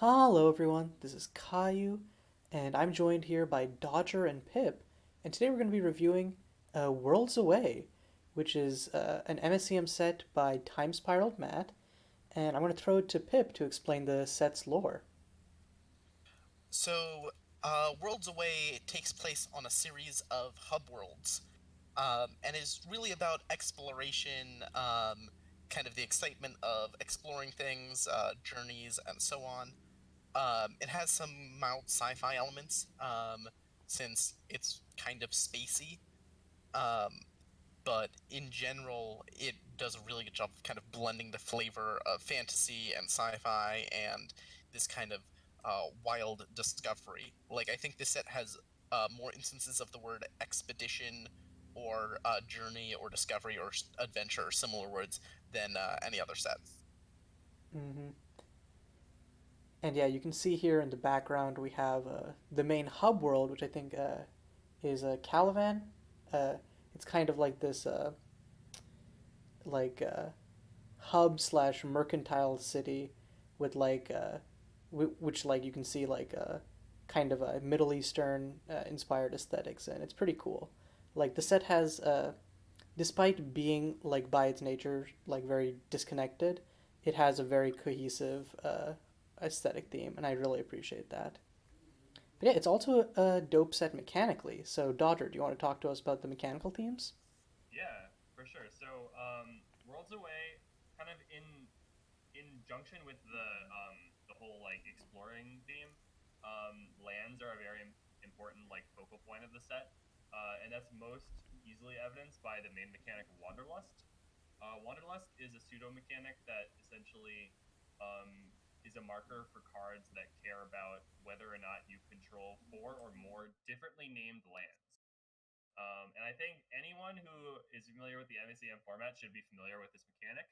Hello everyone, this is Caillou, and I'm joined here by Dodger and Pip, and today we're going to be reviewing Worlds Away, which is an MSEM set by Time Spiraled Matt, and I'm going to throw it to Pip to explain the set's lore. So, Worlds Away takes place on a series of hub worlds, and is really about exploration, kind of the excitement of exploring things, journeys, and so on. It has some mild sci-fi elements, since it's kind of spacey, um, but in general, it does a really good job of kind of blending the flavor of fantasy and sci-fi and this kind of wild discovery. Like, I think this set has more instances of the word expedition or journey or discovery or adventure or similar words than any other set. hmm And yeah, you can see here in the background we have the main hub world, which I think is Calavan. Uh, it's kind of like this like hub slash mercantile city with which like you can see like kind of a Middle Eastern inspired aesthetics, and it's pretty cool. Like the set has despite being like by its nature like very disconnected, it has a very cohesive aesthetic theme, and I really appreciate that. But yeah, it's also a dope set mechanically. So Dodger, do you want to talk to us about the mechanical themes? Yeah, for sure. Worlds Away, kind of in junction with the whole like exploring theme, lands are a very important like focal point of the set, and that's most easily evidenced by the main mechanic Wanderlust. Wanderlust is a pseudo mechanic that essentially is a marker for cards that care about whether or not you control four or more differently named lands. And I think anyone who is familiar with the MSEM format should be familiar with this mechanic.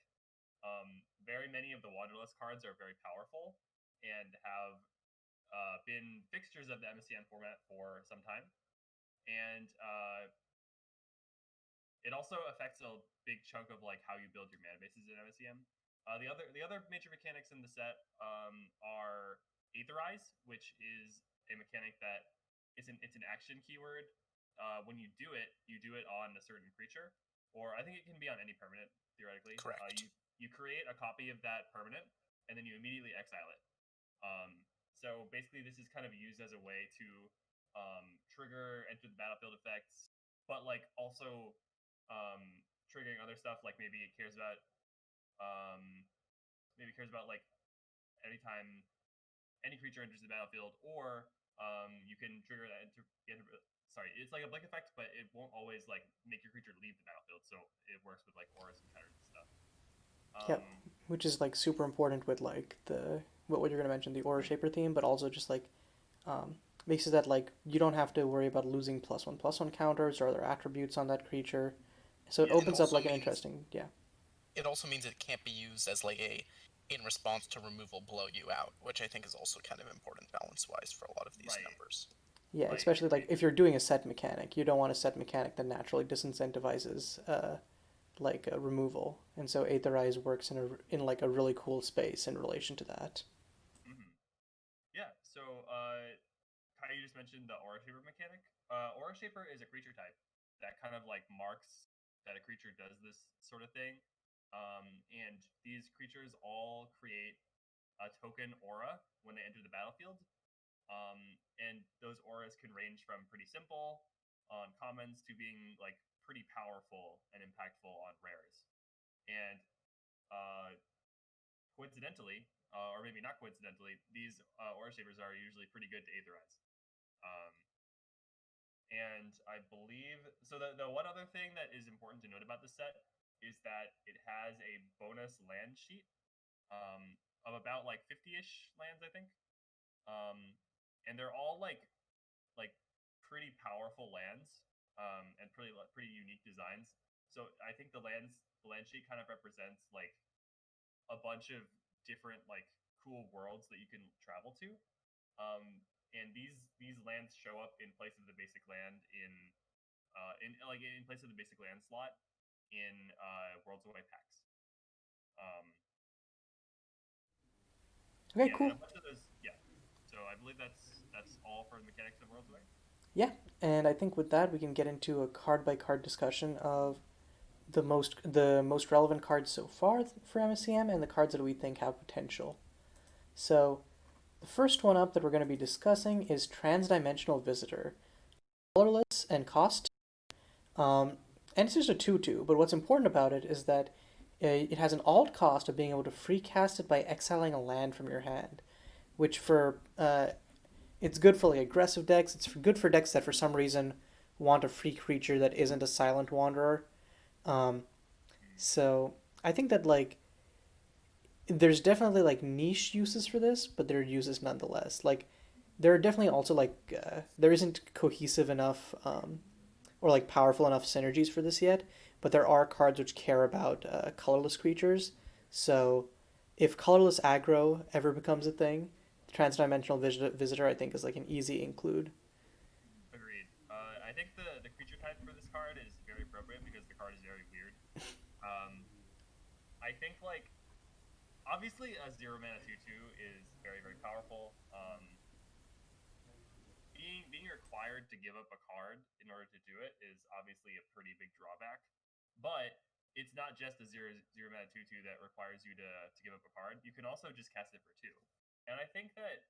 Very many of the Wanderlust cards are very powerful and have been fixtures of the MSEM format for some time. And it also affects a big chunk of like how you build your mana bases in MSEM. The other major mechanics in the set are Aetherize, which is a mechanic that it's an action keyword. When you do it on a certain creature, or I think it can be on any permanent theoretically. Correct. You create a copy of that permanent, and then you immediately exile it. So basically, this is kind of used as a way to trigger enter the battlefield effects, but like also triggering other stuff. Like um, maybe cares about like anytime any creature enters the battlefield, or you can trigger that sorry, it's like a blink effect, but it won't always like make your creature leave the battlefield. So it works with like auras and counters and stuff. Yep, Um, which is like super important with like the what you're gonna mention the aura shaper theme, but also just like um, makes it that like you don't have to worry about losing plus one counters or other attributes on that creature. So it yeah, And it opens up also like an means interesting yeah. it can't be used as like a in response to removal blow you out, which I think is also kind of important balance wise for a lot of these right, numbers. Yeah, right. especially like if you're doing a set mechanic, you don't want a set mechanic that naturally disincentivizes like a removal, and so Aetherize works in like a really cool space in relation to that. Mm-hmm. Yeah. Kai, you just mentioned the Aura Shaper mechanic. Aura Shaper is a creature type that kind of like marks that a creature does this sort of thing. And these creatures all create a token aura when they enter the battlefield. And those auras can range from pretty simple on commons to being like pretty powerful and impactful on rares. And uh, coincidentally, or maybe not coincidentally, these aura shapers are usually pretty good to Aetherize. Um, and I believe so. The one other thing that is important to note about this set is that it has a bonus land sheet of about like 50-ish lands, I think. Um, and they're all like pretty powerful lands and pretty unique designs. So I think the land sheet kind of represents like a bunch of different like cool worlds that you can travel to. And these lands show up in place of the basic land in place of the basic land slot in Worlds Away packs. Um, Okay, yeah, and cool. a bunch of those. Yeah, believe that's all for the mechanics of Worlds Away. Yeah, and I think with that we can get into a card by card discussion of the most relevant cards so far for MSEM and the cards that we think have potential. So the first one up that we're going to be discussing is Transdimensional Visitor. Colorless and cost. Um, and it's just a 2/2, but what's important about it is that it has an alt cost of being able to free cast it by exiling a land from your hand, which it's good for like aggressive decks. It's good for decks that for some reason want a free creature that isn't a silent wanderer. Um, so I think that like there's definitely like niche uses for this, but there are uses nonetheless. Like there are definitely also like there isn't cohesive enough or like powerful enough synergies for this yet, but there are cards which care about colorless creatures. So if colorless aggro ever becomes a thing, Transdimensional Visitor I think is like an easy include. Agreed. I think the creature type for this card is very appropriate because the card is very weird. Um, I think like obviously a 0 mana 2/2 is very powerful. Being required to give up a card in order to do it is obviously a pretty big drawback. But it's not just a zero mana 2/2 that requires you to give up a card. You can also just cast it for 2. And I think that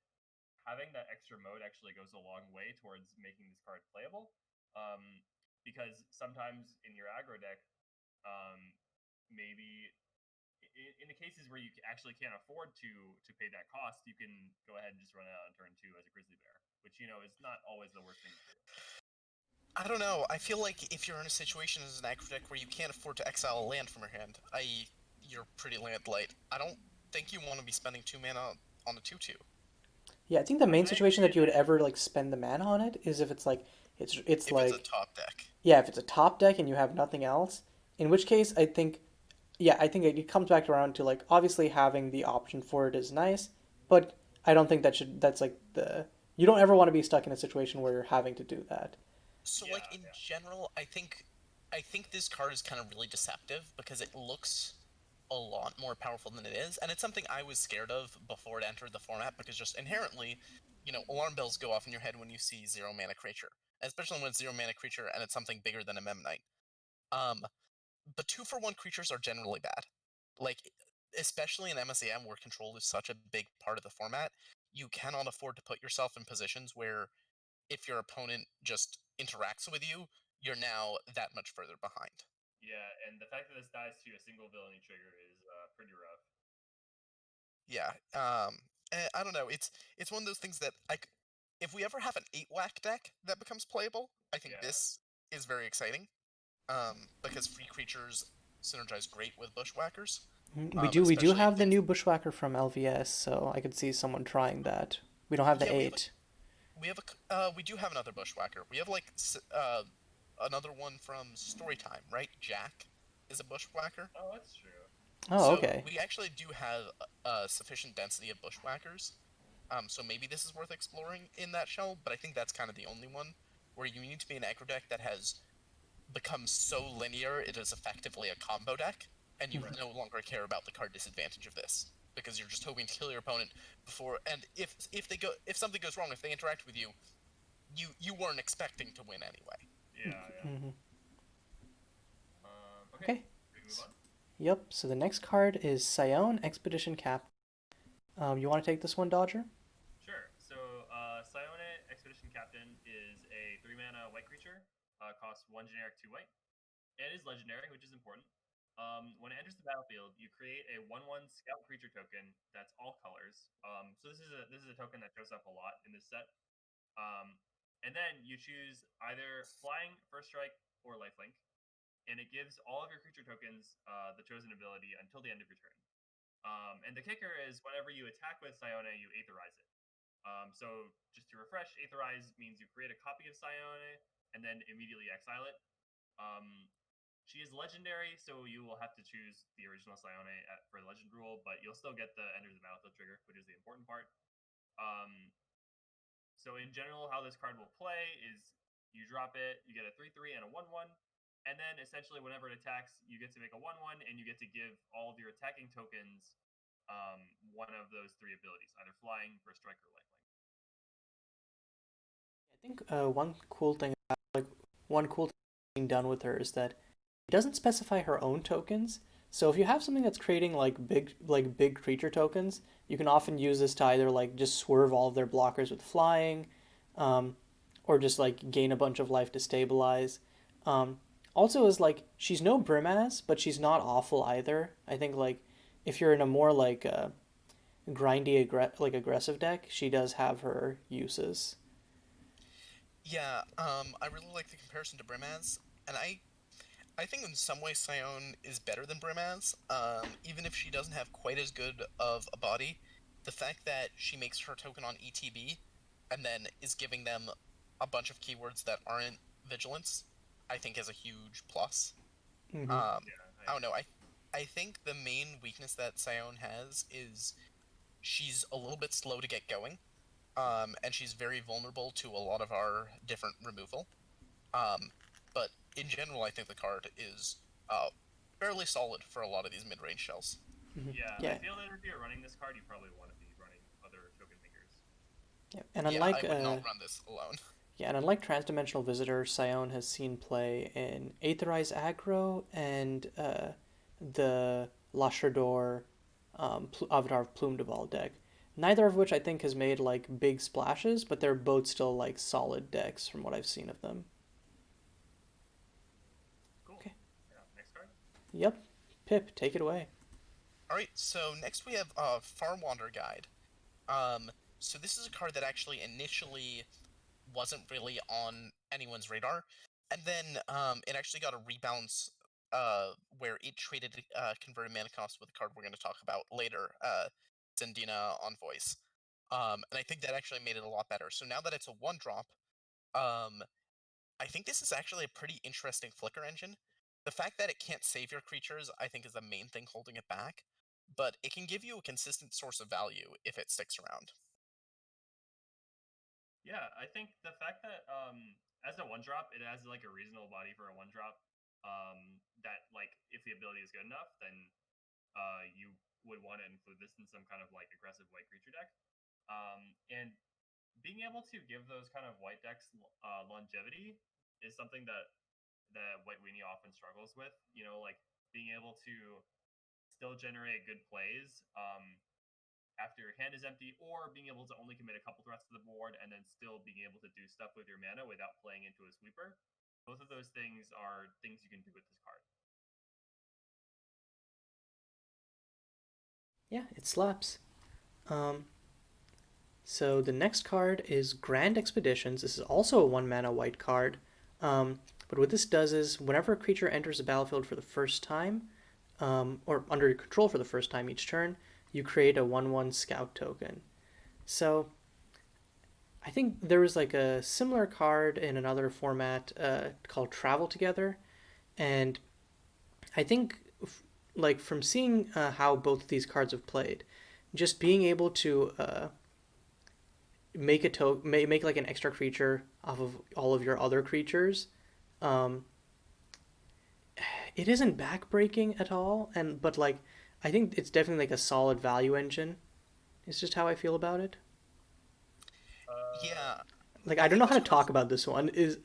having that extra mode actually goes a long way towards making this card playable. Um, because sometimes in your aggro deck, um, maybe in the cases where you actually can't afford to pay that cost, you can go ahead and just run it out on turn 2 as a grizzly bear, which is not always the worst thing to do. I don't know. I feel like if you're in a situation as an aggro deck where you can't afford to exile a land from your hand, i.e., you're pretty land light, I don't think you want to be spending 2 mana on a 2/2. Yeah, I think the main I situation agree that in you would that. ever like spend the mana on it is if it's like it's If it's a like top deck. yeah, if it's a top deck and you have nothing else, in which case I think yeah, I think it comes back around to like obviously having the option for it is nice, but I don't think that's like the you don't ever want to be stuck in a situation where you're having to do that. So like Yeah, in yeah. general, I think this card is kind of really deceptive because it looks a lot more powerful than it is, and it's something I was scared of before it entered the format because just inherently, alarm bells go off in your head when you see 0 mana creature, especially when it's 0 mana creature and it's something bigger than a Memnite. Um, but 2-for-1 creatures are generally bad. Like, especially in MSEM where control is such a big part of the format, you cannot afford to put yourself in positions where if your opponent just interacts with you, you're now that much further behind. Yeah, and the fact that this dies to a single villainy trigger is pretty rough. Yeah. I don't know. It's one of those things that if we ever have an 8 whack deck that becomes playable, I think Yeah. this is very exciting. Because free creatures synergize great with bushwhackers. We do we do Especially have the things. new Bushwhacker from LVS, so I could see someone trying that. We don't have the Yeah, eight. we do have another bushwhacker. We have like another one from Storytime, right? Jack is a bushwhacker. Oh, that's true. Oh, So okay. we actually do have sufficient density of bushwhackers. So maybe this is worth exploring in that shell, but I think that's kind of the only one where you need to be an aggro deck that has become so linear it is effectively a combo deck, and you Right. no longer care about the card disadvantage of this because you're just hoping to kill your opponent before. And if something goes wrong, if they interact with you, you weren't expecting to win anyway. Yeah, yeah. Hmm. Okay. Okay. Should we move on? Yep. So the next card is Scion Expedition Cap. You want to take this one, Dodger? Sure. So, Psione Expedition Captain is a 3 mana white creature. Costs 1 generic, 2 white. It is legendary, which is important. When it enters the battlefield, you create a 1/1 scout creature token that's all colors. So this is a token that shows up a lot in this set. Um, and then you choose either flying, first strike, or lifelink, and it gives all of your creature tokens the chosen ability until the end of your turn. And the kicker is whenever you attack with Psione, you Aetherize it. So just to refresh, Aetherize means you create a copy of Psione and then immediately exile it. Um, she is legendary, so you will have to choose the original Psione for the legend rule, but you'll still get the Enters the Battlefield trigger, which is the important part. So in general, how this card will play is you drop it, you get a 3/3 and a 1/1, and then essentially whenever it attacks, you get to make a 1/1, and you get to give all of your attacking tokens one of those 3 abilities, either flying, first strike, or lifelink. I think one cool thing being done with her is that it doesn't specify her own tokens. So if you have something that's creating big creature tokens, you can often use this to either like just swerve all of their blockers with flying, um, or just like gain a bunch of life to stabilize. Um, Also, is like she's no Brimaz, but she's not awful either. I think like if you're in a more aggressive deck, she does have her uses. Yeah, I really like the comparison to Brimaz, and I think in some ways Scion is better than Brimaz. Even if she doesn't have quite as good of a body, the fact that she makes her token on ETB and then is giving them a bunch of keywords that aren't vigilance, I think is a huge plus. Mm-hmm. Yeah, I I don't agree. know. I think the main weakness that Scion has is she's a little bit slow to get going, and she's very vulnerable to a lot of our different removal. Um, but in general, I think the card is uh, fairly solid for a lot of these mid-range shells. Mm-hmm. Yeah, I Yeah, feel that if you're running this card, you probably want to be running other token makers. yeah, and Yeah, I unlike would not run this alone. yeah, and unlike Transdimensional Visitor, Sion has seen play in Aetherized Aggro and the Lashardor Avatar of Plume Deval deck. Neither of which I think has made like big splashes, but they're both still like solid decks from what I've seen of them. Cool. Okay. Yeah, next card. Yep. Pip, take it away. All right, so next we have Farmwander Guide. Um, so this is a card that actually initially wasn't really on anyone's radar, and then it actually got a rebalance where it traded converted mana cost with a card we're going to talk about later, Zendina Envoys. And I think that actually made it a lot better. So now that it's a one drop, um, I think this is actually a pretty interesting flicker engine. The fact that it can't save your creatures, I think, is the main thing holding it back, but it can give you a consistent source of value if it sticks around. Yeah, I think the fact that as a one drop, it has like a reasonable body for a one drop. That like if the ability is good enough, then you would want to include this in some kind of like aggressive white creature deck. And being able to give those kind of white decks longevity is something that White Weenie often struggles with. You know, like being able to still generate good plays after your hand is empty, or being able to only commit a couple threats to the board and then still being able to do stuff with your mana without playing into a sweeper. Both of those things are things you can do with this card. Yeah, it slaps. Um, So the next card is Grand Expeditions. This is also a one mana white card. But what this does is whenever a creature enters the battlefield for the first time, or under your control for the first time each turn, you create a 1/1 scout token. So I think there was like a similar card in another format called Travel Together. And I think, like, from seeing how both of these cards have played, just being able to make like an extra creature off of all of your other creatures. Um, it isn't backbreaking at all, and but like I think it's definitely like a solid value engine. It's just how I feel about it. Uh, Yeah, Like I I don't think know how this to card's talk about this one. Is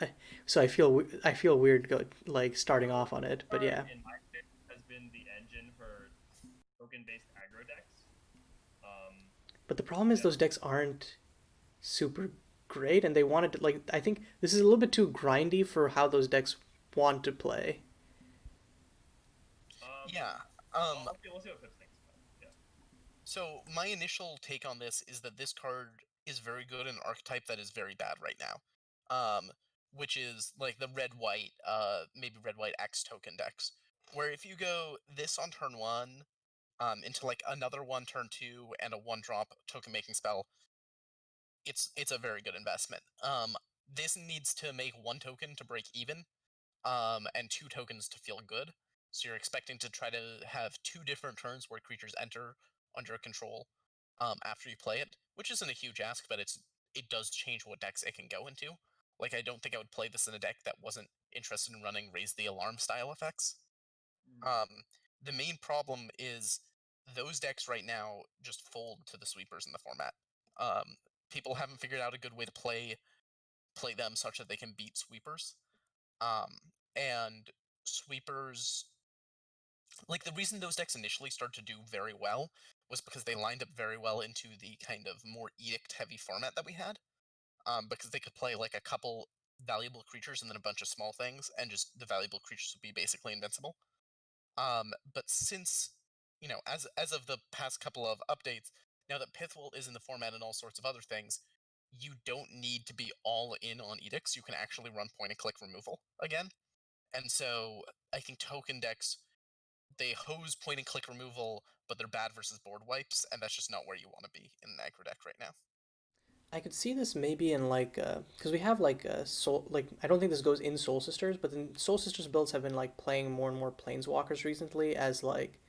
so I feel weird like starting so off on this it, but card, yeah. in my experience, has been the engine for token-based aggro decks. Um, But the problem is yeah. those decks aren't super great, and they wanted to like I think this is a little bit too grindy for how those decks want to play. yeah. Well, Um, we'll see what Pips thinks. But yeah. so my initial take on this is that this card is very good in an archetype that is very bad right now. Which is like the red white, maybe red white X token decks. Where if you go this on turn one, into like another one turn two and a one drop token making spell, it's a very good investment. This needs to make one token to break even, and two tokens to feel good. So you're expecting to try to have two different turns where creatures enter under control after you play it, which isn't a huge ask, but it does change what decks it can go into. Like I don't think I would play this in a deck that wasn't interested in running raise the alarm style effects. Mm. Um, the main problem is those decks right now just fold to the sweepers in the format. Um, People haven't figured out a good way to play play them such that they can beat sweepers. And sweepers, like the reason those decks initially started to do very well was because they lined up very well into the kind of more edict heavy format that we had. Because they could play like a couple valuable creatures and then a bunch of small things, and just the valuable creatures would be basically invincible. But since, as of the past couple of updates, now that Pithwell is in the format and all sorts of other things, you don't need to be all in on edicts. You can actually run point and click removal again. And so I think token decks, they hose point and click removal, but they're bad versus board wipes, and that's just not where you want to be in an aggro deck right now. I could see this maybe in like because we have like soul like I don't think this goes in Soul Sisters, but then Soul Sisters builds have been like playing more and more planeswalkers recently as like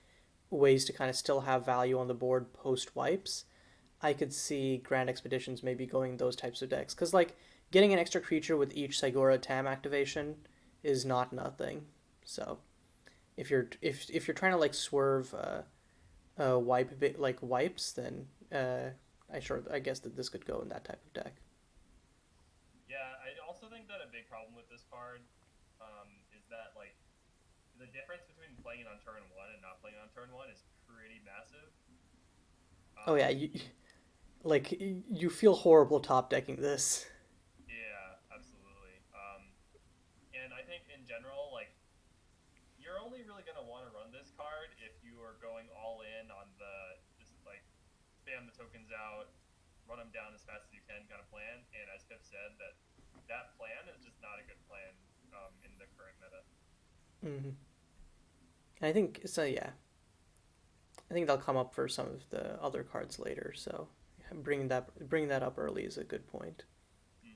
ways to kind of still have value on the board post wipes. I could see Grand Expeditions maybe going those types of decks because like getting an extra creature with each Sigora Tam activation is not nothing. So if you're trying to like swerve like wipes, then I guess that this could go in that type of deck. Yeah, I also think that a big problem with this card is that like the difference between playing it on turn one and not playing it on turn one is pretty massive. Oh yeah, Um, like you feel horrible top decking this. yeah, absolutely. And I think in general, like you're only really gonna want to run this card if you are going all in on the just like spam the tokens out, run them down as fast as you can kind of plan. And as Pip said, that plan is just not a good plan in the current meta. Mm-hmm. I think so. Yeah, I think they'll come up for some of the other cards later. So bringing that up early is a good point. Mm.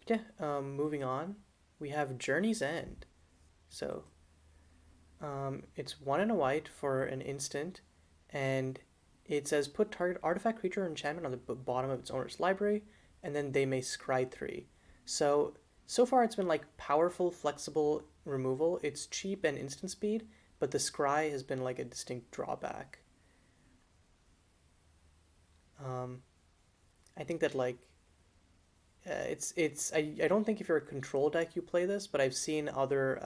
Yeah. Moving on, we have Journey's End. So it's one and a white for an instant, and it says put target artifact, creature, or enchantment on the bottom of its owner's library, and then they may scry 3. So far it's been like powerful, flexible removal. It's cheap and instant speed, but the scry has been like a distinct drawback. Um, I think that like I don't think if you're a control deck you play this, but I've seen other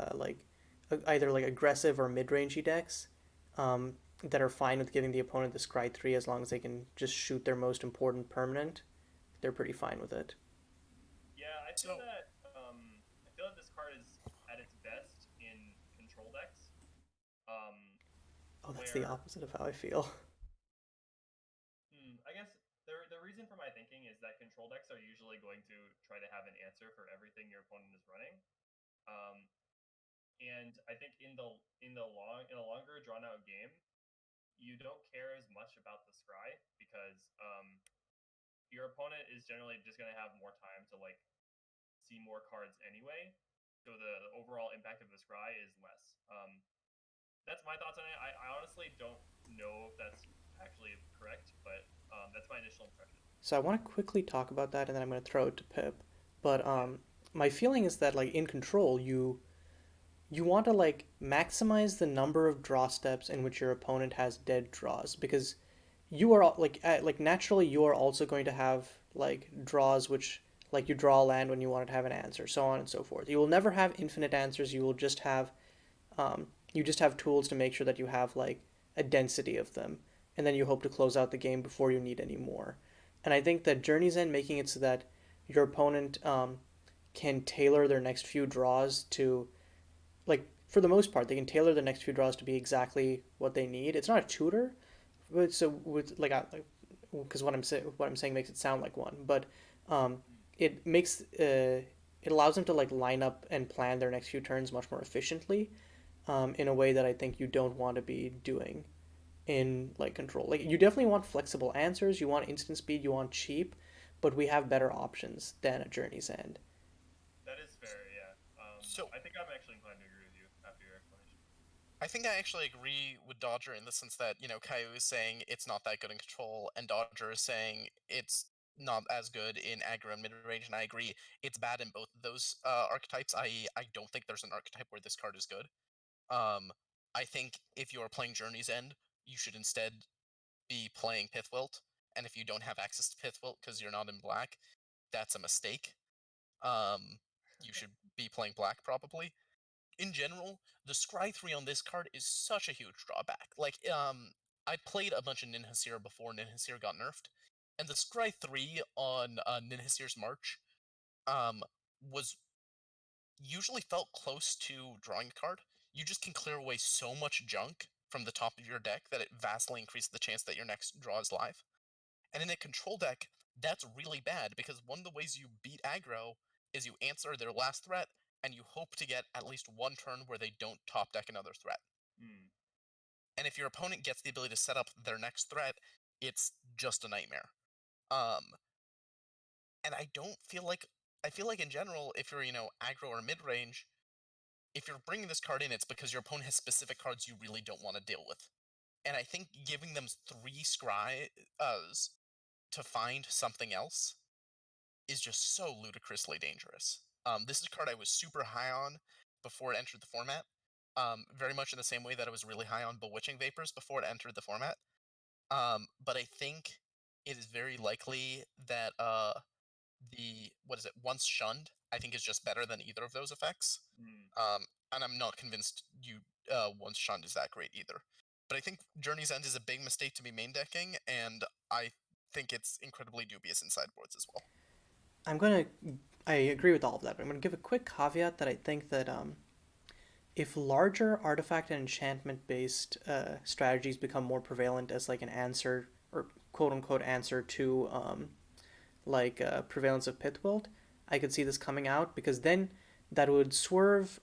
either like aggressive or mid-rangey decks that are fine with giving the opponent the scry 3 as long as they can just shoot their most important permanent. They're pretty fine with it. Yeah, So, I feel that this card is at its best in control decks, um, Oh, that's the where opposite of how I feel. I guess the reason for my thinking is that control decks are usually going to try to have an answer for everything your opponent is running. Um, and I think in a longer drawn out game, you don't care as much about the scry because your opponent is generally just going to have more time to like see more cards anyway. So the overall impact of the scry is less. That's my thoughts on it. I honestly don't know if that's actually correct, but that's my initial impression. So I want to quickly talk about that, and then I'm going to throw it to Pip. But Yeah. my feeling is that like in control, you want to like maximize the number of draw steps in which your opponent has dead draws because you are like naturally you are also going to have like draws which like you draw a land when you want to have an answer, so on and so forth. You will never have infinite answers. You just have tools to make sure that you have like a density of them, and then you hope to close out the game before you need any more. And I think that Journey's End making it so that your opponent can tailor their next few draws to like for the most part they can tailor the next few draws to be exactly what they need. It's not a tutor, but so with because what I'm saying makes it sound like one, but um, it makes it allows them to like line up and plan their next few turns much more efficiently in a way that I think you don't want to be doing in like control. Like you definitely want flexible answers, you want instant speed, you want cheap, but we have better options than a Journey's End. That is fair, yeah. so I think I'm actually inclined to agree with you after your explanation. I think I actually agree with Dodger in the sense that, Caillou is saying it's not that good in control, and Dodger is saying it's not as good in aggro and mid-range, and I agree it's bad in both of those archetypes, i.e. I don't think there's an archetype where this card is good. Um, I think if you're playing Journey's End, you should instead be playing Pithwilt, and if you don't have access to Pithwilt because you're not in black, that's a mistake. you should be playing black probably. In general, the Scry 3 on this card is such a huge drawback. Like, I played a bunch of Ninhasir before Ninhasir got nerfed, and the Scry 3 on Ninhasir's March um, was usually felt close to drawing a card. You just can clear away so much junk from the top of your deck that it vastly increases the chance that your next draw is live. And in a control deck, that's really bad because one of the ways you beat aggro is you answer their last threat and you hope to get at least one turn where they don't top deck another threat. Mm. And if your opponent gets the ability to set up their next threat, it's just a nightmare. And I feel like in general, if you're, aggro or mid range, if you're bringing this card in, it's because your opponent has specific cards you really don't want to deal with. And I think giving them 3 scry to find something else is just so ludicrously dangerous. This is a card I was super high on before it entered the format. Very much in the same way that I was really high on Bewitching Vapors before it entered the format. But I think it is very likely that Once Shunned, I think is just better than either of those effects. And I'm not convinced Once Shunned is that great either. But I think Journey's End is a big mistake to be main decking, and I think it's incredibly dubious in sideboards as well. I agree with all of that, but I'm gonna give a quick caveat that I think that if larger artifact and enchantment based strategies become more prevalent as like an answer or quote unquote answer to prevalence of Pithwild, I could see this coming out because then that would swerve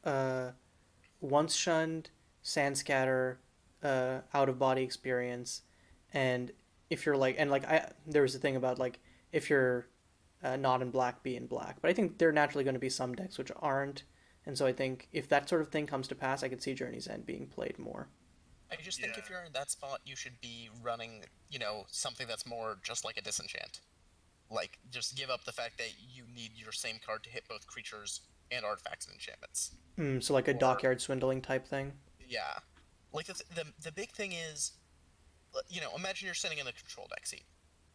Once Shunned, Sand Scatter, out of body experience, and if you're like and like I there was a thing about like if you're not in black, be in black. But I think there are naturally going to be some decks which aren't, and so I think if that sort of thing comes to pass, I could see Journey's End being played more. I just think if Yeah. you're in that spot, you should be running, something that's more just like a disenchant. Like, just give up the fact that you need your same card to hit both creatures and artifacts and enchantments. So like a Or, dockyard swindling type thing. yeah. Like, the big thing is, imagine you're sitting in the control deck seat,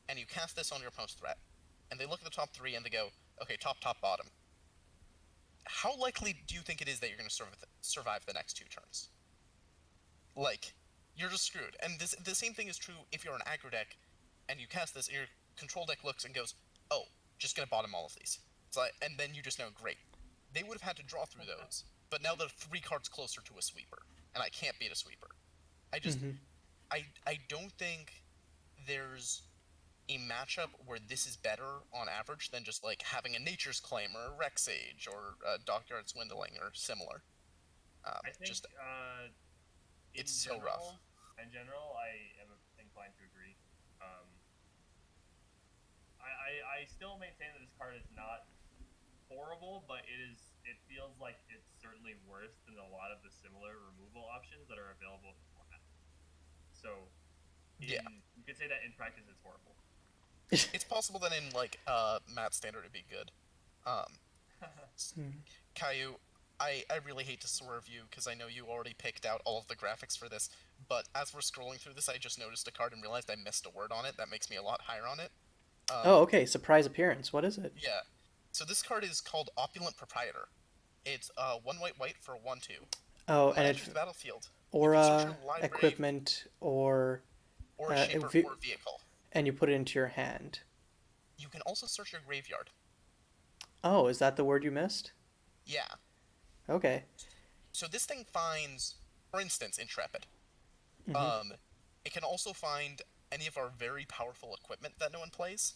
and you cast this on your opponent's threat, and they look at the top 3 and they go, okay, top, top, bottom. How likely do you think it is that you're going to survive the next 2 turns? Like, you're just screwed. And the same thing is true if you're an aggro deck and you cast this, and your control deck looks and goes, oh, just gonna bottom all of these. It's like, and then you just know, great. They would have had to draw through those, but now they're 3 cards closer to a sweeper, and I can't beat a sweeper. I just, Mm-hmm. I don't think there's a matchup where this is better on average than just like having a Nature's Claim or a Rex Age or a Dockyard Swindling or similar. I think Just, it's so rough. in general, I am inclined to agree. Um, I still maintain that this card is not horrible, but it feels like it's certainly worse than a lot of the similar removal options that are available in the format. So, Yeah. you could say that in practice it's horrible. It's possible that in like Matt standard it'd be good. Caillou, I really hate to swerve you because I know you already picked out all of the graphics for this, but as we're scrolling through this, I just noticed a card and realized I missed a word on it. That makes me a lot higher on it. Oh, Um, okay. Surprise appearance. What is it? yeah. So this card is called Opulent Proprietor. It's 1 white for a 1/2. Oh, When and it it enters the battlefield, you can search your aura, library equipment, or or a uh, shaper or vehicle. and you put it into your hand. You can also search your graveyard. Oh, is that the word you missed? Yeah. Okay. So this thing finds, for instance, Intrepid. Mm-hmm. Um, it can also find any of our very powerful equipment that no one plays,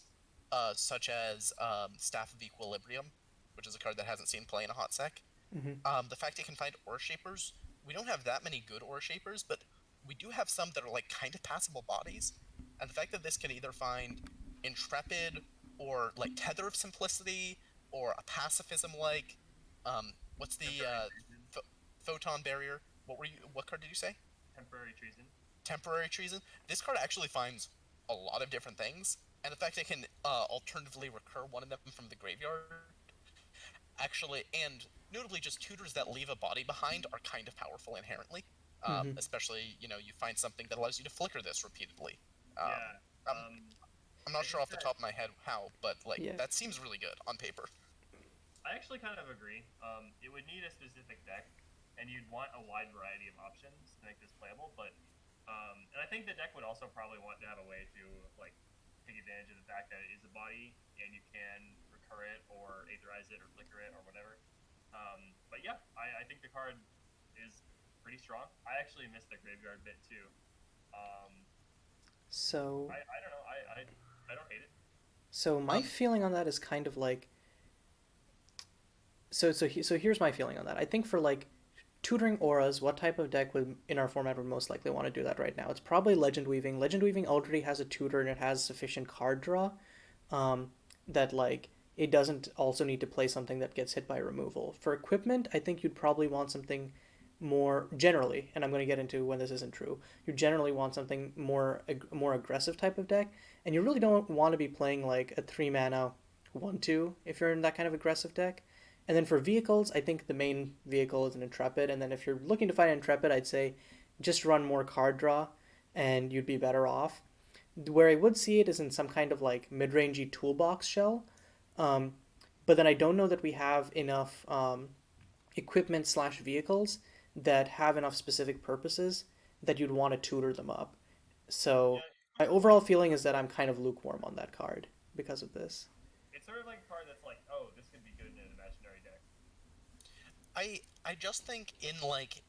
such as Staff of Equilibrium, which is a card that hasn't seen play in a hot sec. Mm-hmm. The fact it can find Aura Shapers, we don't have that many good Aura Shapers, but we do have some that are like kind of passable bodies. And the fact that this can either find Intrepid or like Tether of Simplicity or a Pacifism like, what's the Temporary treason. Photon Barrier? What card did you say? Temporary treason. Temporary Treason. This card actually finds a lot of different things, and the fact it can alternatively recur one of them from the graveyard, actually, and notably, just tutors that leave a body behind are kind of powerful inherently. Mm-hmm. Especially, you find something that allows you to flicker this repeatedly. Yeah. I'm, I'm not I sure think off the that top of my head how, but like Yeah. that seems really good on paper. I actually kind of agree. It would need a specific deck, and you'd want a wide variety of options to make this playable. But and I think the deck would also probably want to have a way to like take advantage of the fact that it is a body, and you can recur it or aetherize it or flicker it or whatever. But yeah, I think the card is pretty strong. I actually missed the graveyard bit too. Um, So, I don't know. I don't hate it. so my Um, feeling on that is kind of like so here's my feeling on that. I think for like tutoring auras, what type of deck would in our format would most likely want to do that right now? It's probably Legend Weaving. Legend Weaving already has a tutor and it has sufficient card draw, um, that like it doesn't also need to play something that gets hit by removal. For equipment, I think you'd probably want something more generally, and I'm going to get into when this isn't true. You generally want something more aggressive type of deck, and you really don't want to be playing like a 3 mana 1/2 if you're in that kind of aggressive deck. And then for vehicles, I think the main vehicle is an Intrepid, and then if you're looking to fight an Intrepid, I'd say just run more card draw, and you'd be better off. Where I would see it is in some kind of like mid-rangey toolbox shell, um, but then I don't know that we have enough equipment slash vehicles that have enough specific purposes that you'd want to tutor them up. So Yeah, you my have a point. overall feeling is that I'm kind of lukewarm on that card because of this. It's sort of like a card that's like, oh, this could be good in an imaginary deck. I just think in like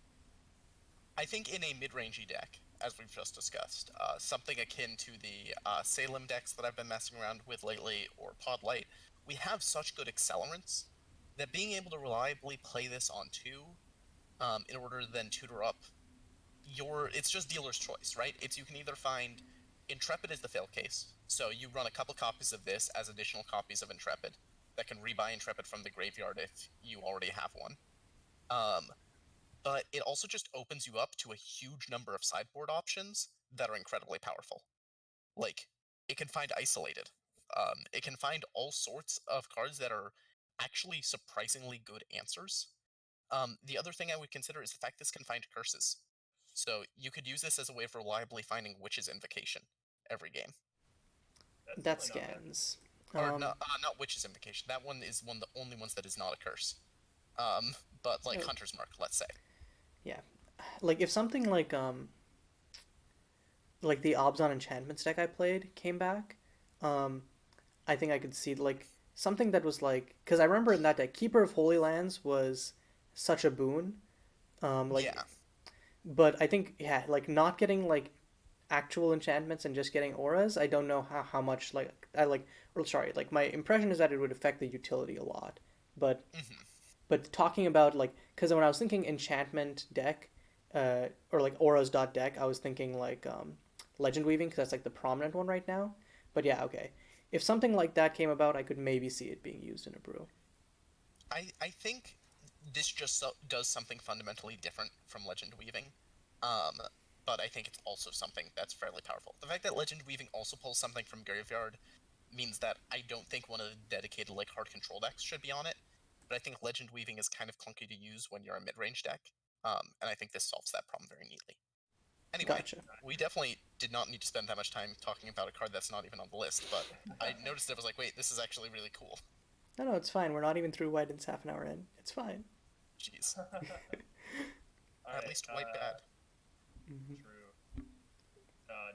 I think in a mid-rangey deck, as we've just discussed, something akin to the Salem decks that I've been messing around with lately, or Pod Light, we have such good accelerants that being able to reliably play this on two, in order to then tutor up it's just dealer's choice, right? It's you can either find Intrepid is the fail case, so you run a couple copies of this as additional copies of Intrepid that can rebuy Intrepid from the graveyard if you already have one. Um, but it also just opens you up to a huge number of sideboard options that are incredibly powerful. Like, it can find Isolated. It can find all sorts of cards that are actually surprisingly good answers. The other thing I would consider is the fact this can find curses. So you could use this as a way of reliably finding Witch's Invocation every game. That's That definitely not bad. scans. Or Um, not Witch's Invocation. That one is one of the only ones that is not a curse. But like oh, Hunter's Mark, let's say. yeah, like if something like the Obs on Enchantments deck I played came back, um, I think I could see like something that was like because I remember in that deck Keeper of Holy Lands was such a boon. Yeah. Like, but I think yeah, like not getting like actual enchantments and just getting auras. I don't know how much like I like. Or sorry, like my impression is that it would affect the utility a lot. But Hmm. but talking about like because when I was thinking enchantment deck, or like auras dot deck, I was thinking like legend weaving because that's like the prominent one right now. But yeah, okay. If something like that came about, I could maybe see it being used in a brew. I think this just does something fundamentally different from Legend Weaving. Um, but I think it's also something that's fairly powerful. The fact that Legend Weaving also pulls something from Graveyard means that I don't think one of the dedicated like hard control decks should be on it. But I think Legend Weaving is kind of clunky to use when you're a mid-range deck. And I think this solves that problem very neatly. Anyway, Gotcha. we definitely did not need to spend that much time talking about a card that's not even on the list, but I noticed it was like, wait, this is actually really cool. No, no, it's fine. We're not even through White. It's half an hour in. It's fine. Jeez. All At right. least white bad. Mm-hmm. True.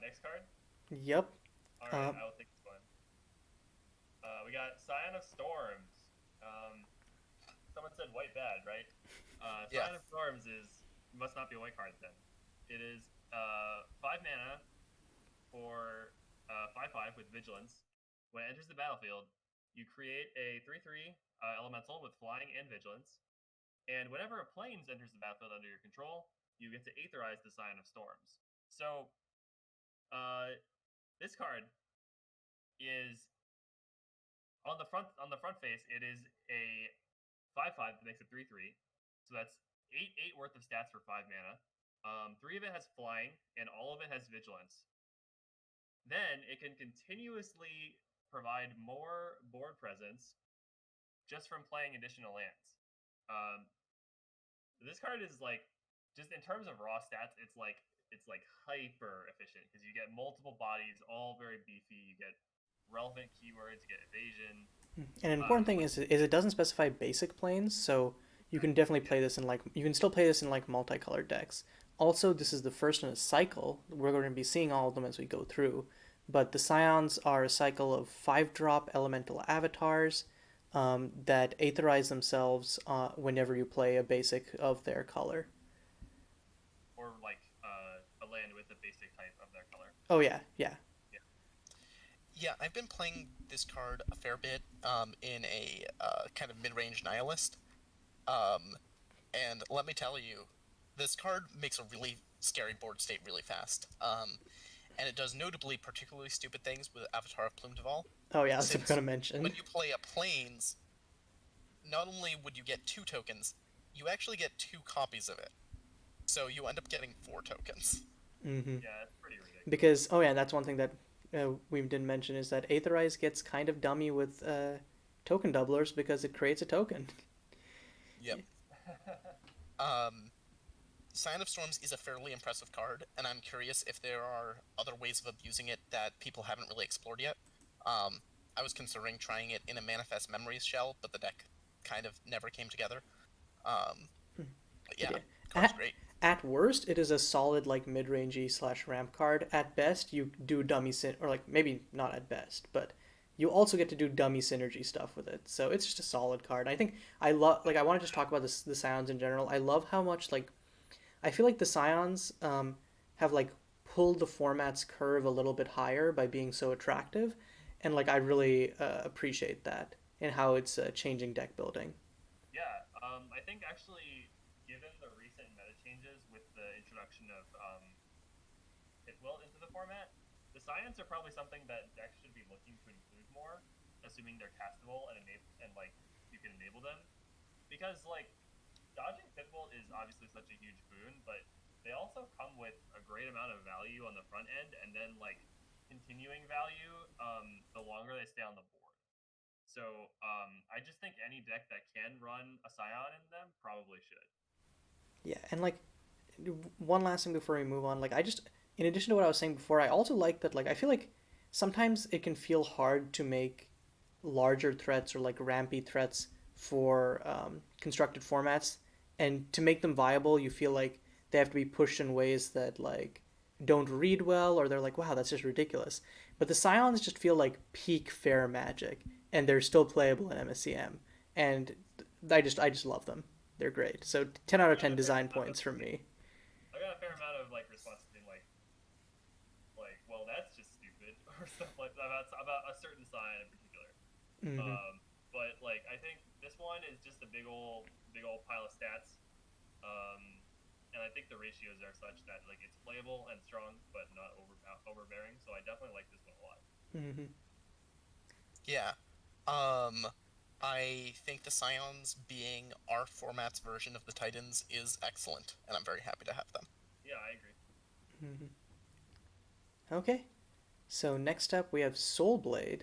Next card. Yep. All right, Um, I will take this one. We got Cyan of Storms. Um, Someone said white bad, right? Yeah. Scion of Storms must not be a white card then. It is 5 mana for 5/5 with Vigilance. When it enters the battlefield, you create a 3/3 elemental with flying and vigilance. And whenever a planes enters the battlefield under your control, you get to Aetherize the Scion of Storms. So uh, this card is on the front face. It is a 5/5 that makes it 3/3. So that's 8/8 worth of stats for 5 mana. Three of it has flying, and all of it has vigilance. Then it can continuously provide more board presence just from playing additional lands. Um, this card is like, just in terms of raw stats, it's like hyper efficient because you get multiple bodies, all very beefy. You get relevant keywords, you get evasion. An important Um, thing is it doesn't specify basic planes, so you can definitely yeah, play this in like you can still play this in like multicolored decks. Also, this is the first in a cycle. We're going to be seeing all of them as we go through, but the Scions are a cycle of 5-drop elemental avatars that aetherize themselves whenever you play a basic of their color. or like a land with a basic type of their color. Oh yeah, yeah. Yeah. Yeah, I've been playing this card a fair bit in a kind of mid-range nihilist. Um, and let me tell you, this card makes a really scary board state really fast. And it does notably particularly stupid things with Avatar of Plumedeval, Oh yeah, that's what I'm since gonna mention. when you play a planes, not only would you get 2 tokens, you actually get 2 copies of it. So you end up getting 4 tokens. Mm-hmm. Yeah, it's pretty ridiculous. Because oh yeah, that's one thing that we didn't mention is that Aetherize gets kind of dummy with token doublers because it creates a token. Yep. Um, Sign of Storms is a fairly impressive card, and I'm curious if there are other ways of abusing it that people haven't really explored yet. Um, I was considering trying it in a Manifest Memories shell, but the deck kind of never came together. Um, but But yeah, yeah, card's great. at worst, it is a solid like mid-rangey slash ramp card. At best, you do dummy or like maybe not at best, but you also get to do dummy synergy stuff with it. So it's just a solid card. I think I love like I want to just talk about this the sounds in general. I love how much like I feel like the Scions have like pulled the format's curve a little bit higher by being so attractive, and like I really appreciate that and how it's changing deck building. Yeah, I think actually, given the recent meta changes with the introduction of Pitwill into the format, the Scions are probably something that decks should be looking to include more, assuming they're castable and like you can enable them. Because like dodging Pitbull is obviously such a huge boon, but they also come with a great amount of value on the front end, and then like continuing value the longer they stay on the board. So I just think any deck that can run a Scion in them probably should. Yeah, and like one last thing before we move on, like I just in addition to what I was saying before, I also like that like I feel like sometimes it can feel hard to make larger threats or like rampy threats for constructed formats, and to make them viable, you feel like they have to be pushed in ways that like don't read well or they're like wow that's just ridiculous. But the Scions just feel like peak fair magic, and they're still playable in MSEM, and I just love them. They're great. So 10 out I of got 10 a fair design amount of points from me. I got a fair amount of like responses being like well that's just stupid or stuff like that about a certain Scion in particular. Mm-hmm. But like I think this one is just a big old pile of stats. And I think the ratios are such that like it's playable and strong, but not overbearing. So I definitely like this one a lot. Mm-hmm. Yeah. Um, I think the Scions being our format's version of the Titans is excellent, and I'm very happy to have them. Yeah, I agree. Mm-hmm. Okay. So next up we have Soulblade.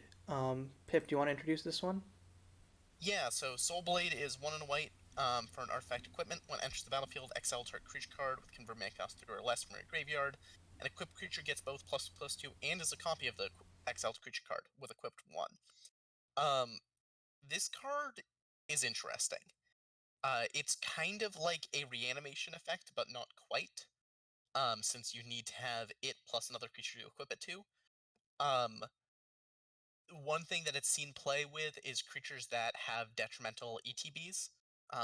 Pip, do you want to introduce this one? Yeah, so Soulblade is 1 and a white for an artifact equipment. When it enters the battlefield, exile target creature card with convert mana cost 3 or less from your graveyard. An equipped creature gets both +2/+2 and is a copy of the exiled creature card with equipped 1. Um, this card is interesting. It's kind of like a reanimation effect, but not quite. Since you need to have it plus another creature to equip it to. Um, one thing that it's seen play with is creatures that have detrimental ETBs,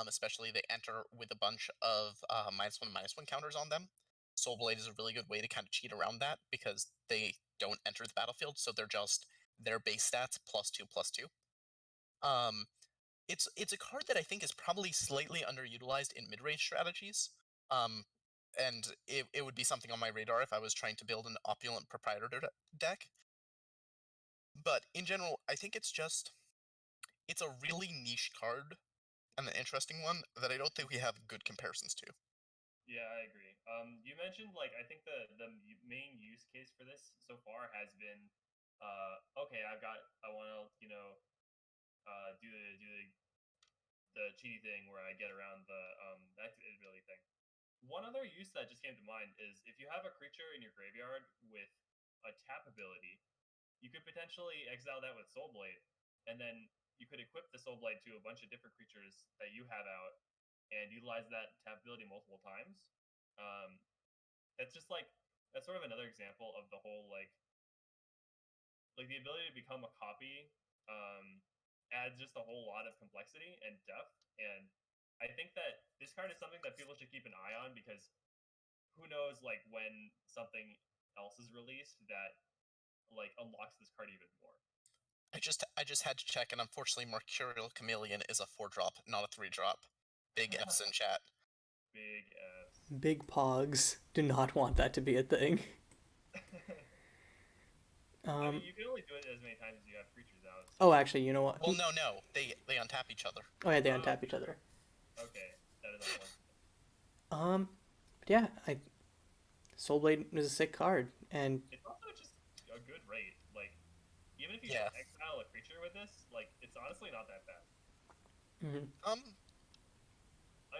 especially they enter with a bunch of -1/-1 counters on them. Soulblade is a really good way to kind of cheat around that because they don't enter the battlefield, so they're just their base stats +2/+2. Um, it's a card that I think is probably slightly underutilized in mid-range strategies. Um, and it would be something on my radar if I was trying to build an opulent proprietor deck. But in general, I think it's a really niche card and an interesting one that I don't think we have good comparisons to. Yeah, I agree. You mentioned like I think the main use case for this so far has been, okay, I want to do the cheaty thing where I get around the activated ability thing. One other use that just came to mind is if you have a creature in your graveyard with a tap ability, you could potentially exile that with Soulblade, and then you could equip the Soul Blade to a bunch of different creatures that you have out and utilize that tap ability multiple times. Um, that's just like that's sort of another example of the whole like the ability to become a copy adds just a whole lot of complexity and depth. And I think that this card is something that people should keep an eye on because who knows like when something else is released that like unlocks this card even more. I just had to check, and unfortunately, Mercurial Chameleon is a 4-drop, not a 3-drop. Big F's in chat. Big F's. Big Pogs do not want that to be a thing. I mean, you can only do it as many times as you have creatures out. So. Oh, actually, you know what? Well, no, they untap each other. Oh yeah, they untap each other. Okay, that is unfortunate. But yeah, Soulblade is a sick card, and it's also just a good rate. Like, even if you Yeah. exile a creature with this, like, it's honestly not that bad. I mean,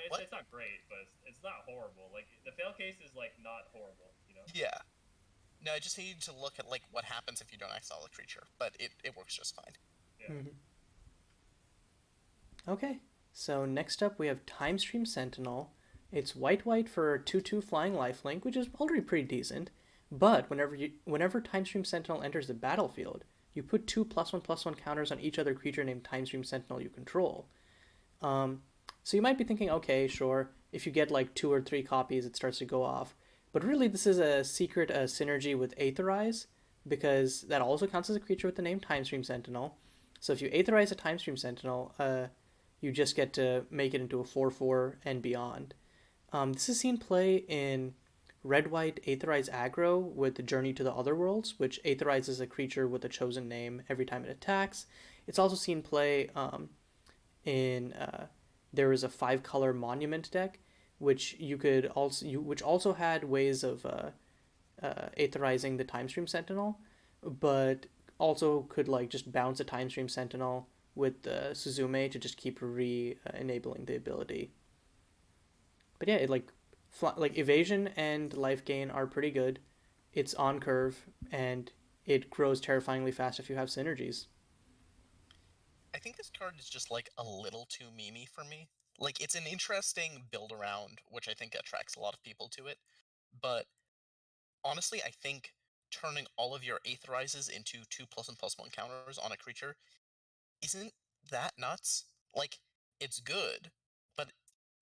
What? it's not great, but it's not horrible. Like, the fail case is like not horrible, you know? Yeah. No, I just need to look at like what happens if you don't exile a creature, but it works just fine. Yeah. Okay, so next up we have Timestream Sentinel. It's white for a 2/2 flying lifelink, which is already pretty decent. But whenever Timestream Sentinel enters the battlefield, you put 2+1/+1 counters on each other creature named Timestream Sentinel you control. So you might be thinking, okay, sure, if you get like 2 or 3 copies, it starts to go off. But really, this is a secret synergy with Aetherize, because that also counts as a creature with the name Timestream Sentinel. So if you Aetherize a Timestream Sentinel, you just get to make it into a 4/4 and beyond. This is seen play in red-white Aetherize aggro with the Journey to the Otherworlds, which Aetherizes a creature with a chosen name every time it attacks. It's also seen play in there is a 5-color Monument deck, which which also had ways of Aetherizing the Timestream Sentinel, but also could like just bounce a Timestream Sentinel with the Suzume to just keep enabling the ability. But yeah, it like evasion and life gain are pretty good. It's on curve and it grows terrifyingly fast if you have synergies. I think this card is just like a little too memey for me. Like it's an interesting build around, which I think attracts a lot of people to it. But honestly, I think turning all of your Aetherizes into 2+1/+1 counters on a creature isn't that nuts. Like it's good, but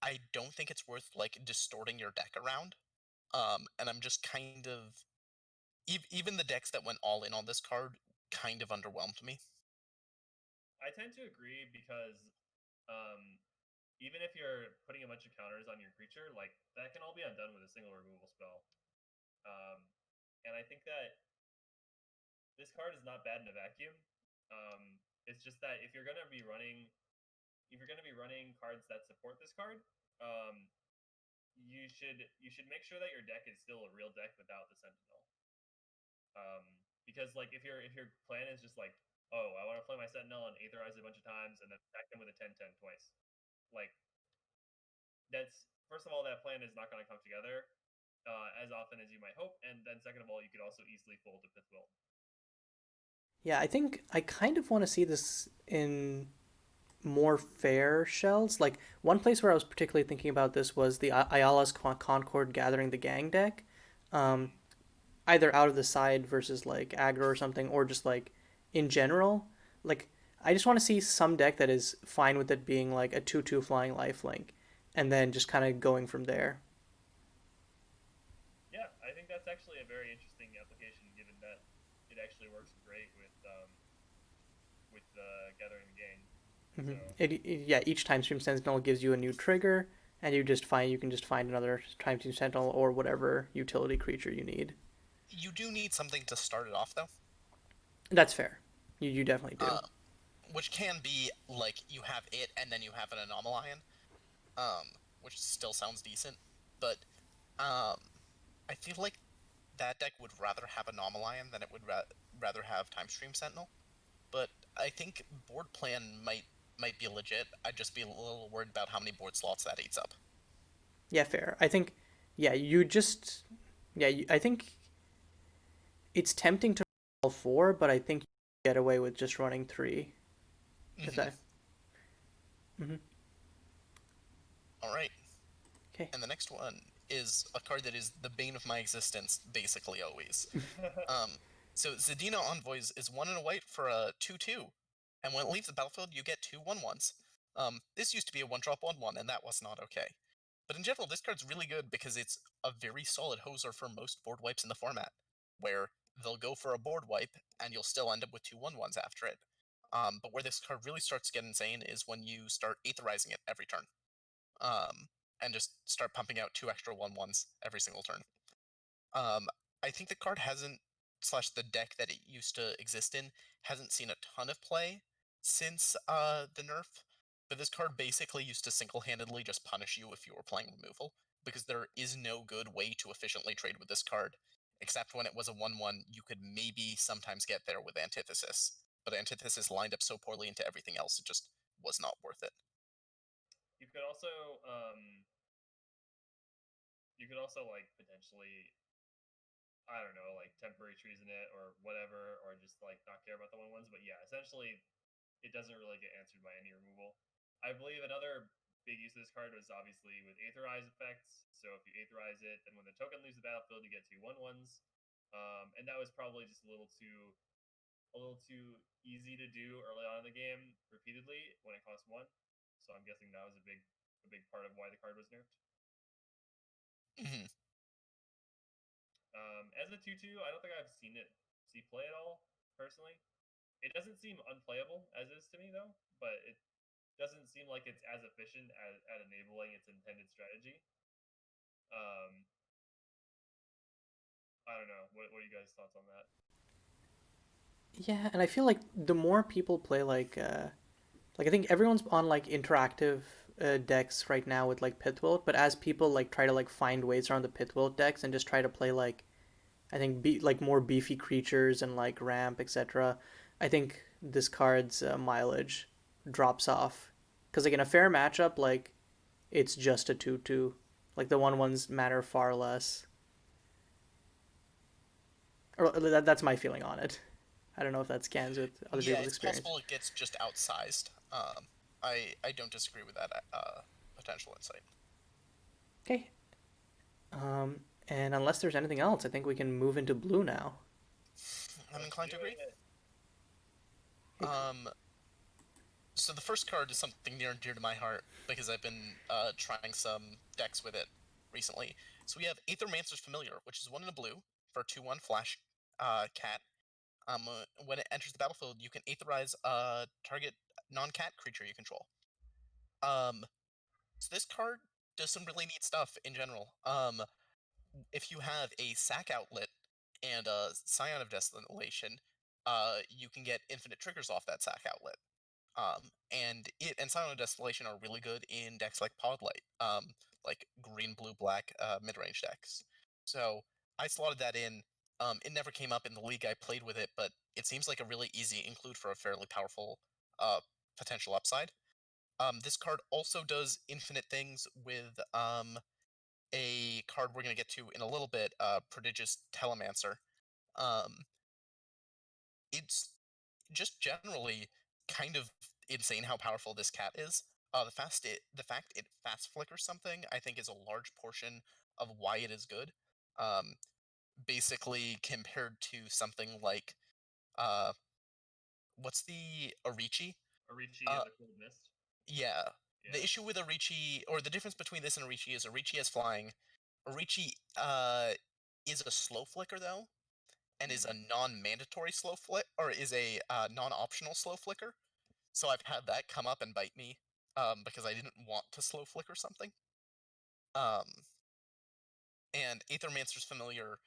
I don't think it's worth like distorting your deck around. And I'm just kind of even the decks that went all in on this card kind of underwhelmed me. I tend to agree because um, even if you're putting a bunch of counters on your creature, like that can all be undone with a single removal spell. Um, and I think that this card is not bad in a vacuum. It's just that if you're gonna be running cards that support this card, um, you should make sure that your deck is still a real deck without the Sentinel. Um, because like if your plan is just like, oh, I want to play my Sentinel and Aetherize it a bunch of times and then attack them with a 10/10 twice, like that's first of all that plan is not going to come together as often as you might hope, and then second of all, you could also easily fold to Fifth Will. Yeah, I think I kind of want to see this in more fair shells. Like one place where I was particularly thinking about this was the Ayala's Concord Gathering the Gang deck. Um, Either out of the side versus like aggro or something, or just like in general. Like I just want to see some deck that is fine with it being like a 2/2 flying lifelink, and then just kind of going from there. Yeah, I think that's actually a very interesting application, given that it actually works great with Gathering the Gang. So Yeah, each time Stream Sentinel gives you a new trigger, and you can just find another time Stream Sentinel or whatever utility creature you need. You do need something to start it off though. That's fair. You definitely do. Which can be like you have it and then you have an Anomalion, um, which still sounds decent, but um, I feel like that deck would rather have Anomalion than it would rather have Timestream Sentinel. But I think board plan might be legit. I'd just be a little worried about how many board slots that eats up. Yeah, fair. I think, yeah, you just, yeah, I think it's tempting to roll 4, but I think you get away with just running 3. If that. Mm-hmm. All right. Okay. And the next one is a card that is the bane of my existence, basically always. Um, so Zadino Envoys is 1 and a white for a 2/2, and when it leaves the battlefield, you get 2/1/1s. This used to be a 1-drop 1/1, and that was not okay. But in general, this card's really good because it's a very solid hoser for most board wipes in the format, where they'll go for a board wipe, and you'll still end up with 2/1/1s after it. But where this card really starts to get insane is when you start aetherizing it every turn. Um, and just start pumping out 2 extra 1/1s every single turn. Um, I think the card hasn't, slash the deck that it used to exist in, hasn't seen a ton of play since the nerf. But this card basically used to single-handedly just punish you if you were playing removal, because there is no good way to efficiently trade with this card, except when it was a 1/1, you could maybe sometimes get there with Antithesis. But Antithesis lined up so poorly into everything else, it just was not worth it. You could also like potentially, I don't know, like temporary treason it or whatever, or just like not care about the 1/1s. But yeah, essentially it doesn't really get answered by any removal. I believe another big use of this card was obviously with Aetherize effects. So if you Aetherize it, then when the token leaves the battlefield, you get 2/1/1s. And that was probably just a little too easy to do early on in the game repeatedly when it cost 1. So I'm guessing that was a big part of why the card was nerfed. Mhm. As a 2/2, I don't think I've seen it see play at all personally. It doesn't seem unplayable as is to me though, but it doesn't seem like it's as efficient at enabling its intended strategy. Um, I don't know. What are you guys' thoughts on that? Yeah, and I feel like the more people play like I think everyone's on like interactive decks right now with like Pitwilt, but as people like try to like find ways around the Pitwilt decks and just try to play like I think like more beefy creatures and like ramp etc. I think this card's mileage drops off because like in a fair matchup like it's just a 2/2. Like the 1/1s matter far less. Or that's my feeling on it. I don't know if that scans with other Yeah, people's it's experience. possible it gets just outsized. I don't disagree with that potential insight. Okay. Um, and unless there's anything else, I think we can move into blue now. I'm Let's inclined do to agree. it. Okay. Um, so the first card is something near and dear to my heart because I've been trying some decks with it recently. So we have Aethermancer's Familiar, which is 1 in a blue for a 2/1 flash cat. When it enters the battlefield, you can Aetherize a target non-cat creature you control. Um, so this card does some really neat stuff in general. If you have a sack outlet and a Scion of Desolation, you can get infinite triggers off that sack outlet. And it and Scion of Desolation are really good in decks like Podlight, like green, blue, black mid-range decks. So I slotted that in. It never came up in the league I played with it, but it seems like a really easy include for a fairly powerful uh, potential upside. This card also does infinite things with a card we're going to get to in a little bit, Prodigious Telemancer. Um, it's just generally kind of insane how powerful this cat is. The fact it fast flickers something, I think, is a large portion of why it is good. Um, Basically, compared to something like uh, what's the Arichi? Arichi Uh, of the Cold Mist. yeah, the Yeah. issue with Arichi, or the difference between this and Arichi, is Arichi has flying. Arichi is a slow flicker though, and is a Hmm. non-mandatory slow flick, or is a non-optional slow flicker. So I've had that come up and bite me, because I didn't want to slow flicker something. Um, and Aethermancer's Familiar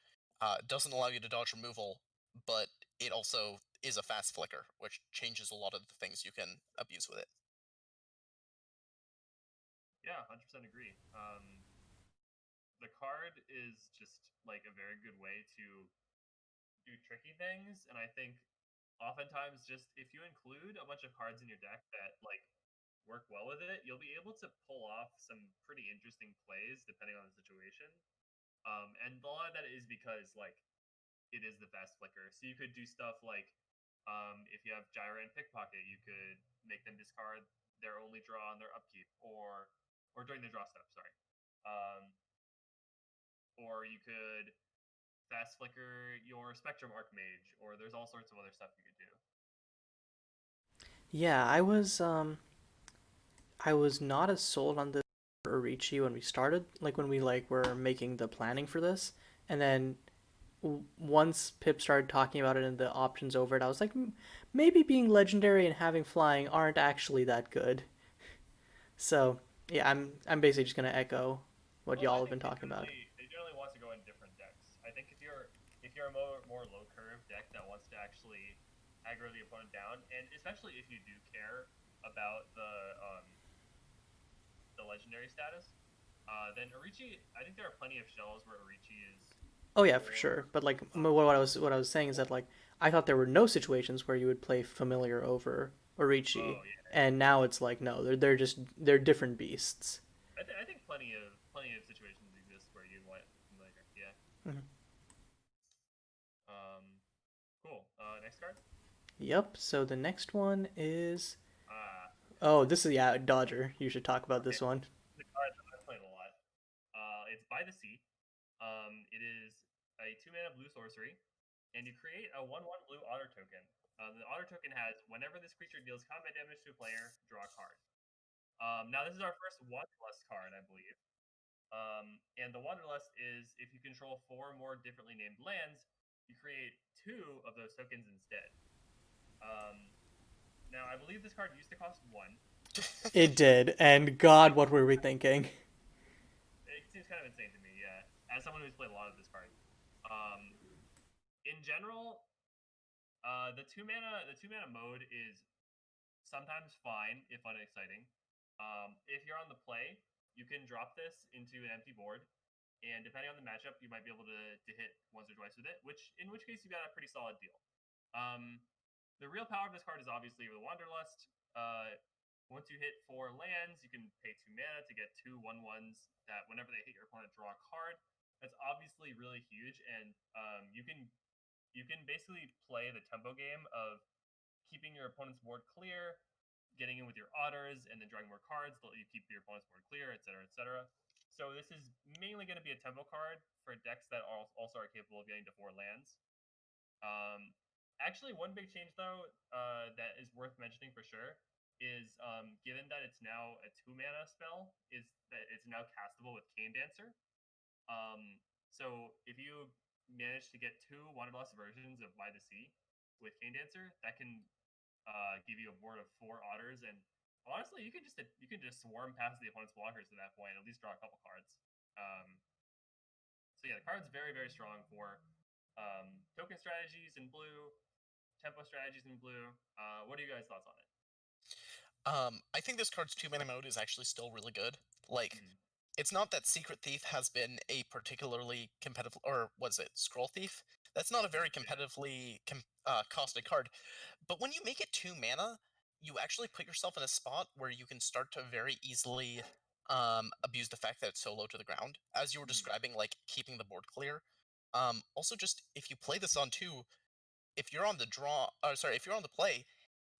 doesn't allow you to dodge removal, but it also is a fast flicker, which changes a lot of the things you can abuse with it. Yeah, 100% agree. The card is just like a very good way to do tricky things, and I think oftentimes just if you include a bunch of cards in your deck that like work well with it, you'll be able to pull off some pretty interesting plays depending on the situation. And a lot of that is because like it is the fast flicker. So you could do stuff like If you have Gyra and Pickpocket, you could make them discard their only draw on their upkeep, or during the draw step. Sorry, or you could fast flicker your Spectrum Archmage, or there's all sorts of other stuff you could do. Yeah, I was not as sold on this for Orichi when we started, like when we were making the planning for this, and then once Pip started talking about it and the options over it, I was like, maybe being legendary and having flying aren't actually that good. So yeah, I'm basically just gonna echo what Well, I y'all have been think talking about. they generally want to go in different decks. I think if you're a more low curve deck that wants to actually aggro the opponent down, and especially if you do care about the legendary status, then Orichi. I think there are plenty of shells where Orichi is Oh yeah, for sure. more. But like Uh, what I was saying is that like I thought there were no situations where you would play familiar over Orichi, oh yeah, and now it's like no, they're different beasts. I think plenty of situations exist where you'd want familiar. Yeah. Mhm. Um. Cool. Next card. Yep. So the next one is Ah. oh, this is yeah, Dodger. You should talk about Okay. this one. The card that I've played a lot. It's By the Sea. It is a 2 mana blue sorcery, and you create a 1/1 blue otter token. The otter token has whenever this creature deals combat damage to a player, draw a card. Now this is our first Wanderlust card, I believe. And the Wanderlust is if you control 4 more differently named lands, you create 2 of those tokens instead. Um, Now I believe this card used to cost 1. It did, and God, what were we thinking? It seems kind of insane to me, yeah. As someone who's played a lot of this card, um, in general, the two mana mode is sometimes fine if unexciting. If you're on the play, you can drop this into an empty board, and depending on the matchup, you might be able to hit once or twice with it. In which case you got a pretty solid deal. Um, the real power of this card is obviously the Wanderlust. Once you hit 4 lands, you can pay 2 mana to get 2/1/1s that whenever they hit your opponent, draw a card. That's obviously really huge, and you can basically play the tempo game of keeping your opponent's board clear, getting in with your otters, and then drawing more cards to let you keep your opponent's board clear, etc., etc. So this is mainly going to be a tempo card for decks that also are capable of getting to 4 lands. Um, Actually, one big change though that is worth mentioning for sure is given that it's now a 2 mana spell, is that it's now castable with Cane Dancer. So if you manage to get 2 Wanderlust versions of By the Sea with Cane Dancer, that can give you a board of 4 otters, and honestly, you can just swarm past the opponent's blockers at that point, at least draw a couple cards. So yeah, the card's very strong for token strategies in blue, tempo strategies in blue. What are you guys' thoughts on it? I think this card's 2 mana mode is actually still really good. Like, Mm-hmm. it's not that Secret Thief has been a particularly competitive, or was it Scroll Thief? That's not a Scroll very Thief, yeah. competitively costed card. But when you make it 2 mana, you actually put yourself in a spot where you can start to very easily abuse the fact that it's so low to the ground, as you were Mm-hmm. describing, like keeping the board clear. Also, just if you play this on 2, if you're on the draw, sorry, if you're on the play,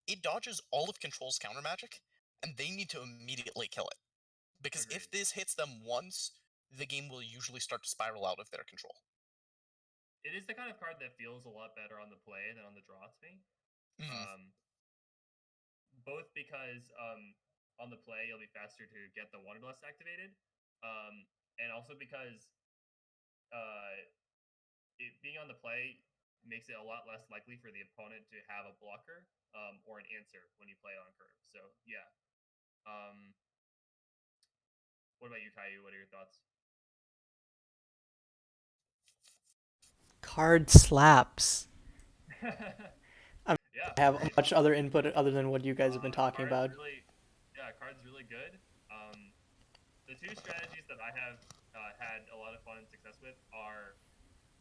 it dodges all of Control's counter magic, and they need to immediately kill it. Because if Agreed. this hits them once, the game will usually start to spiral out of their control. It is the kind of card that feels a lot better on the play than on the draw to me. Mm-hmm. Um, Both because on the play you'll be faster to get the Wanderlust activated, and also because uh, being on the play makes it a lot less likely for the opponent to have a blocker or an answer when you play it on curve. So yeah. Um, what about you, Caillou? What are your thoughts? Card slaps. I Yeah, have agreed. much other input other than what you guys have been talking Card's about. really, yeah, card's really good. The 2 strategies that I have had a lot of fun and success with are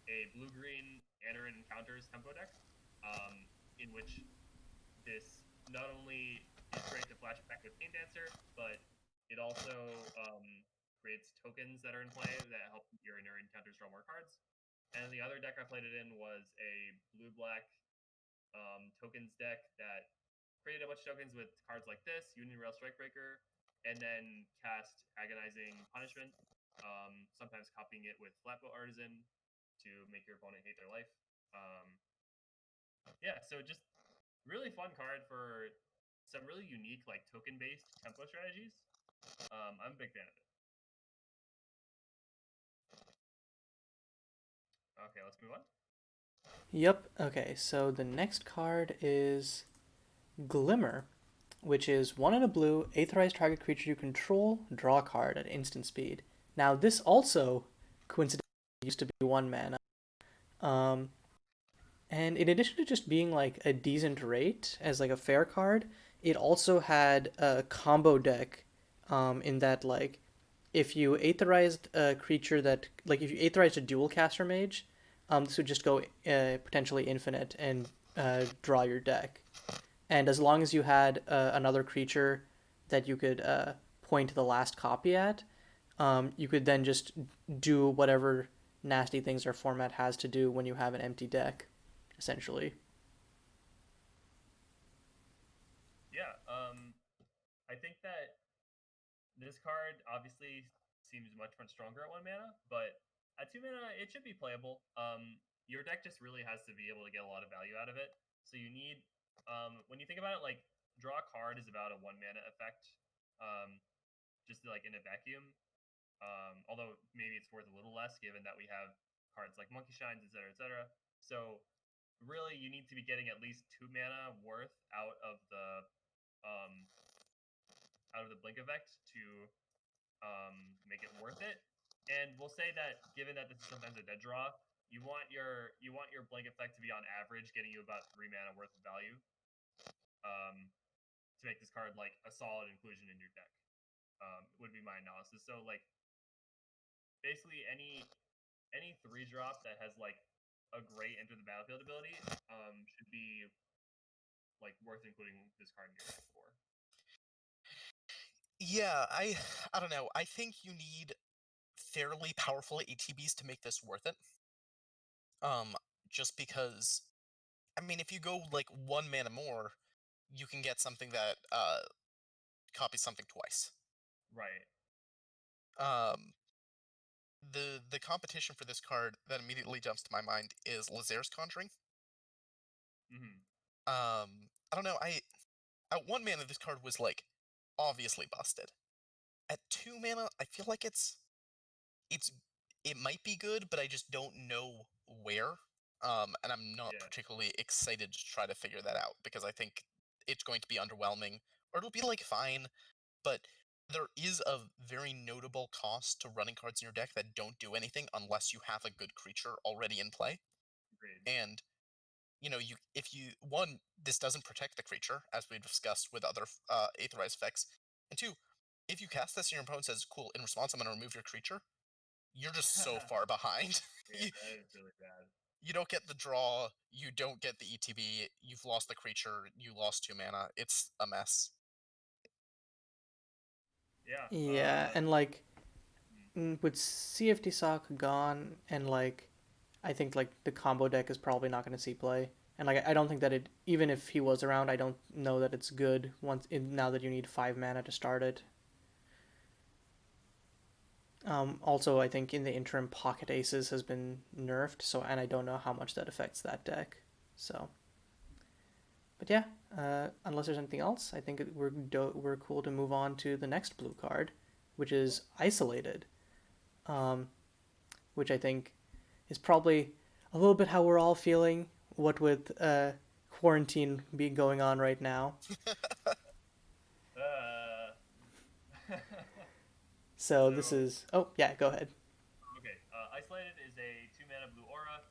a blue-green Andarin Encounters tempo deck, in which this not only is great to flash back with Cane Dancer, but it also creates tokens that are in play that help your Andarin Encounters draw more cards. And the other deck I played it in was a blue-black tokens deck that created a bunch of tokens with cards like this, Union Rail Strikebreaker, and then cast Agonizing Punishment, sometimes copying it with Flatboat Artisan to make your opponent hate their life. Yeah, so just really fun card for some really unique like token-based tempo strategies. I'm a big fan of it. Okay, let's move on. Yep. Okay, so the next card is Glimmer, which is 1 and a blue, aetherized target creature you control, draw a card at instant speed. Now, this also, coincidentally, used to be 1 mana. Um, and in addition to just being like a decent rate as like a fair card, it also had a combo deck in that like if you aetherized a creature that like if you aetherized a dual caster mage, this would just go potentially infinite and draw your deck. And as long as you had another creature that you could point the last copy at, you could then just do whatever nasty things our format has to do when you have an empty deck, essentially. Yeah, I think that this card obviously seems much stronger at 1 mana, but at 2 mana it should be playable. Your deck just really has to be able to get a lot of value out of it. So you need, when you think about it, like draw a card is about a 1 mana effect, um, just like in a vacuum. Although maybe it's worth a little less given that we have cards like Monkey Shines, etc., etc. So really, you need to be getting at least 2 mana worth um, out of the blink effect to make it worth it. And we'll say that given that this is sometimes a dead draw, you want your blink effect to be on average getting you about 3 mana worth of value to make this card like a solid inclusion in your deck. Would be my analysis. So like basically any 3 drop that has like a great enter the battlefield ability should be like worth including this card in your deck for. Yeah, I don't know. I think you need fairly powerful ATBs to make this worth it. Um, just because, I mean, if you go like 1 mana more, you can get something that copies something twice. Right. Um, the competition for this card that immediately jumps to my mind is Lazer's Conjuring. Mm-hmm. I don't know. At 1 mana this card was like obviously busted. At 2 mana, I feel like it's it might be good, but I just don't know where. And I'm not Yeah. particularly excited to try to figure that out because I think it's going to be underwhelming, or it'll be like fine, but there is a very notable cost to running cards in your deck that don't do anything unless you have a good creature already in play. Agreed. And you if you one, this doesn't protect the creature as we discussed with other aetherized effects, and two, if you cast this and your opponent says, "Cool, in response, I'm going to remove your creature," you're just so far behind. Yeah, you, that is really bad. you don't get the draw, you don't get the ETB, you've lost the creature, you lost 2 mana. It's a mess. Yeah. Yeah, and like Mm, with CFD Sock gone, and like I think like the combo deck is probably not going to see play. And like I don't think that it even if he was around, I don't know that it's good now that you need 5 mana to start it. Also, I think in the interim, Pocket Aces has been nerfed, so and I don't know how much that affects that deck. So, but yeah, unless there's anything else, I think we're cool to move on to the next blue card, which cool. is Isolated, um, which I think is probably a little bit how we're all feeling. What with quarantine being going on right now. Uh, So so this is. Oh yeah, go ahead. okay, Isolated is a 2 mana blue aura.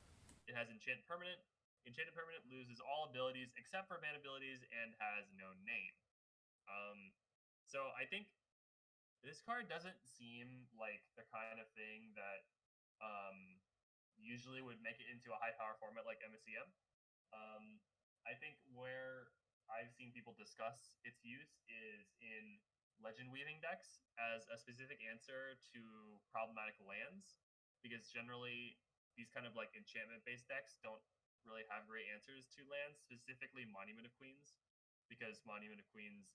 It has enchant permanent. Enchanted permanent loses all abilities except for mana abilities and has no name. Um, so I think this card doesn't seem like the kind of thing that usually would make it into a high power format like MSEM. I think where I've seen people discuss its use is in legend weaving decks as a specific answer to problematic lands, because generally these kind of like enchantment based decks don't really have great answers to lands, specifically Monument of Queens, because Monument of Queens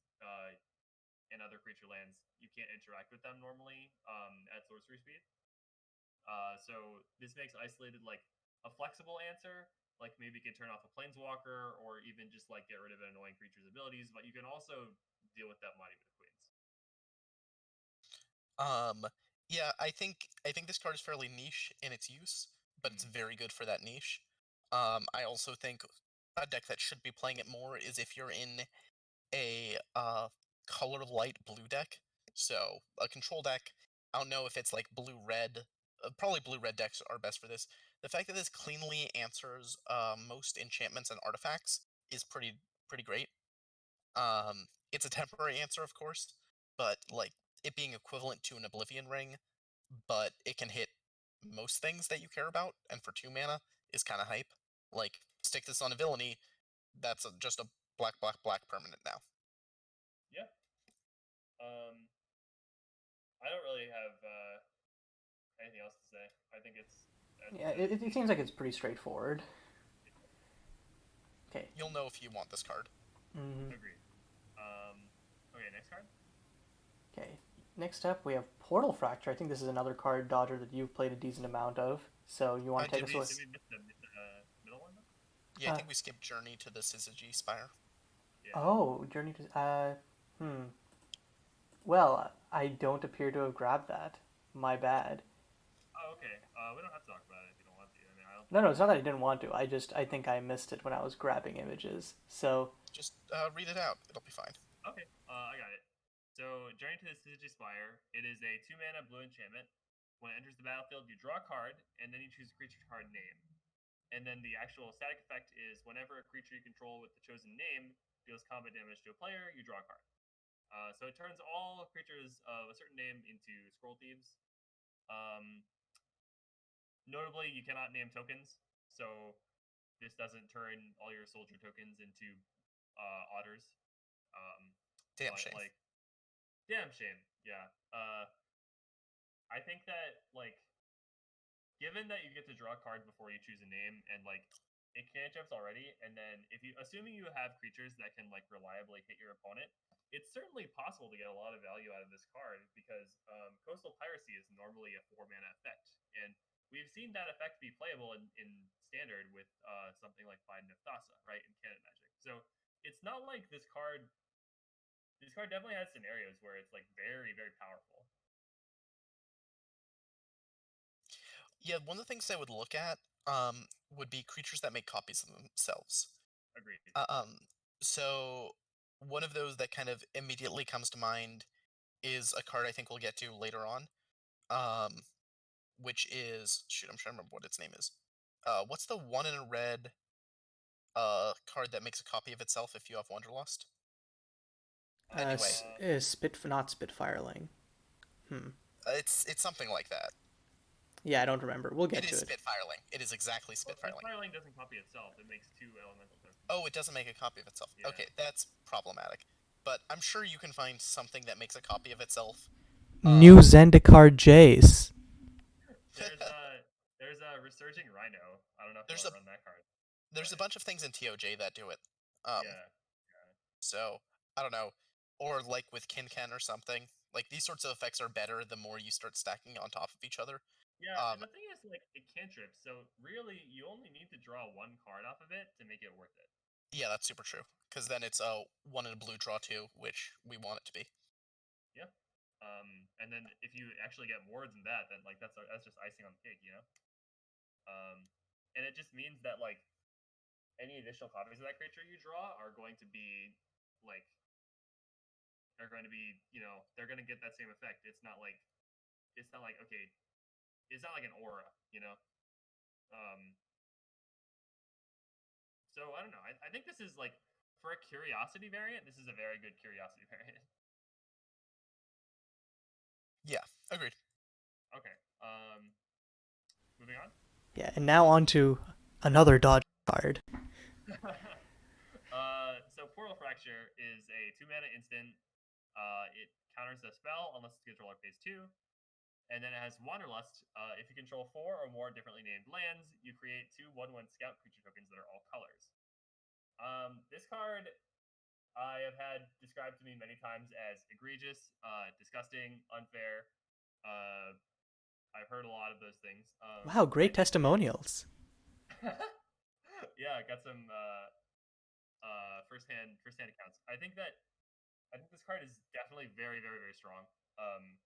and other creature lands, you can't interact with them normally at sorcery speed. So this makes isolated like a flexible answer, like maybe you can turn off a planeswalker or even just like get rid of an annoying creature's abilities, but you can also deal with that Monument of Queens. Yeah, I think this card is fairly niche in its use, but it's very good for that niche. I also think a deck that should be playing it more is if you're in a color light blue deck. So a control deck. I don't know if it's like blue red. Probably blue red decks are best for this. The fact that this cleanly answers most enchantments and artifacts is pretty great. It's a temporary answer, of course, but like it being equivalent to an Oblivion Ring, but it can hit most things that you care about, and for 2 mana is kind of hype. Like stick this on a villainy, that's just a black permanent now. Yeah. I don't really have anything else to say. I think it's Yeah, it seems like it's pretty straightforward. Okay. You'll know if you want this card. Mm-hmm. agreed. Okay, next card. Okay. Next up, we have Portal Fracture. I think this is another card dodger that you've played a decent amount of. So you want to take us Did with? we miss the middle one? Though? Yeah, I think we skipped Journey to the Syzygy Spire. Yeah. Oh, Journey to. Well, I don't appear to have grabbed that. My bad. Oh, okay. We don't have to talk about it if you don't want to. I mean, I don't. No, it's not that I didn't want to. I think I missed it when I was grabbing images. So. Just read it out. It'll be fine. Okay. I got it. So, Journey to the Syzygy Spire. It is a 2-mana blue enchantment. When it enters the battlefield, you draw a card, and then you choose a creature card name. And then the actual static effect is whenever a creature you control with the chosen name deals combat damage to a player, you draw a card. So it turns all creatures of a certain name into scroll thieves. Notably, you cannot name tokens, so this doesn't turn all your soldier tokens into otters. Damn but shame. like, damn shame. Yeah. I think that like, given that you get to draw a card before you choose a name, and like, it cantrips already, and then if you, assuming you have creatures that can like reliably hit your opponent, it's certainly possible to get a lot of value out of this card because Coastal Piracy is normally a 4-mana effect, and we've seen that effect be playable in standard with something like Find Nefthasa, right, in Canon Magic. So it's not like this card. This card definitely has scenarios where it's like very, very powerful. Yeah, one of the things I would look at would be creatures that make copies of themselves. Agreed. So one of those that kind of immediately comes to mind is a card I think we'll get to later on, which is shoot, I'm trying to remember what its name is. What's the one in a red card that makes a copy of itself if you have Wanderlust? Anyway, Not Spitfireling. it's something like that. Yeah, I don't remember. We'll get It to is it. Spitfireling. It is exactly Well, Spitfireling. Spiraling doesn't copy itself. It makes 2 elemental tokens. Oh, it doesn't make a copy of itself. Yeah. Okay, that's problematic. But I'm sure you can find something that makes a copy of itself. New Zendikar Jace. There's a Resurging Rhino. I don't know if you There's want to run that card. There's a bunch of things in TOJ that do it. Yeah. So I don't know, or like with Kinken or something. Like these sorts of effects are better the more you start stacking on top of each other. Yeah, and the thing is, like, it cantrips, so really, you only need to draw 1 card off of it to make it worth it. Yeah, that's super true. Because then it's a 1 in a blue draw 2, which we want it to be. Yeah. And then if you actually get more than that, then like that's just icing on the cake, you know. And it just means that like any additional copies of that creature you draw are going to be like they're going to be they're going to get that same effect. It's not like okay, it's not like an aura, you know. So I don't know. I think this is like for a curiosity variant. This is a very good curiosity variant. Yeah, agreed. Okay. Moving on. Yeah, and now on to another dodge card. So Portal Fracture is a 2-mana instant. It counters the spell unless its controller pays 2. And then it has Wanderlust. If you control 4 or more differently named lands, you create 2/1/1 scout creature tokens that are all colors. This card I have had described to me many times as egregious, disgusting, unfair. I've heard a lot of those things. Wow, I great think that it's testimonials. yeah, I got some firsthand accounts. I think this card is definitely very very very strong. Um,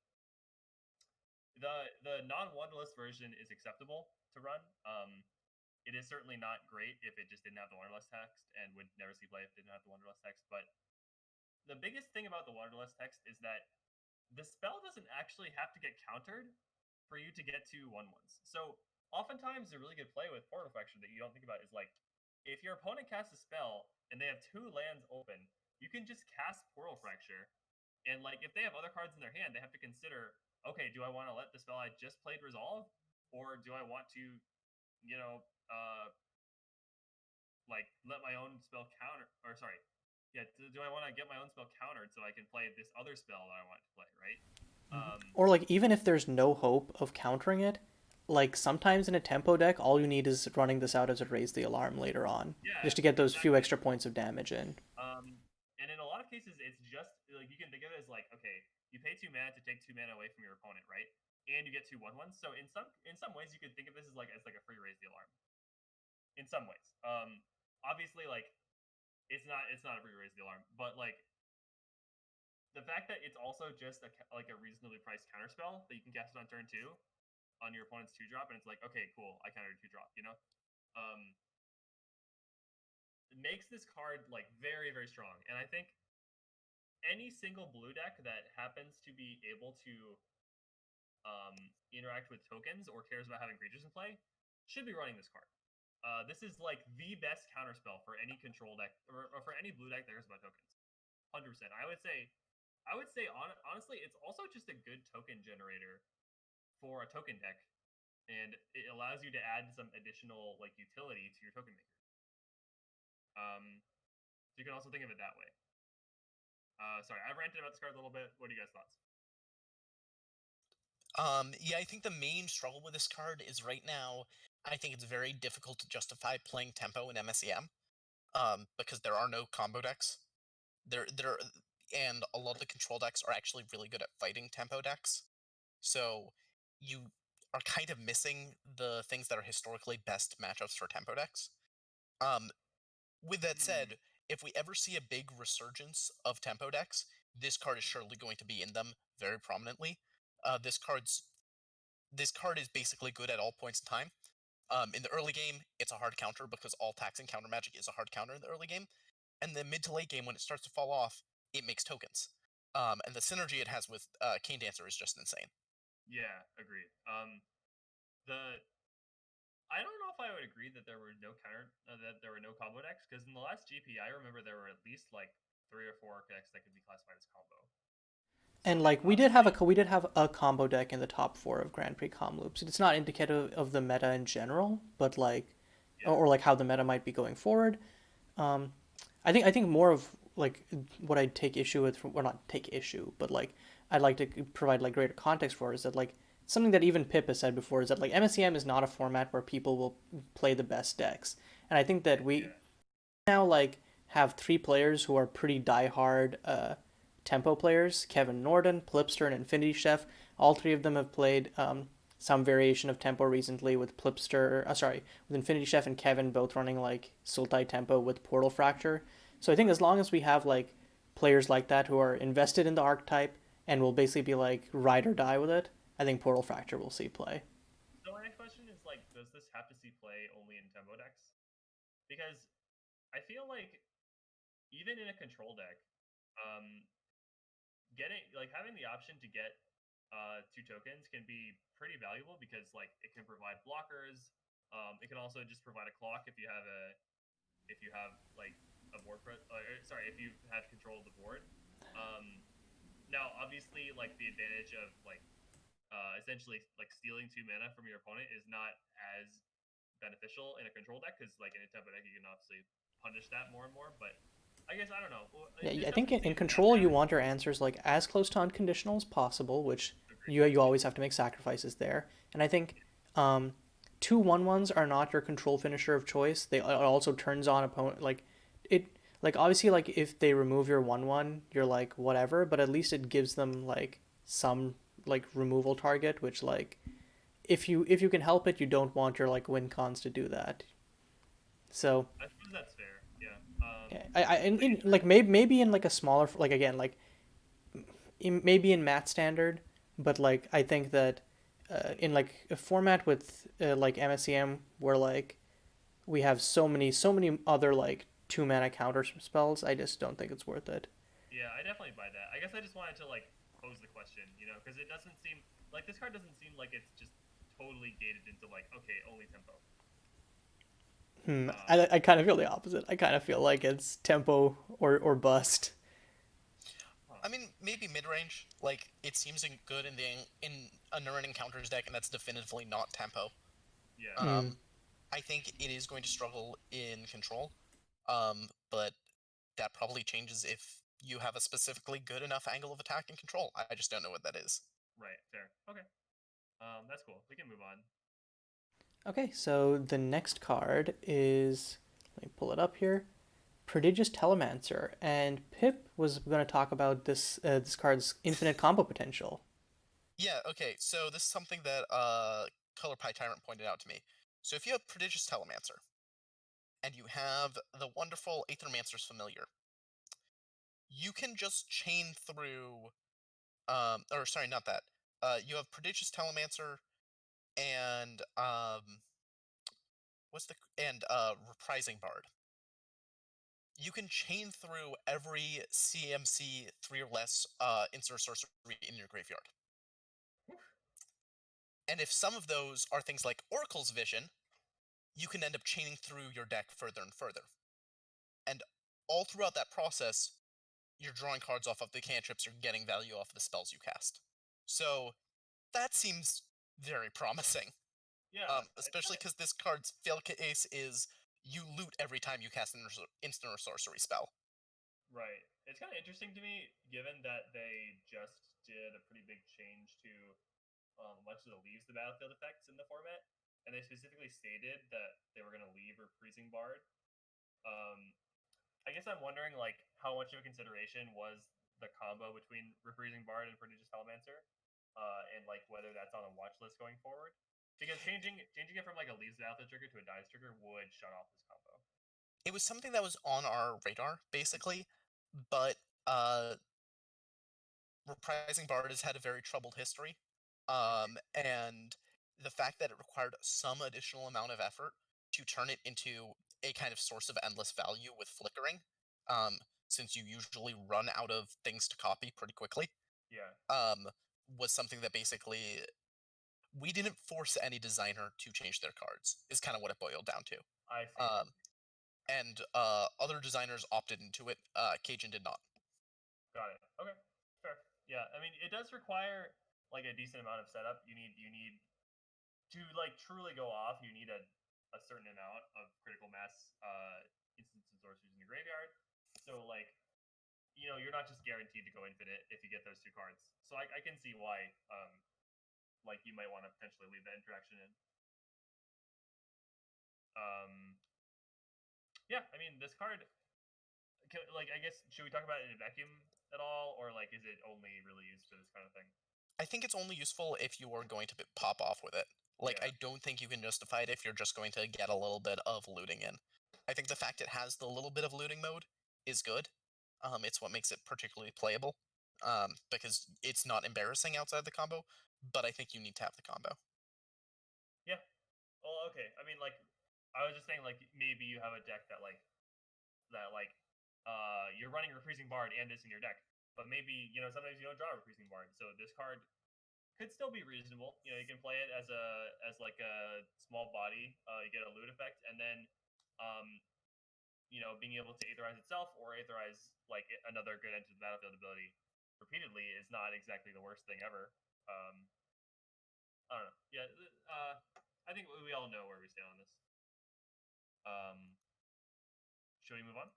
the non Wanderlust version is acceptable to run. It is certainly not great if it just didn't have the Wanderlust text and would never see play if it didn't have the Wanderlust text. But the biggest thing about the Wanderlust text is that the spell doesn't actually have to get countered for you to get to 1/1s. So oftentimes a really good play with Portal Fracture that you don't think about is like if your opponent casts a spell and they have 2 lands open, you can just cast Portal Fracture. And like if they have other cards in their hand, they have to consider, okay, do I want to let the spell I just played resolve? Or do I want to, you know, like let my own spell counter or sorry. Yeah, do I want to get my own spell countered so I can play this other spell that I want to play, right? Or like even if there's no hope of countering it, like sometimes in a tempo deck, all you need is running this out as a raise the alarm later on, Yeah, just to get those few exactly. extra points of damage in. And in a lot of cases, it's just like you can think of it as like, okay, you pay 2 mana to take 2 mana away from your opponent, right? And you get 2/1/1s. So in some ways, you could think of this as like a free raise the alarm. In some ways, obviously, like it's not a free raise the alarm, but like the fact that it's also just like a reasonably priced counter spell that you can cast it on turn 2 on your opponent's 2-drop, and it's like, okay, cool, I countered 2-drop, you know. Um, it makes this card like very very strong, and I think any single blue deck that happens to be able to interact with tokens or cares about having creatures in play should be running this card. This is like the best counterspell for any control deck or for any blue deck that cares about tokens. 100%. I would say honestly, it's also just a good token generator for a token deck, and it allows you to add some additional like utility to your token maker. So you can also think of it that way. Sorry, I've ranted about this card a little bit. What are you guys' thoughts? Yeah, I think the main struggle with this card is right now, I think it's very difficult to justify playing tempo in MSEM, because there are no combo decks. There, and a lot of the control decks are actually really good at fighting tempo decks. So you are kind of missing the things that are historically best matchups for tempo decks. Um, with that Hmm. said, if we ever see a big resurgence of tempo decks, this card is surely going to be in them very prominently. This card is basically good at all points in time. In the early game, it's a hard counter because all taxing counter magic is a hard counter in the early game. And the mid to late game, when it starts to fall off, it makes tokens. And the synergy it has with Cane Dancer is just insane. Yeah, agreed. The I don't know if I would agree that there were no that there were no combo decks because in the last GP, I remember there were at least like 3 or 4 decks that could be classified as combo. So And like like obviously, we did have a combo deck in the top four of Grand Prix Kamloops. It's not indicative of the meta in general, but like, yeah, or like how the meta might be going forward. Um, I think more of like what I'd take issue with, well, not take issue, but like I'd like to provide like greater context for is that like something that even Pip has said before is that like MSEM is not a format where people will play the best decks, and I think that we yeah, now like have 3 players who are pretty diehard tempo players: Kevin Norden, Plipster, and Infinity Chef. All 3 of them have played some variation of tempo recently with Plipster. With Infinity Chef and Kevin both running like Sultai tempo with Portal Fracture. So I think as right. long as we have like players like that who are invested in the archetype and will basically be like ride or die with it, I think Portal Fracture will see play. So my next question is like, does this have to see play only in tempo decks? Because I feel like even in a control deck, um, getting like having the option to get 2 tokens can be pretty valuable because like it can provide blockers. It can also just provide a clock if you have like a sorry, if you have control of the board. Um, Now, obviously, like the advantage of like essentially like stealing 2 mana from your opponent is not as beneficial in a control deck because like in a tempo deck you can obviously punish that more and more. But I guess I don't know. Yeah, This I think doesn't in seem that control you bad. want your answers like as close to unconditional as possible, which You always have to make sacrifices there. And I think um, two 1/1s are not your control finisher of choice. They it also turns on opponent it like obviously like if they remove your 1/1, you're like whatever, but at least it gives them like some like removal target, which like if you can help it, you don't want your like win cons to do that. So I suppose that's fair. Yeah. yeah, I Like in like maybe in like a smaller like again like maybe in Mat standard, but like I think that in like a format with like MSEM where like we have so many other like 2 mana counter spells, I just don't think it's worth it. yeah, I definitely buy that. I guess I just wanted to like pose the question, because it doesn't seem like this card doesn't seem like it's just totally gated into like okay, only tempo. I kind of feel the opposite. I kind of feel like it's tempo or bust. Huh. I mean, maybe mid range. Like it seems good in a Nurin encounters deck, and that's definitively not tempo. Yeah. Hmm. I think it is going to struggle in control. But that probably changes if you have a specifically good enough angle of attack and control. I just don't know what that is. Right. Fair. Okay. That's cool. We can move on. Okay, so the next card is let me pull it up here. Prodigious Telemancer, and Pip was going to talk about this card's infinite combo potential. Yeah, okay, so this is something that Color Pie Tyrant pointed out to me. So if you have Prodigious Telemancer, and you have the wonderful Aethermancer's Familiar, you can just chain through, or sorry, not that. You have Prodigious Telemancer and, Reprising Bard. You can chain through every CMC 3 or less instant sorcery in your graveyard. And if some of those are things like Oracle's Vision, you can end up chaining through your deck further and further. And all throughout that process, you're drawing cards off of the cantrips, you're getting value off of the spells you cast. So that seems very promising. Yeah. It's Especially kind of because this card's fail case is you loot every time you cast an instant or sorcery spell. right. It's kind of interesting to me, given that they just did a pretty big change to a bunch of the leaves the battlefield effects in the format, and they specifically stated that they were going to leave Reprising Bard. Um, I guess I'm wondering like how much of a consideration was the combo between Reprising Bard and Prodigious Telemancer, and like whether that's on a watch list going forward. Because changing it from like a leaves battlefield trigger to a dice trigger would shut off this combo. It was something that was on our radar, basically, but uh, Reprising Bard has had a very troubled history. And the fact that it required some additional amount of effort to turn it into a kind of source of endless value with flickering, since you usually run out of things to copy pretty quickly, Yeah, um, was something that basically we didn't force any designer to change their cards, is kind of what it boiled down to. I see. Um, and other designers opted into it. Cajun did not. Got it. Okay, fair. Yeah, I mean it does require like a decent amount of setup. You need to like truly go off. You need a certain amount of critical mass instants and sorceries in your graveyard. So like you're not just guaranteed to go infinite if you get those two cards. So I can see why like you might want to potentially leave that interaction in. Um, yeah, I mean this card. Like I guess should we talk about it in a vacuum at all, or like is it only really used for this kind of thing? I think it's only useful if you are going to pop off with it. Like, Yeah, I don't think you can justify it if you're just going to get a little bit of looting in. I think the fact it has the little bit of looting mode is good. It's what makes it particularly playable. Because it's not embarrassing outside the combo, but I think you need to have the combo. yeah. Well, okay. I mean, like I was just saying, like maybe you have a deck that you're running Refreezing Bard and this in your deck, but maybe sometimes you don't draw Refreezing Bard, so this card could still be reasonable. You can play it as like a small body. You get a loot effect, and then um, being able to Aetherize itself or Aetherize like another good Enter the Battlefield ability repeatedly is not exactly the worst thing ever. Um, I don't know. Yeah, I think we all know where we stand on this. Um, should we move on?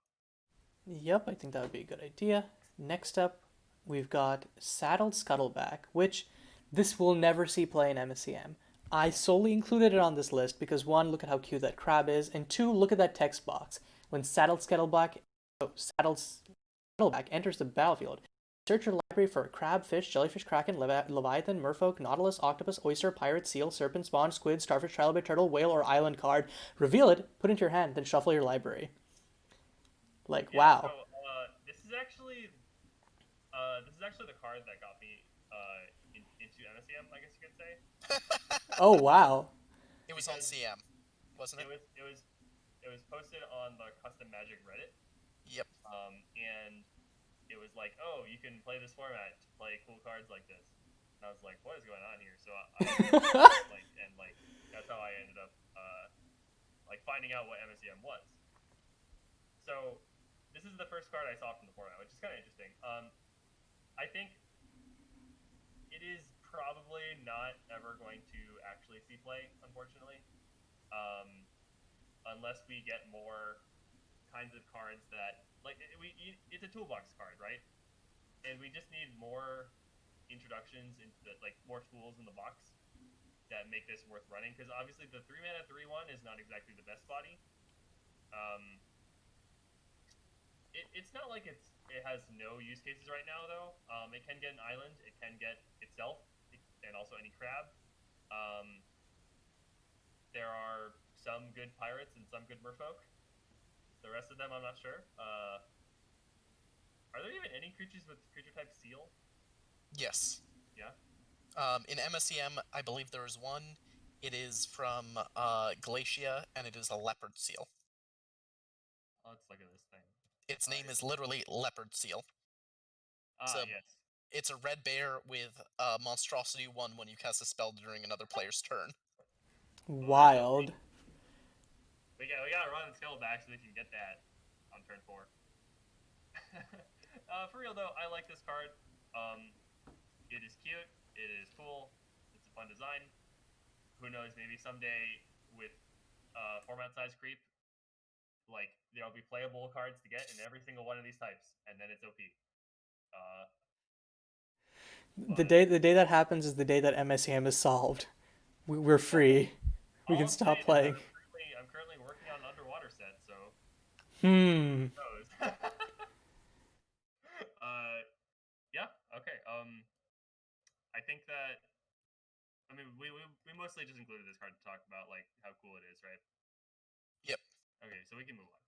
Yep, I think that would be a good idea. Next up, we've got Saddled Scuttleback, which This will never see play in MSEM. I solely included it on this list because one, look at how cute that crab is, and two, look at that text box. When Saddleback enters the battlefield, search your library for crab, fish, jellyfish, kraken, leviathan, merfolk, nautilus, octopus, oyster, pirate, seal, serpent, spawn, squid, starfish, trilobite, turtle, whale, or island card. Reveal it, put it into your hand, then shuffle your library. Like, Yeah. So wow. this is actually the card that got me into MSEM, I guess you could say, Oh, wow. It was on because CM, wasn't it it? was it was it was posted on the Custom Magic Reddit, Yep. and it was like, oh, you can play this format to play cool cards like this. And I was like, what is going on here? So I looked into it, like that's how I ended up like finding out what MSEM was. So this is the first card I saw from the format, which is kind of interesting. I think it is probably not ever going to actually see play, unfortunately, um, unless we get more kinds of cards that it's a toolbox card, right? And we just need more introductions into more tools in the box that make this worth running. Because obviously the 3 mana 3/1 is not exactly the best body. Um, it's not like it has no use cases right now though. It can get an island, it can get itself, and also any crab. Um, there are some good pirates and some good merfolk. The rest of them, I'm not sure. Are there even any creatures with creature type seal? Yes. Yeah. In MSEM, I believe there is one. It is from Glacia, and it is a leopard seal. Let's look at this thing. Its name is literally leopard seal. Yes. It's a red bear with monstrosity 1 when you cast a spell during another player's turn. Well, that's Wild. we gotta run the skill back so we can get that on turn 4. For real though, I like this card. It is cute. It is cool. It's a fun design. Who knows? Maybe someday with format size creep, like there'll be playable cards to get in every single one of these types, and then it's OP. Uh, The but day the day that happens is the day that MSEM is solved. We're free. We all can I'm stop saying is playing. I'm currently working on an underwater set, so Hmm. who knows? Yeah. Okay. I think that we mostly just included this card to talk about like how cool it is, right? Yep. Okay, so we can move on.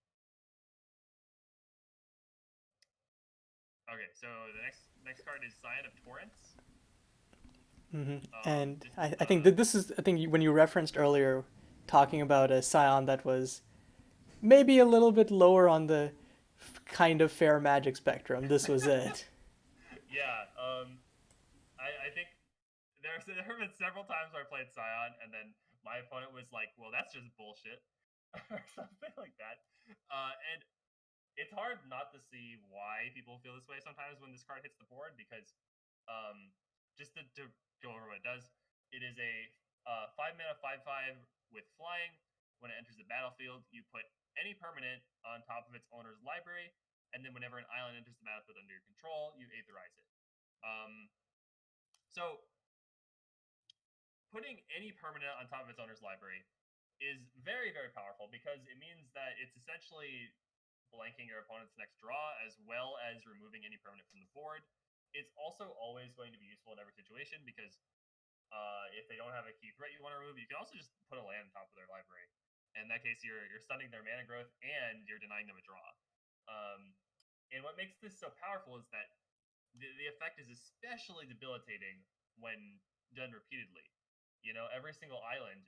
Okay, so the next card is Cyan of Torrents. And This is I think that this is, I think when you referenced earlier talking about a Scion that was maybe a little bit lower on the kind of fair magic spectrum, this was it. yeah. I think there have been several times where I played Scion, and then my opponent was like, "Well, that's just bullshit," or something like that. And it's hard not to see why people feel this way sometimes when this card hits the board because um, just to go over what it does, it is a 5 mana 5/5 with flying. When it enters the battlefield, you put any permanent on top of its owner's library, and then whenever an island enters the battlefield under your control, you Aetherize it. So putting any permanent on top of its owner's library is very, very powerful because it means that it's essentially blanking your opponent's next draw as well as removing any permanent from the board. It's also always going to be useful in every situation because if they don't have a key threat you want to remove, you can also just put a land on top of their library. In that case, you're stunning their mana growth and you're denying them a draw. And what makes this so powerful is that the effect is especially debilitating when done repeatedly. You know, every single island,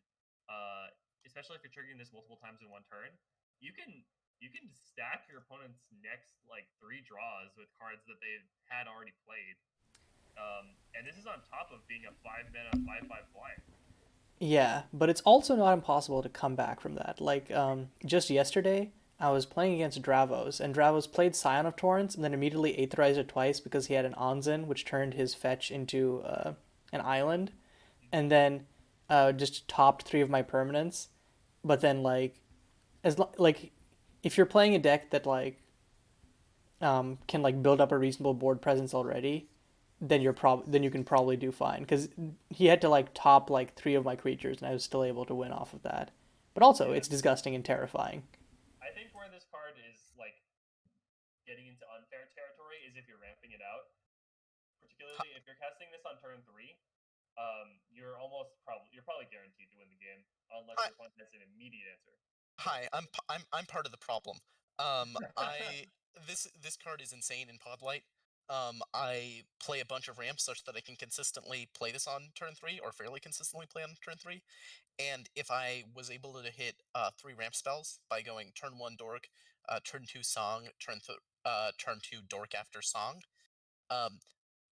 especially if you're triggering this multiple times in one turn, you can stack your opponent's next like 3 draws with cards that they've had already played. And this is on top of being a 5 mana 5/5 flyer. Yeah, but it's also not impossible to come back from that. Like, just yesterday, I was playing against Dravos, and Dravos played Scion of Torrents and then immediately Aetherized it twice because he had an Onzen, which turned his fetch into an island, and then just topped 3 of my permanents. But then, like, like, if you're playing a deck that, like, can, like, build up a reasonable board presence already, then you can probably do fine because he had to like top like three of my creatures and I was still able to win off of that. But also, Yeah, it's disgusting and terrifying. I think where this card is like getting into unfair territory is if you're ramping it out. Particularly if you're casting this on turn 3, you're probably guaranteed to win the game unless Hi, your opponent has an immediate answer. hi. I'm part of the problem. I this card is insane in Podlight. I play a bunch of ramps such that I can consistently play this on turn 3 or fairly consistently play on turn 3. And if I was able to hit 3 ramp spells by going turn 1 Dork, turn 2 Song, turn 2 Dork after Song, um,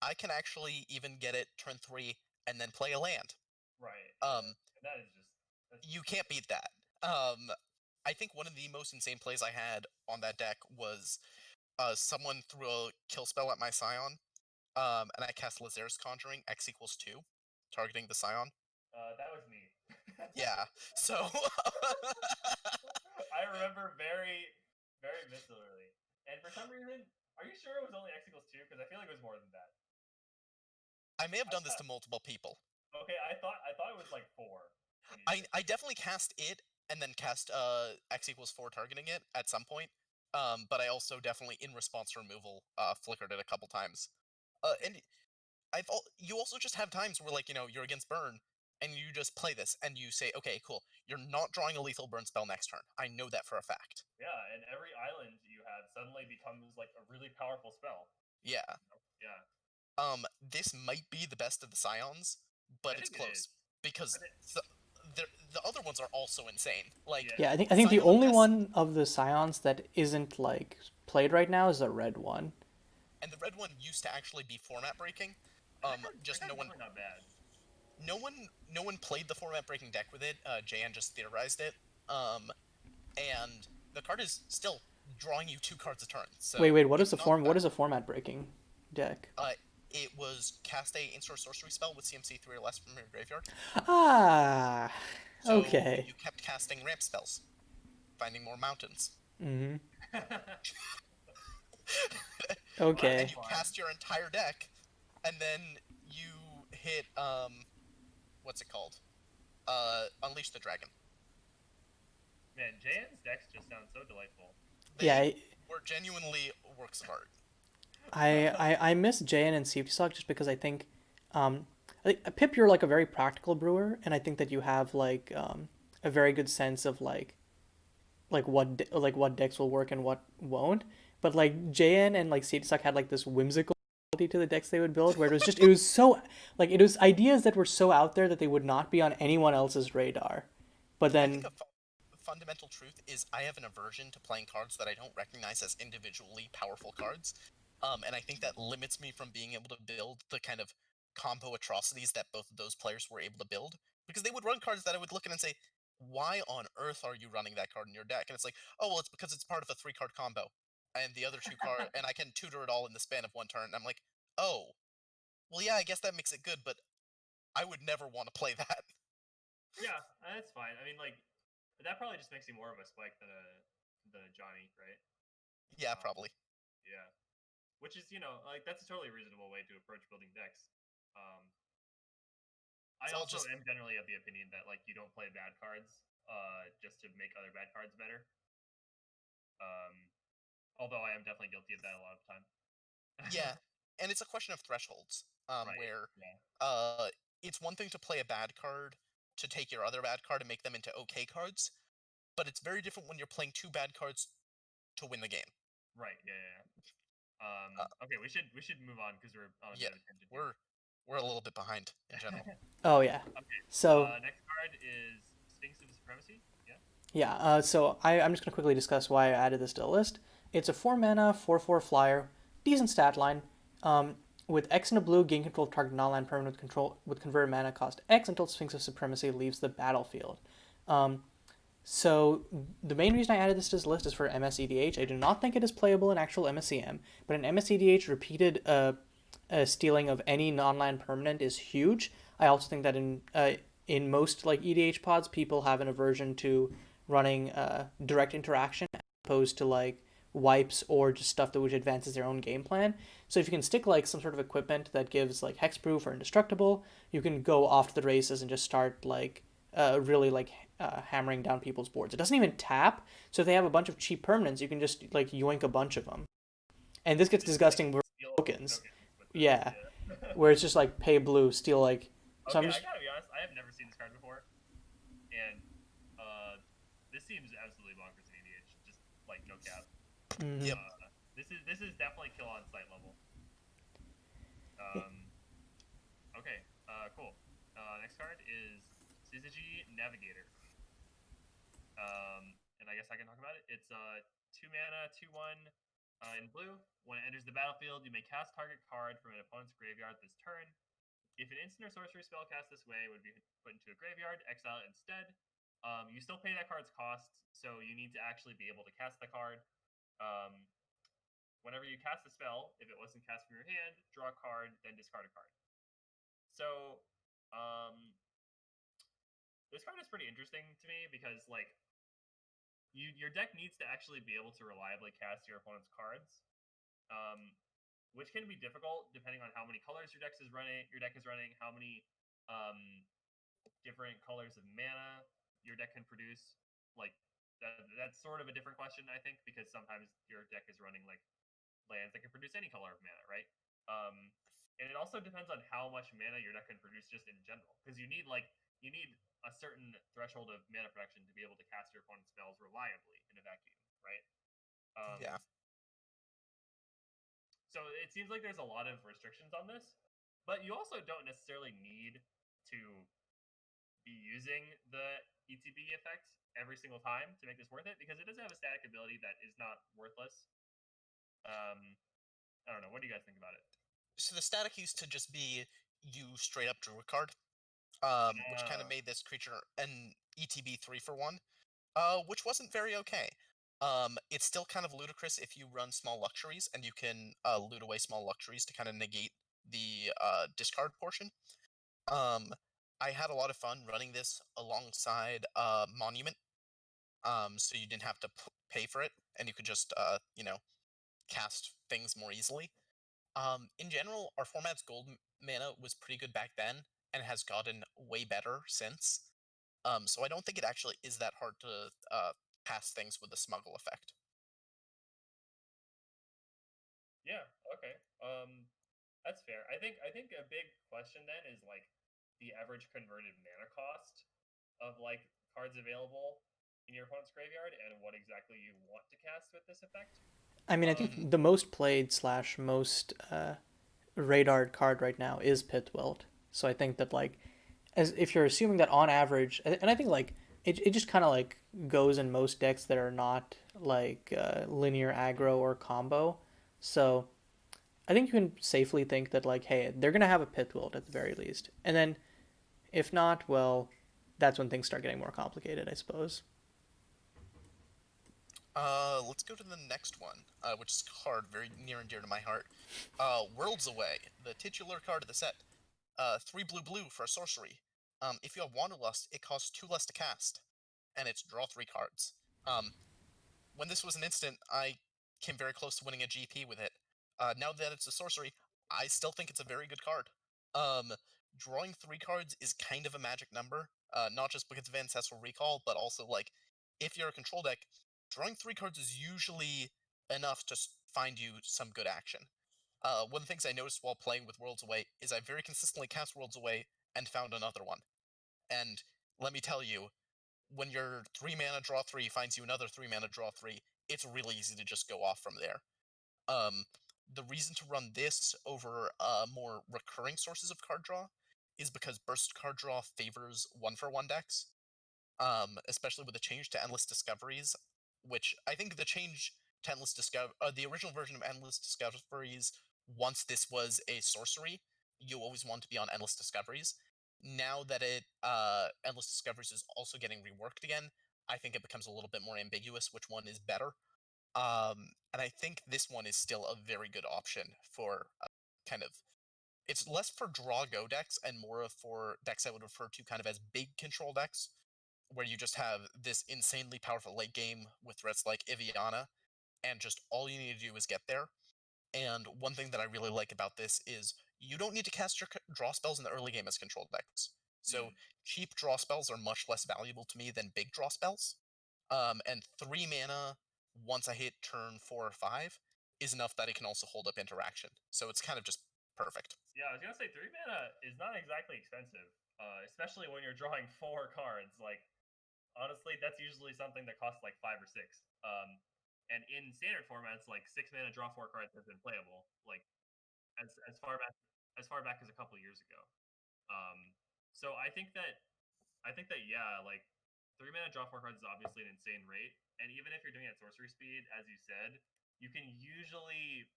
I can actually even get it turn 3 and then play a land. Right. Yeah. Um, And that's you just can't beat insane. that. I think one of the most insane plays I had on that deck was someone threw a kill spell at my Scion, and I cast Lazarus Conjuring, X equals 2, targeting the Scion. That was me. Yeah, so I remember very, very viscerally. And for some reason, are you sure it was only X equals 2? Because I feel like it was more than that. I may have I done this to thought, multiple people. okay, I thought it was like 4 when you I, did it. I definitely cast it and then cast X equals 4 targeting it at some point. But I also definitely, in response to removal, flickered it a couple times. Okay. And you also just have times where, like, you're against burn, and you just play this, and you say, okay, cool, you're not drawing a lethal burn spell next turn. I know that for a fact. Yeah, and every island you have suddenly becomes like a really powerful spell. Yeah. Yeah, This might be the best of the Scions, I but it's think it is. close because I think, the the other ones are also insane. Like yeah, Yeah, I think the Scion only S one of the Scions that isn't like played right now is the red one. and the red one used to actually be format breaking. and that Just card's definitely not bad. no one played the format breaking deck with it. Jan just theorized it. And the card is still drawing you 2 cards a turn, so Wait, it's not what bad. is a format breaking deck? Uh, it was cast a instant sorcery spell with CMC 3 or less from your graveyard. Ah, So okay. you kept casting ramp spells, finding more mountains. Mm-hmm. Well, that's And Okay. you fine. cast your entire deck, and then you hit what's it called? Unleash the Dragon. Man, JN's decks just sound so delightful. Yeah, They were genuinely works of art. I miss JN and Safety Stock just because um, I think Pip, you're like a very practical brewer, and I think that you have like a very good sense of like what decks will work and what won't. But like JN and like Safety Stock had like this whimsical quality to the decks they would build, where it was so like it was ideas that were so out there that they would not be on anyone else's radar. But I think then a fundamental truth is I have an aversion to playing cards that I don't recognize as individually powerful cards. And I think that limits me from being able to build the kind of combo atrocities that both of those players were able to build. Because they would run cards that I would look at and say, why on earth are you running that card in your deck? And it's like, oh, well, it's because it's part of a 3 card combo. And the other 2 card, and I can tutor it all in the span of 1 turn. And I'm like, oh, well, yeah, I guess that makes it good, but I would never want to play that. Yeah, that's fine. I mean, like, that probably just makes you more of a Spike than a Johnny, right? Yeah, Um, probably. yeah, which is like that's a totally reasonable way to approach building decks. Um, I It's all also just, am generally of the opinion that like you don't play bad cards, just to make other bad cards better. Um, although I am definitely guilty of that a lot of the time. yeah. And it's a question of thresholds, Right. where Yeah. uh, it's one thing to play a bad card to take your other bad card and make them into okay cards, but it's very different when you're playing 2 bad cards to win the game. Right. Yeah. Yeah. Yeah. Uh, Okay. We should move on because we're on a yeah, bit of a tangent here. we're we're a little bit behind in general. oh yeah, Okay. so Next card is Sphinx of Supremacy. Yeah. yeah, I'm just gonna quickly discuss why I added this to the list. It's a 4 mana, 4/4 flyer, decent stat line. Um, with X and a blue, gain control of target non-land permanent with control with converted mana cost X until Sphinx of Supremacy leaves the battlefield. Um, so the main reason I added this to this list is for MSEDH. I do not think it is playable in actual MSEM, but in MSEDH, repeated stealing of any non-land permanent is huge. I also think that in most like EDH pods, people have an aversion to running direct interaction as opposed to like wipes or just stuff that which advances their own game plan. So if you can stick like some sort of equipment that gives like hexproof or indestructible, you can go off to the races and just start like really like hammering down people's boards. It doesn't even tap, so if they have a bunch of cheap permanents, you can just like yoink a bunch of them. And this gets Just like disgusting with steal tokens. tokens with this. Yeah, Yeah. where it's just like pay blue, steal like. So I'm Okay, I just gotta be honest. I have never seen this card before, and this seems absolutely bonkers in EDH. Just like no cap. mhm. Yep. This is definitely kill on sight level. Um, okay, cool. Next card is Syzygy Navigator. And I guess I can talk about it. It's 2 mana, 2/1 in blue. When it enters the battlefield, you may cast target card from an opponent's graveyard this turn. If an instant or sorcery spell cast this way would be put into a graveyard, exile it instead. You still pay that card's cost, so you need to actually be able to cast the card. Um, Whenever you cast a spell, if it wasn't cast from your hand, draw a card, then discard a card. So, this card is pretty interesting to me because, like, your deck needs to actually be able to reliably cast your opponent's cards, um, which can be difficult depending on how many colors your deck is running. How many different colors of mana your deck can produce. Like that's sort of a different question, I think, because sometimes your deck is running like lands that can produce any color of mana, right? And it also depends on how much mana your deck can produce just in general, because you need a certain threshold of mana production to be able to cast your opponent's spells reliably in a vacuum, right? Yeah. So it seems like there's a lot of restrictions on this, but you also don't necessarily need to be using the ETB effect every single time to make this worth it, because it does have a static ability that is not worthless. I don't know. What do you guys think about it? So the static used to just be you straight up drew a card, which kind of made this creature an ETB 3-for-1, which wasn't very okay. It's still kind of ludicrous if you run small luxuries and you can loot away small luxuries to kind of negate the discard portion. Um, I had a lot of fun running this alongside Monument, so you didn't have to pay for it, and you could just cast things more easily. In general, our format's gold mana was pretty good back then, and has gotten way better since. So I don't think it actually is that hard to pass things with the smuggle effect. Yeah. Okay. That's fair. I think a big question then is like the average converted mana cost of like cards available in your opponent's graveyard and what exactly you want to cast with this effect. I mean, I think Hmm. the most played slash most radar card right now is Pitwelt. So I think that like, as if you're assuming that on average, and I think like it just kind of like goes in most decks that are not like linear aggro or combo. So I think you can safely think that like, hey, they're gonna have a Pitwelt at the very least, and then if not, well, that's when things start getting more complicated, I suppose. Let's go to the next one, which is a card very near and dear to my heart. Worlds Away, the titular card of the set. 3 blue for a sorcery. If you have Wanderlust, it costs 2 less to cast, and it's draw 3 cards. When this was an instant, I came very close to winning a GP with it. Now that it's a sorcery, I still think it's a very good card. Um, Drawing 3 cards is kind of a magic number, not just because of Ancestral Recall, but also, like, if you're a control deck, drawing 3 cards is usually enough to find you some good action. One of the things I noticed while playing with Worlds Away is I very consistently cast Worlds Away and found another one. And let me tell you, when your 3 mana draw 3 finds you another 3 mana draw 3, it's really easy to just go off from there. Um, the reason to run this over more recurring sources of card draw is because burst card draw favors 1-for-1 decks, especially with the change to Endless Discoveries, which I think the change to the original version of Endless Discoveries, once this was a sorcery, you always want to be on Endless Discoveries. Now that Endless Discoveries is also getting reworked again, I think it becomes a little bit more ambiguous which one is better. And I think this one is still a very good option for kind of. It's less for draw go decks and more for decks I would refer to kind of as big control decks, where you just have this insanely powerful late game with threats like Iviana, and just all you need to do is get there. And one thing that I really like about this is you don't need to cast your draw spells in the early game as control decks. So cheap draw spells are much less valuable to me than big draw spells. And 3 mana once I hit turn 4 or 5 is enough that it can also hold up interaction. So it's kind of just perfect. Yeah, I was gonna say 3 mana is not exactly expensive, especially when you're drawing 4 cards. Like, honestly, that's usually something that costs like 5 or 6. And in standard formats, like 6 mana draw 4 cards has been playable, like as far back as a couple years ago. So I think that yeah, like 3 mana draw 4 cards is obviously an insane rate, and even if you're doing it at sorcery speed, as you said, you can usually,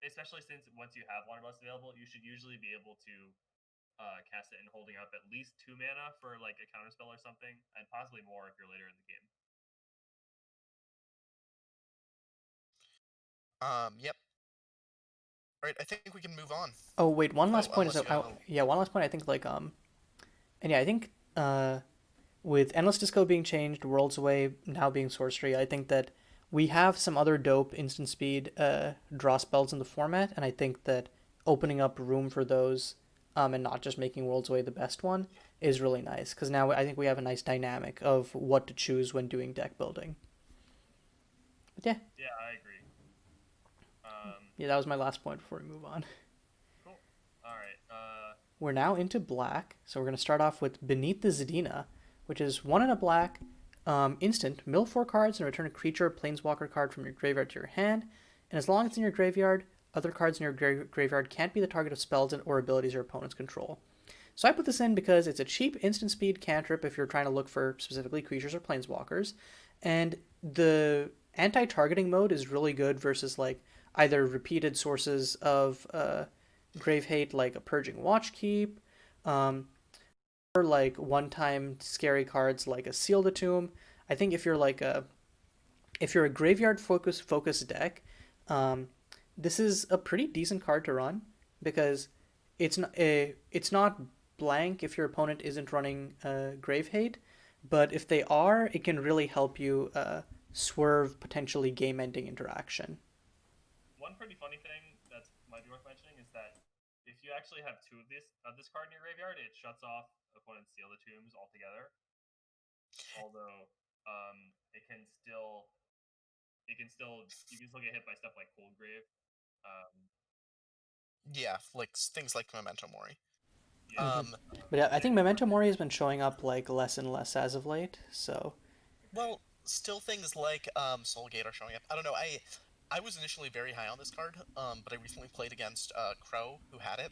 especially since once you have Wanderlust available, you should usually be able to cast it and holding up at least 2 mana for like a counterspell or something, and possibly more if you're later in the game. Yep. All right, I think we can move on. Oh wait, one last point is Unless that you have a... yeah, one last point. I think like and yeah, I think with Endless Disco being changed, Worlds Away now being sorcery, I think that we have some other dope instant speed draw spells in the format, and I think that opening up room for those and not just making Worlds Away the best one is really nice because now I think we have a nice dynamic of what to choose when doing deck building. But yeah. Yeah, I agree. Yeah, that was my last point before we move on. Cool. All right. We're now into black, so we're going to start off with Beneath the Zadina, which is 1 and a black, instant, mill 4 cards and return a creature or planeswalker card from your graveyard to your hand, and as long as it's in your graveyard, other cards in your graveyard can't be the target of spells or abilities your opponents control. So I put this in because it's a cheap instant speed cantrip if you're trying to look for specifically creatures or planeswalkers, and the anti-targeting mode is really good versus like either repeated sources of grave hate like a Purging Watchkeep, or like one-time scary cards like a Seal the Tomb. I think if you're a graveyard focus deck, um, this is a pretty decent card to run because it's not blank if your opponent isn't running Grave Hate, but if they are, it can really help you swerve potentially game-ending interaction. One pretty funny thing that might be worth mentioning is that if you actually have 2 of this card in your graveyard, it shuts off opponent's Seal the Tombs altogether. Although, it can still you can still get hit by stuff like Cold Grave. Yeah, like things like Memento Mori. Yeah. Um, But yeah, I think Memento Mori has been showing up like less and less as of late. So well, still things like Soulgate are showing up. I don't know. I was initially very high on this card, but I recently played against Crow, who had it.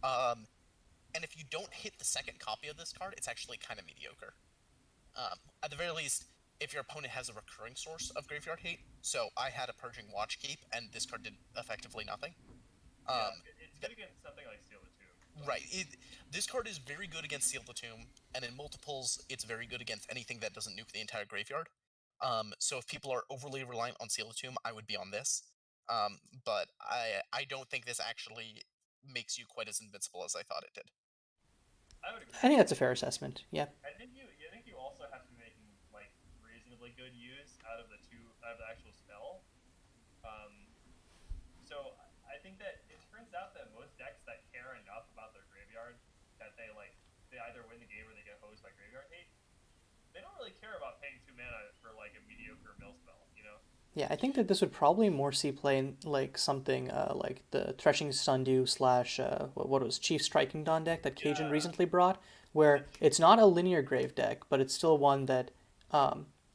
Um, and if you don't hit the second copy of this card, it's actually kind of mediocre. At the very least, if your opponent has a recurring source of graveyard hate, so I had a Purging Watchkeep, and this card did effectively nothing. Yeah, it's good against something like Seal the Tomb. Right. This card is very good against Seal the Tomb, and in multiples, it's very good against anything that doesn't nuke the entire graveyard. So if people are overly reliant on Seal the Tomb, I would be on this. But I don't think this actually makes you quite as invincible as I thought it did. I would agree. I think that's a fair assessment. Yeah. I think you also have to be making like reasonably good use out of the actual spell. So I think that it turns out that most decks that care enough about their graveyard that they either win the game or they get hosed by graveyard hate, they don't really care about paying 2 mana for like a mediocre mill spell, you know? Yeah, I think that this would probably more see play in like something like the Threshing Sundew slash what was Chief Striking Dawn deck that Cajun Yeah. recently brought, where it's not a linear grave deck, but it's still one that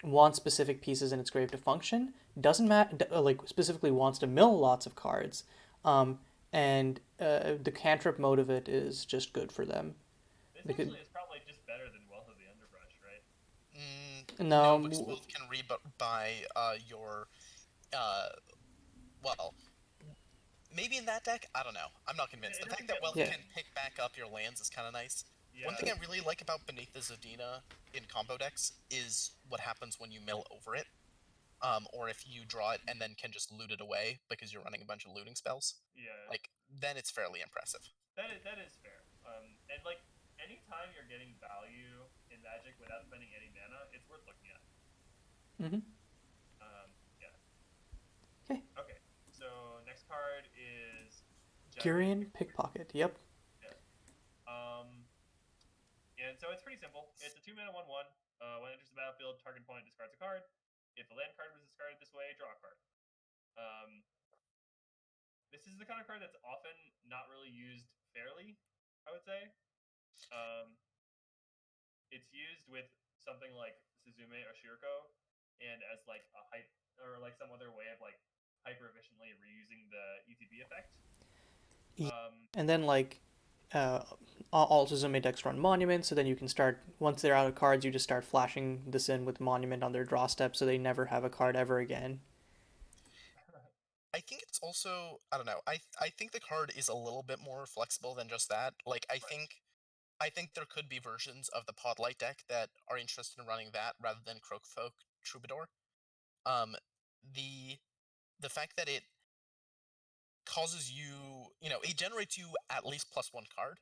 wants specific pieces in its grave to function. Doesn't matter, like specifically wants to mill lots of cards, and the cantrip mode of it is just good for them. This They could, actually is probably just better than Wealth of the Underbrush, right? No, because no, both can buy your well, maybe in that deck, I don't know. I'm not convinced. It The doesn't fact that get Wealth Yeah. can pick back up your lands is kind of nice. One thing Yeah. I really like about Beneath the Zadina in combo decks is what happens when you mill over it. Or if you draw it and then can just loot it away because you're running a bunch of looting spells. Yeah. Like, then it's fairly impressive. That is fair. And like anytime you're getting value in Magic without spending any mana, it's worth looking at. hmm Yeah. card is Generated Gurian Pickpocket. Pickpocket. Yep. Yeah. And so it's pretty simple. It's a 2-mana 1/1. When it enters the battlefield, target opponent discards a card. If a land card was discarded this way, draw a card. Um, this is the kind of card that's often not really used fairly, I would say. Um, it's used with something like Suzume or Shiroko, and as like a hype or like some other way of like hyper efficiently reusing the ETB effect. And then like all Suzume decks run Monument, so then you can start, once they're out of cards, you just start flashing this in with Monument on their draw step, so they never have a card ever again. I think it's also, I don't know. I think the card is a little bit more flexible than just that. Like I think there could be versions of the Podlight deck that are interested in running that rather than Croakfolk Troubadour. Um, the the fact that it causes you, it generates you at least +1 card,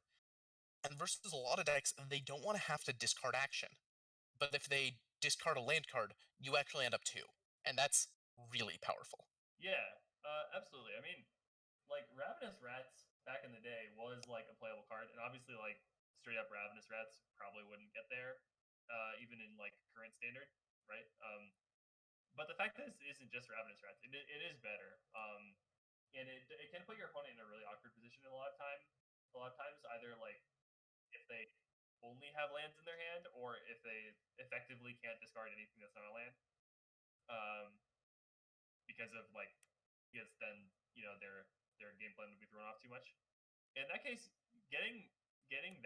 and versus a lot of decks, they don't want to have to discard action. But if they discard a land card, you actually end up 2, and that's really powerful. Yeah, absolutely. I mean, like Ravenous Rats back in the day was like a playable card, and obviously like straight up Ravenous Rats probably wouldn't get there, even in like current standard, right? But the fact that this isn't just Ravenous Rats, it is better. And it can put your opponent in a really awkward position a lot of time. A lot of times, either like if they only have lands in their hand, or if they effectively can't discard anything that's not a land, um, because of like because then their game plan would be thrown off too much. In that case, getting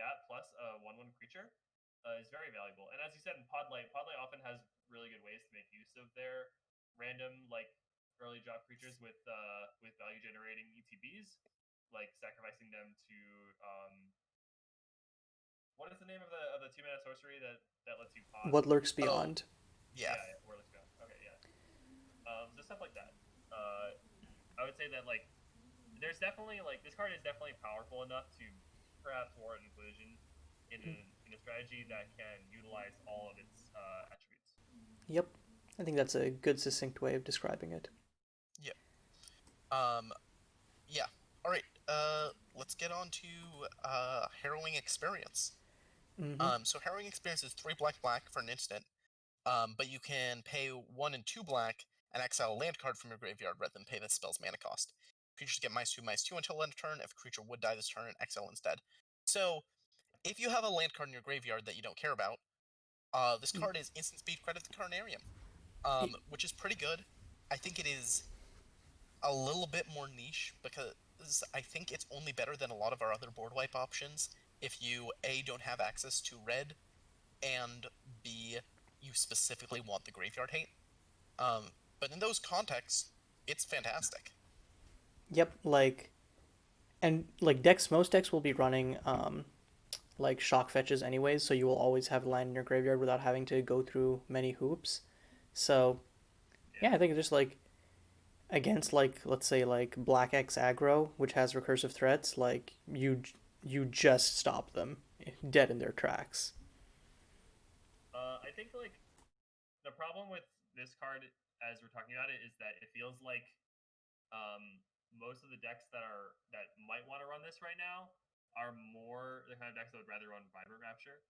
that plus a 1/1 creature is very valuable. And as you said in Podlight often has really good ways to make use of their random like early drop creatures with value generating ETBs, like sacrificing them to what is the name of the 2-mana sorcery that lets you pod? What Lurks Oh, Beyond? yeah. Yeah, Warless Beyond. Okay, yeah. So stuff like that. I would say that like there's definitely like this card is definitely powerful enough to perhaps warrant inclusion in a strategy that can utilize all of its attributes. Yep. I think that's a good succinct way of describing it. Yeah. Um, yeah. All right. Let's get on to Harrowing Experience. Mm-hmm. So Harrowing Experience is 3 black for an instant. But you can pay 1 and 2 black and exile a land card from your graveyard rather than pay the spell's mana cost. Creatures get -2/-2 until end of turn. If a creature would die this turn, exile instead. So, if you have a land card in your graveyard that you don't care about, this card is instant speed credit the Carnarium, which is pretty good. I think it is a little bit more niche because I think it's only better than a lot of our other board wipe options if you A, don't have access to red, and B, you specifically want the graveyard hate. But in those contexts, it's fantastic. Yep. And like most decks will be running like shock fetches anyways, so you will always have land in your graveyard without having to go through many hoops. So Yeah, yeah, I think it's just like against like let's say like Black X aggro, which has recursive threats, like you just stop them dead in their tracks. I think like the problem with this card as we're talking about it is that it feels like most of the decks that might want to run this right now are more the kind of decks that would rather run Vibrant Rapture,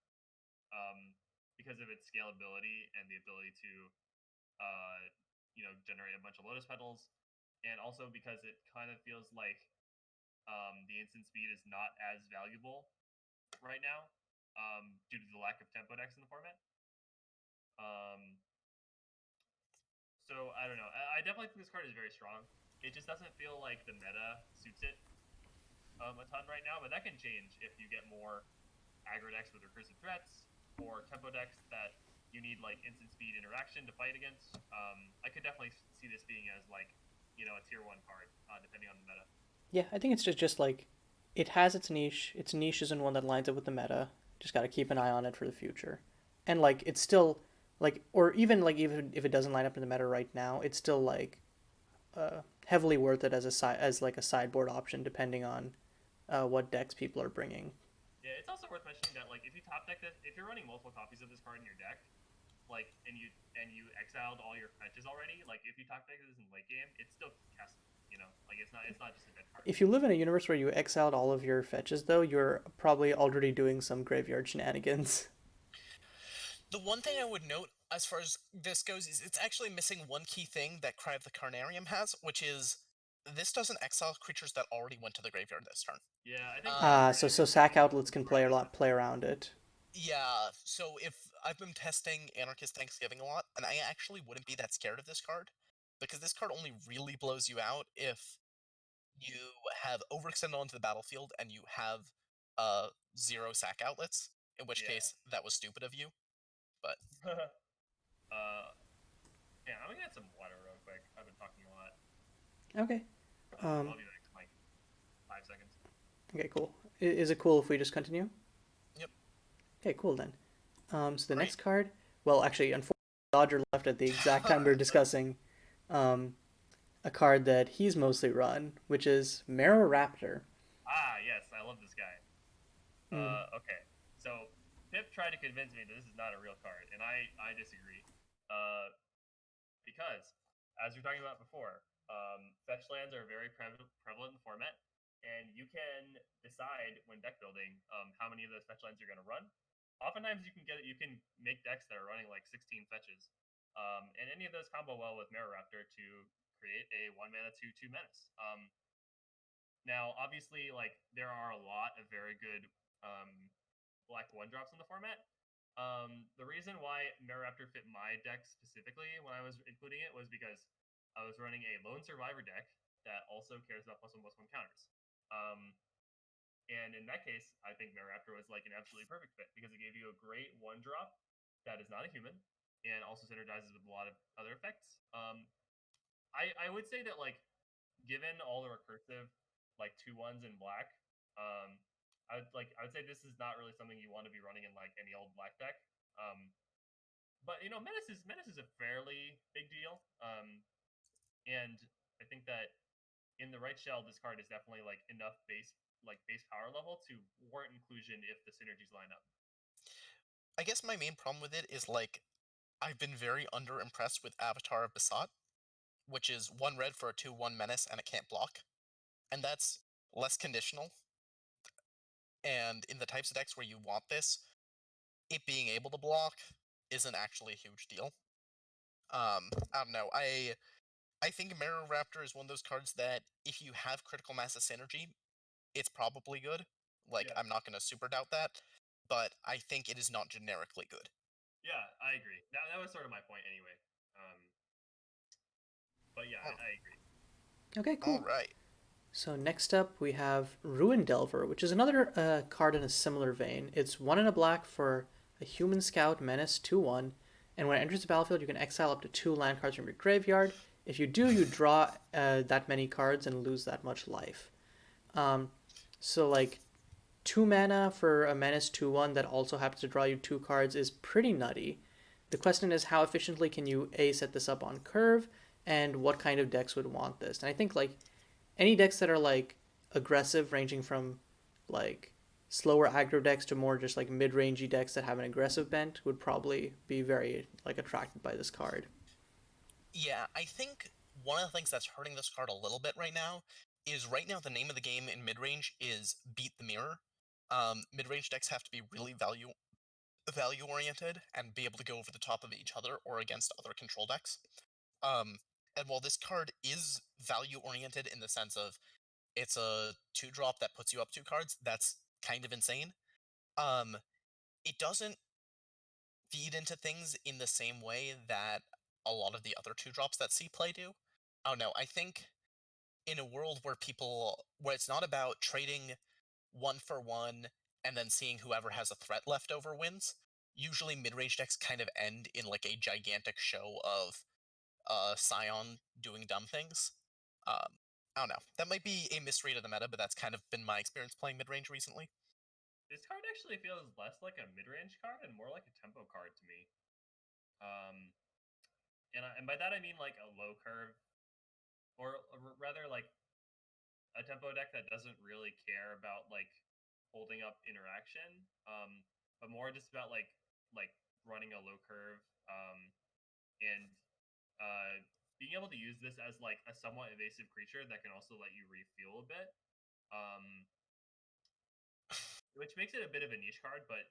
um, because of its scalability and the ability to generate a bunch of Lotus Petals, and also because it kind of feels like the instant speed is not as valuable right now due to the lack of tempo decks in the format. Um, so I don't know. I definitely think this card is very strong. It just doesn't feel like the meta suits it a ton right now, but that can change if you get more aggro decks with recursive threats or tempo decks that you need like instant speed interaction to fight against. I could definitely see this being as like a tier 1 card depending on the meta. Yeah, I think it's just like it has its niche. Its niche isn't one that lines up with the meta. Just got to keep an eye on it for the future. And like it's still like or even if it doesn't line up in the meta right now, it's still like heavily worth it as as like a sideboard option depending on what decks people are bringing. Yeah, it's also worth mentioning that like if you top deck this, if you're running multiple copies of this card in your deck, and you exiled all your fetches already, like if you top deck this in late game, it still casts You know, like it's not just a dead card. If you live in a universe where you exiled all of your fetches, though, you're probably already doing some graveyard shenanigans. The one thing I would note as far as this goes is it's actually missing one key thing that Cry of the Carnarium has, which is this doesn't exile creatures that already went to the graveyard this turn. Yeah, I think Cry of the Um, So Carnarium sack is outlets can play a broken. lot, play around it. yeah, so if I've been testing Anarchist Thanksgiving a lot, and I actually wouldn't be that scared of this card, because this card only really blows you out if you have overextended onto the battlefield and you have 0 sack outlets, in which Yeah. case that was stupid of you. But Yeah, I'm gonna get some water real quick. I've been talking a lot. Okay. I'll be back in like 5 seconds. Okay, cool. Is it cool if we just continue? yep, Okay, cool then. So the great. next card, well, actually, unfortunately, Dodger left at the exact time we were discussing um, a card that he's mostly run, which is Mero Raptor. Ah, yes, I love this guy. Mm. Okay. So Pip tried to convince me that this is not a real card, and I disagree. Uh, because as we were talking about before, fetch lands are very prevalent in the format, and you can decide when deck building how many of those fetch lands you're going to run. Oftentimes, you can make decks that are running like 16 fetches, and any of those combo well with Mirror Raptor to create a 1 mana 2/2 menace. Now, obviously, like there are a lot of very good black one drops in the format. The reason why Mirror Raptor fit my deck specifically when I was including it was because I was running a Lone Survivor deck that also cares about +1/+1 counters. Um, and in that case, I think Mirror Raptor was like an absolutely perfect fit because it gave you a great one drop that is not a human and also synergizes with a lot of other effects. I would say that like given all the recursive like 2/1s in black, um, I would say this is not really something you want to be running in like any old black deck. Um, but you know, menace is a fairly big deal. And I think that in the right shell, this card is definitely like enough base power level to warrant inclusion if the synergies line up. I guess my main problem with it is like I've been very underimpressed with Avatar of Basat, which is 1 red for a 2/1 menace and it can't block. And that's less conditional. And in the types of decks where you want this, it being able to block isn't actually a huge deal. I don't know. I think Mirror Raptor is one of those cards that if you have critical mass of synergy, it's probably good. Like Yeah, I'm not gonna super doubt that, but I think it is not generically good. yeah, I agree. That was sort of my point anyway. Um, but yeah, All I agree. Okay, all cool. right. So next up we have Ruin Delver, which is another card in a similar vein. It's 1 and a black for a human scout menace 2/1, and when it enters the battlefield, you can exile up to 2 land cards from your graveyard. If you do, you draw that many cards and lose that much life. Um, so like 2 mana for a menace 2/1 that also happens to draw you 2 cards is pretty nutty. The question is how efficiently can you set this up on curve, and what kind of decks would want this? And I think like any decks that are like aggressive, ranging from like slower aggro decks to more just like mid-rangey decks that have an aggressive bent, would probably be very like attracted by this card. Yeah, I think one of the things that's hurting this card a little bit right now is right now the name of the game in mid range is beat the mirror. Mid range decks have to be really value oriented and be able to go over the top of each other or against other control decks. Um, and while this card is value oriented in the sense of it's a 2 drop that puts you up 2 cards, that's kind of insane. Um, it doesn't feed into things in the same way that a lot of the other 2 drops that see play do. Oh no, I think in a world where it's not about trading 1 for 1 and then seeing whoever has a threat left over wins, usually mid-range decks kind of end in like a gigantic show of Cyan doing dumb things. Um, I don't know. That might be a misread of the meta, but that's kind of been my experience playing mid-range recently. This card actually feels less like a mid-range card and more like a tempo card to me. Um, and by that I mean like a low curve, or rather like a tempo deck that doesn't really care about like holding up interaction, but more just about like running a low curve, and being able to use this as like a somewhat evasive creature that can also let you refuel a bit, which makes it a bit of a niche card. But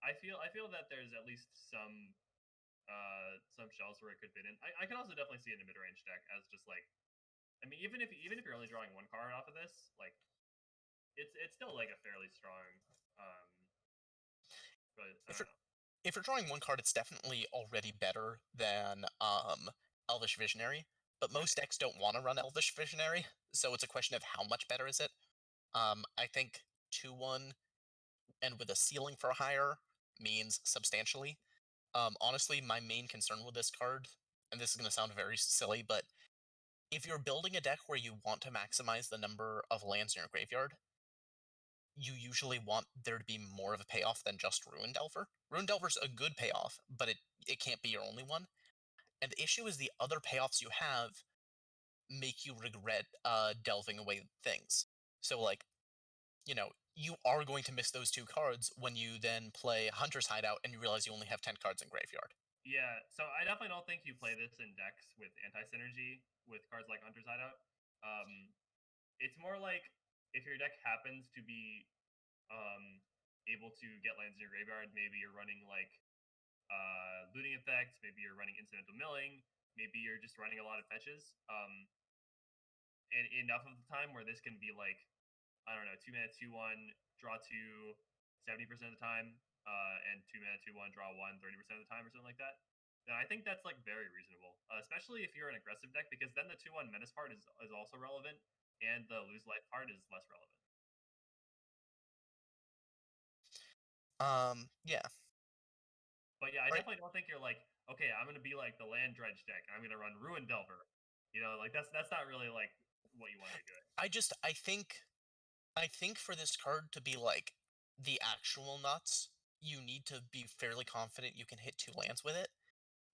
I feel that there's at least some shells where it could fit in. I can also definitely see it in a mid range deck as just like, I mean, even if you're only drawing one card off of this, like it's still like a fairly strong. Um, but I If don't you're, know. if you're drawing one card, it's definitely already better than Elvish Visionary. But most decks don't want to run Elvish Visionary, so it's a question of how much better is it. I think 2-1 and with a ceiling for higher means substantially. Honestly, my main concern with this card, and this is going to sound very silly, but if you're building a deck where you want to maximize the number of lands in your graveyard, you usually want there to be more of a payoff than just Ruin Delver. Ruin Delver's a good payoff, but it can't be your only one. And the issue is the other payoffs you have make you regret delving away things. So, like, you are going to miss those two cards when you then play Hunter's Hideout and you realize you only have 10 cards in graveyard. Yeah, so I definitely don't think you play this in decks with anti-synergy with cards like Hunter's Hideout. It's more like if your deck happens to be able to get lands in your graveyard, maybe you're running like looting effects, maybe you're running incidental milling, maybe you're just running a lot of fetches. And enough of the time where this can be like, I don't know, 2 mana 2/1, draw 2 70% of the time, and 2 mana 2/1, draw 1 30% of the time, or something like that. Then I think that's like very reasonable, especially if you're an aggressive deck, because then the 2/1 menace part is also relevant, and the lose life part is less relevant. Yeah. But yeah, I Right. definitely don't think you're like, okay, I'm gonna be like the land dredge deck. I'm gonna run Ruin Delver. Like that's not really like what you want to be doing. I think for this card to be like the actual nuts, you need to be fairly confident you can hit 2 lands with it.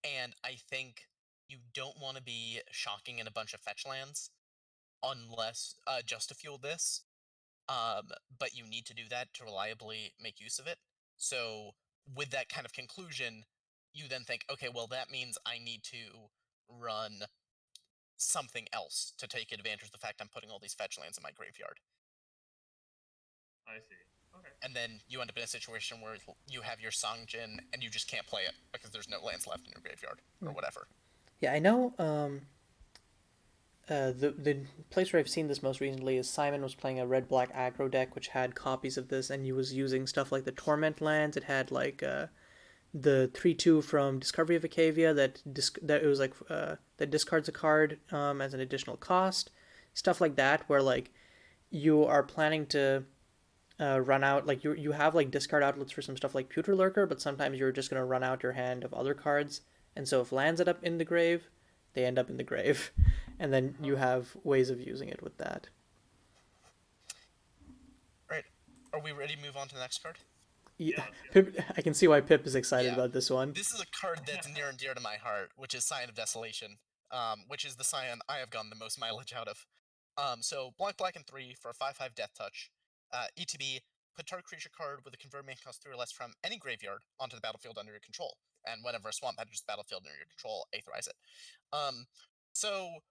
And I think you don't want to be shocking in a bunch of fetch lands unless just to fuel this. But you need to do that to reliably make use of it. So with that kind of conclusion, you then think, okay, well that means I need to run something else to take advantage of the fact I'm putting all these fetch lands in my graveyard. I see. Okay. And then you end up in a situation where you have your Sangjin and you just can't play it because there's no lands left in your graveyard or whatever. Yeah, I know. The place where I've seen this most recently is Simon was playing a red black aggro deck which had copies of this, and he was using stuff like the Torment lands. It had like the 3/2 from Discovery of Acavia that it was like that discards a card as an additional cost, stuff like that, where like you are planning to run out, like you have like discard outlets for some stuff like Pewter Lurker, but sometimes you're just gonna run out your hand of other cards, and so if lands end up in the grave, they end up in the grave, and then you have ways of using it with that. Right. Are we ready to move on to the next card? Yeah, Yeah, let's go. Pip, I can see why Pip is excited Yeah. about this one. This is a card that's near and dear to my heart, which is Cyan of Desolation, which is the Cyan I have gotten the most mileage out of. So black and 3 for a 5/5 Death Touch. ETB, put target creature card with a convert mana cost 3 or less from any graveyard onto the battlefield under your control. And whenever a swamp enters the battlefield under your control, Aetherize it. So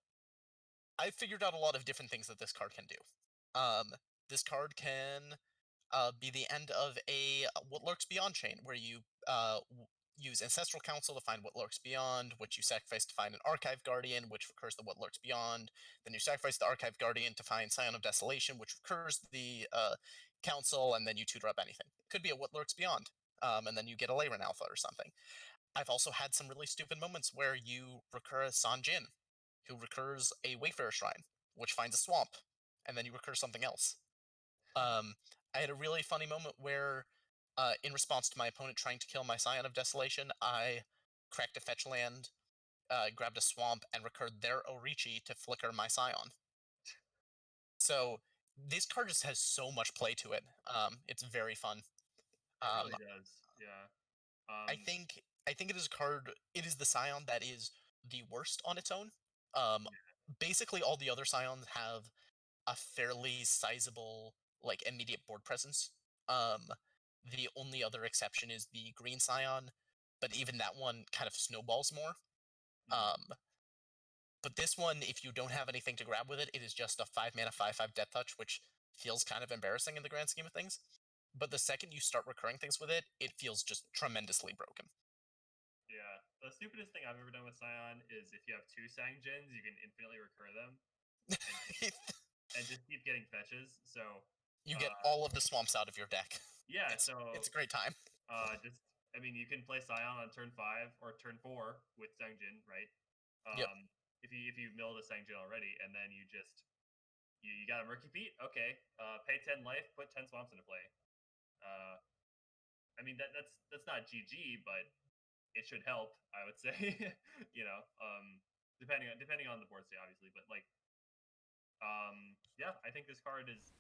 I figured out a lot of different things that this card can do. This card can be the end of a What Lurks Beyond chain, where you use Ancestral Council to find What Lurks Beyond, which you sacrifice to find an Archive Guardian, which recurs the What Lurks Beyond. Then you sacrifice the Archive Guardian to find Scion of Desolation, which recurs the Council, and then you tutor up anything. Could be a What Lurks Beyond, and then you get a Lyman Alpha or something. I've also had some really stupid moments where you recur a Sanjin, who recurs a Wayfarer Shrine, which finds a swamp, and then you recur something else. I had a really funny moment where, in response to my opponent trying to kill my Scion of Desolation, I cracked a fetch land, grabbed a swamp, and recurred their Orichi to flicker my Scion. So this card just has so much play to it. It's very fun. It Um, really does. Yeah. I think I think it is a card. It is the Scion that is the worst on its own. Um, Yeah. Basically, all the other Scions have a fairly sizable, like, immediate board presence. Um, the only other exception is the Green Scion, but even that one kind of snowballs more. Mhm. But this one, if you don't have anything to grab with it, it is just a 5 mana 5/5 Death Touch, which feels kind of embarrassing in the grand scheme of things. But the second you start recurring things with it, it feels just tremendously broken. Yeah, the stupidest thing I've ever done with Cyan is if you have two Sangjins, you can infinitely recur them and and just keep getting fetches. So You get uh, all of the swamps out of your deck. yeah, It's so a great time. just I mean you can play Scion on turn 5 or turn 4 with Sangjin, right? Yep. If you milled a Sangjin already, and then you got a Murky Beat, okay, pay 10 life, put 10 swamps into play. Uh, I mean that's not GG, but it should help, I would say. you know, depending on the board state, obviously, but like, yeah, I think this card is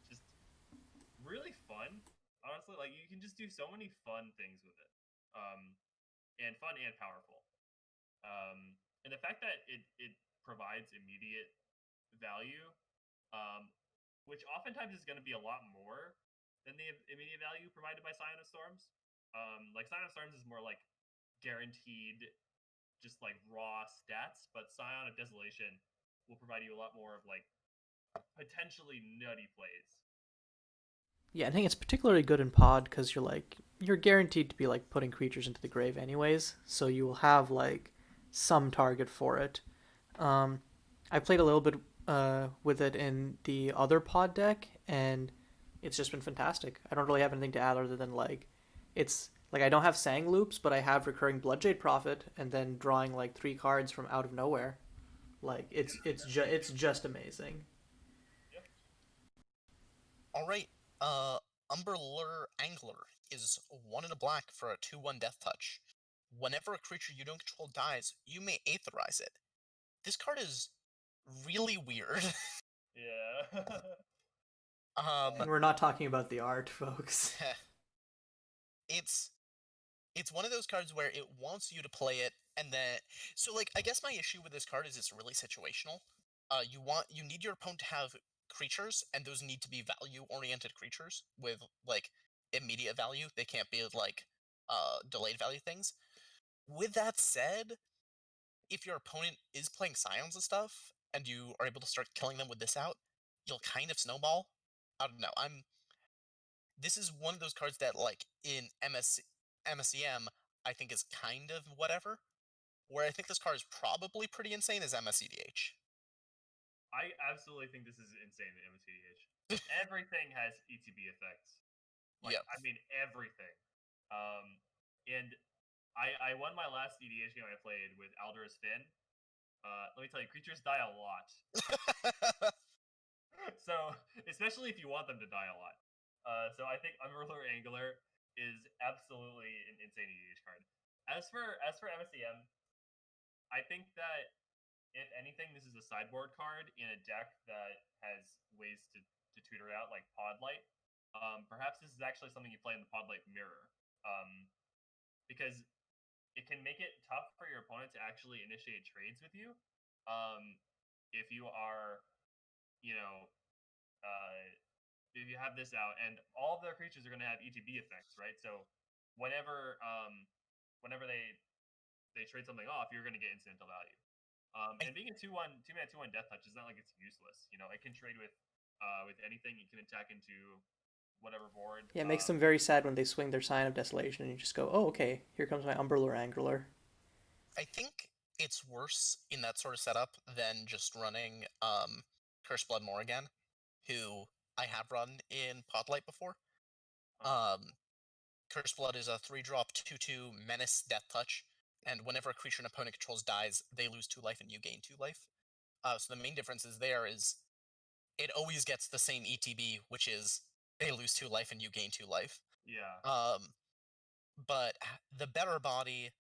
just really fun. Honestly, like you can just do so many fun things with it, and fun and powerful. And the fact that it provides immediate value, um, which oftentimes is going to be a lot more than the immediate value provided by Scion of Storms. Like Scion of Storms is more like guaranteed, just like raw stats, but Scion of Desolation will provide you a lot more of like potentially nutty plays. Yeah, I think it's particularly good in pod because you're guaranteed to be like putting creatures into the grave anyways, so you will have like some target for it. Um, I played a little bit with it in the other pod deck, and it's just been fantastic. I don't really have anything to add other than like it's like I don't have Sang loops, but I have recurring Bloodjade Prophet, and then drawing like 3 cards from out of nowhere. Like it's just amazing. Yeah, All right. Umberlure Angler is 1 in a black for a 2/1 Death Touch. Whenever a creature you don't control dies, you may Aetherize it. This card is really weird. yeah. um, And we're not talking about the art, folks. it's it's one of those cards where it wants you to play it, and then so like I guess my issue with this card is it's really situational. You need your opponent to have creatures, and those need to be value oriented creatures with like immediate value. They can't be like delayed value things. With that said, if your opponent is playing scions and stuff, and you are able to start killing them with this out, you'll kind of snowball. I don't know. This is one of those cards that like in MSEM I think is kind of whatever. Where I think this card is probably pretty insane is MSEDH. I absolutely think this is insane in MTDH. Everything has ETB effects. Like, Yep. I mean, everything. And I won my last EDH game I played with Aldor's Finn. Let me tell you, creatures die a lot. So, especially if you want them to die a lot. So I think Unruler Angler is absolutely an insane EDH card. As for MSEM, I think that if anything, this is a sideboard card in a deck that has ways to tutor it out, like Podlight. Perhaps this is actually something you play in the Podlight mirror, because it can make it tough for your opponent to actually initiate trades with you. Um, if you are, you know, uh, if you have this out, and all of their creatures are going to have ETB effects, right? So whenever whenever they trade something off, you're going to get incidental value. I, And being a 2/1 death touch is not like it's useless. You know, it can trade with anything. You can attack into whatever board. Yeah, it makes them very sad when they swing their Sign of Desolation and you just go, oh, okay, here comes my Umberlure Angler. I think it's worse in that sort of setup than just running Curse Blood Morrigan, who I have run in Podlight before. Uh, Um, Curse Blood is a 3-drop 2/2 Menace Death Touch, and whenever a creature an opponent controls dies, they lose 2 life and you gain 2 life. So the main difference is it always gets the same ETB, which is they lose 2 life and you gain 2 life. yeah, Um, but the better body,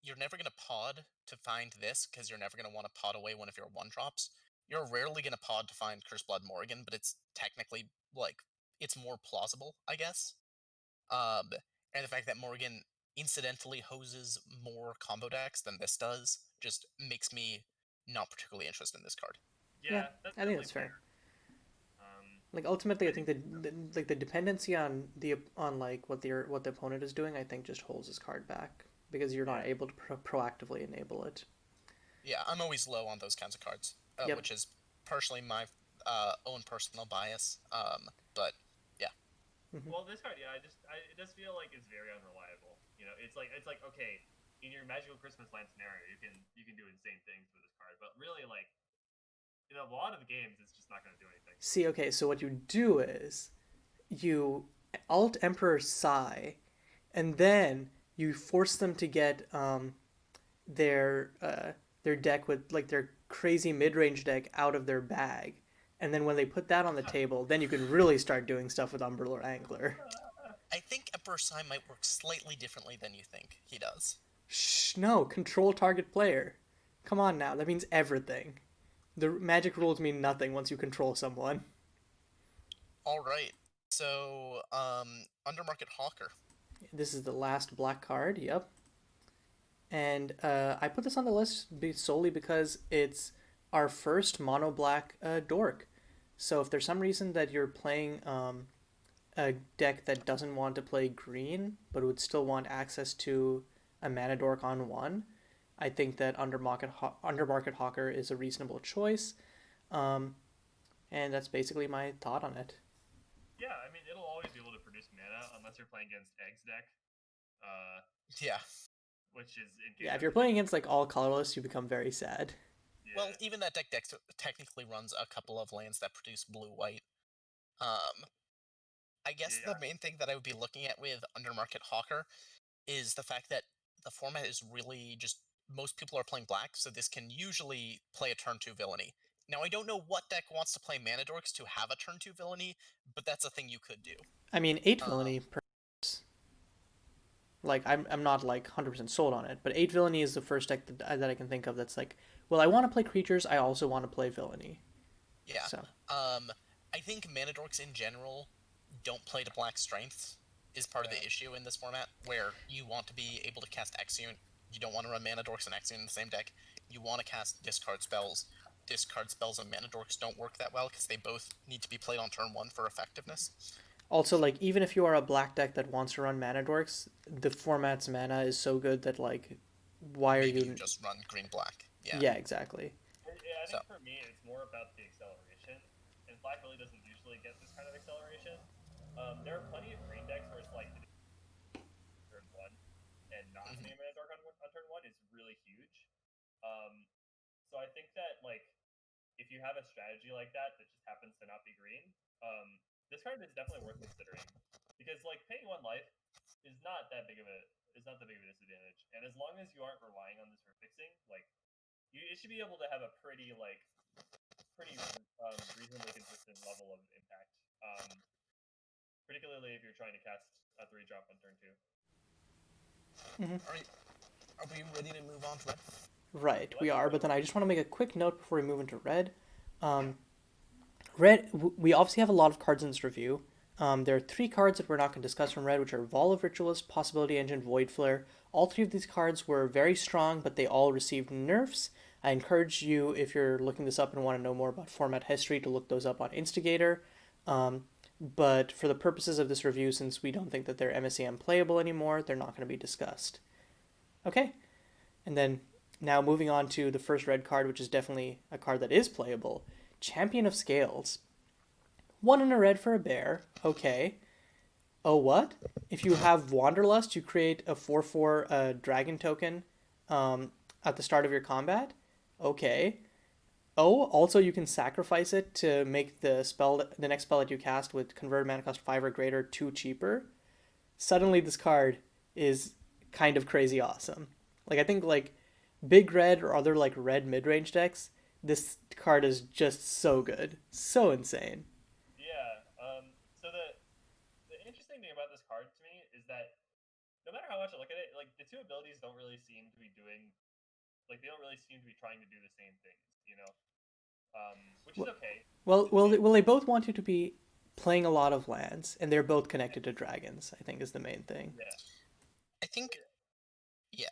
you're never gonna pod to find this because you're never gonna want to pod away one of your 1-drops. You're rarely gonna pod to find Curse Blood Morrigan, but it's technically like it's more plausible, I guess. Um, and the fact that Morgan incidentally hoses more combo decks than this does just makes me not particularly interested in this card. Yeah, yeah, that's I think definitely that's fair. fair. Like ultimately, I I think think the dependency on like what the opponent is doing, I think just holds his card back because you're not yeah, able to proactively enable it. Yeah, I'm always low on those kinds of cards, Yep. which is partially my own personal bias. But yeah, Hmm. Well, this card, yeah, it does feel like it's very unreliable. You know, it's like okay, in your magical Christmas land scenario, you can do insane things with this card, but really, like in a lot of the games, it's just not going to do anything. See, okay, so what you do is you alt Emperor Psy, and then you force them to get their their deck with like their crazy mid range deck out of their bag, and then when they put that on the table, then you can really start doing stuff with Umberlord Angler. I think Emperor Psy might work slightly differently than you think he does. Shh, no, control target player. Come on now, that means everything. The magic rules mean nothing once you control someone. All right, so Undermarket Hawker. This is the last black card. Yep. And I put this on the list solely because it's our first mono black dork. So if there's some reason that you're playing a deck that doesn't want to play green but would still want access to a mana dork on one, I think that Undermarket Hawker is a reasonable choice. Um, and that's basically my thought on it. Yeah, I mean, it'll always be able to produce mana unless you're playing against Egg's deck, uh, Yeah. which is Yeah, if incapable you're of doing playing against anything. like all colorless, you become very sad. Well, Yeah, even that deck technically runs a couple of lands that produce blue white. Um, I guess the yeah, main thing that I would be looking at with Undermarket Hawker is the fact that the format is really just most people are playing black, so this can usually play a turn two villainy. Now I don't know what deck wants to play mana dorks to have a turn two villainy, but that's a thing you could do. I mean, 8 Um, villainy, perhaps. Like, I'm not like 100% sold on it, but 8 villainy is the first deck that I can think of that's like, well, I want to play creatures, I also want to play villainy. yeah. So, I think mana dorks in general don't play to black strengths is part of yeah. the issue in this format, where you want to be able to cast Exeunt. You don't want to run mana dorks and Exeunt in the same deck. You want to cast discard spells. Discard spells and mana dorks don't work that well because they both need to be played on turn one for effectiveness. also, like, even if you are a black deck that wants to run mana dorks, the format's mana is so good that, like, why are Maybe you you. just run green black. Yeah. Yeah, exactly. I So think for me, it's more about the acceleration, and black really doesn't usually get this kind of acceleration. There are plenty of green decks where it's like turn one, and not mhm. having a mana dark on turn one is really huge. Um, so I think that like if you have a strategy like that that just happens to not be green, this card is definitely worth considering because like paying one life is not that big of a disadvantage, and as long as you aren't relying on this for fixing, like it should be able to have a pretty reasonably consistent level of impact. Particularly if you're trying to cast a 3-drop on turn two. Hmm. All right. Are we ready to move on to red? Right, we Let's are, go. but then I just want to make a quick note before we move into red. Um, red, we obviously have a lot of cards in this review. There are 3 cards that we're not going to discuss from red, which are Vault of Ritualist, Possibility Engine, Void Flare. All 3 of these cards were very strong, but they all received nerfs. I encourage you, if you're looking this up and want to know more about format history, to look those up on Instigator. But for the purposes of this review, since we don't think that they're MSEM playable anymore, they're not going to be discussed. Okay, and then now moving on to the first red card, which is definitely a card that is playable, Champion of Scales. 1 in a red for a bear. Okay. Oh, what? If you have Wanderlust, you create a 4/4 dragon token at the start of your combat. Okay. Oh, also you can sacrifice it to make the next spell that you cast with convert mana cost 5 or greater 2 cheaper. Suddenly this card is kind of crazy awesome. Like I think like big red or other like red mid range decks, this card is just so good, so insane. Yeah. So the interesting thing about this card to me is that no matter how much I look at it, like the two abilities don't really seem to be doing like they don't really seem to be trying to do the same things, you know. Which is okay in the game. Well, they both want you to be playing a lot of lands, and they're both connected to dragons. I think is the main thing. Yeah. I think, yeah.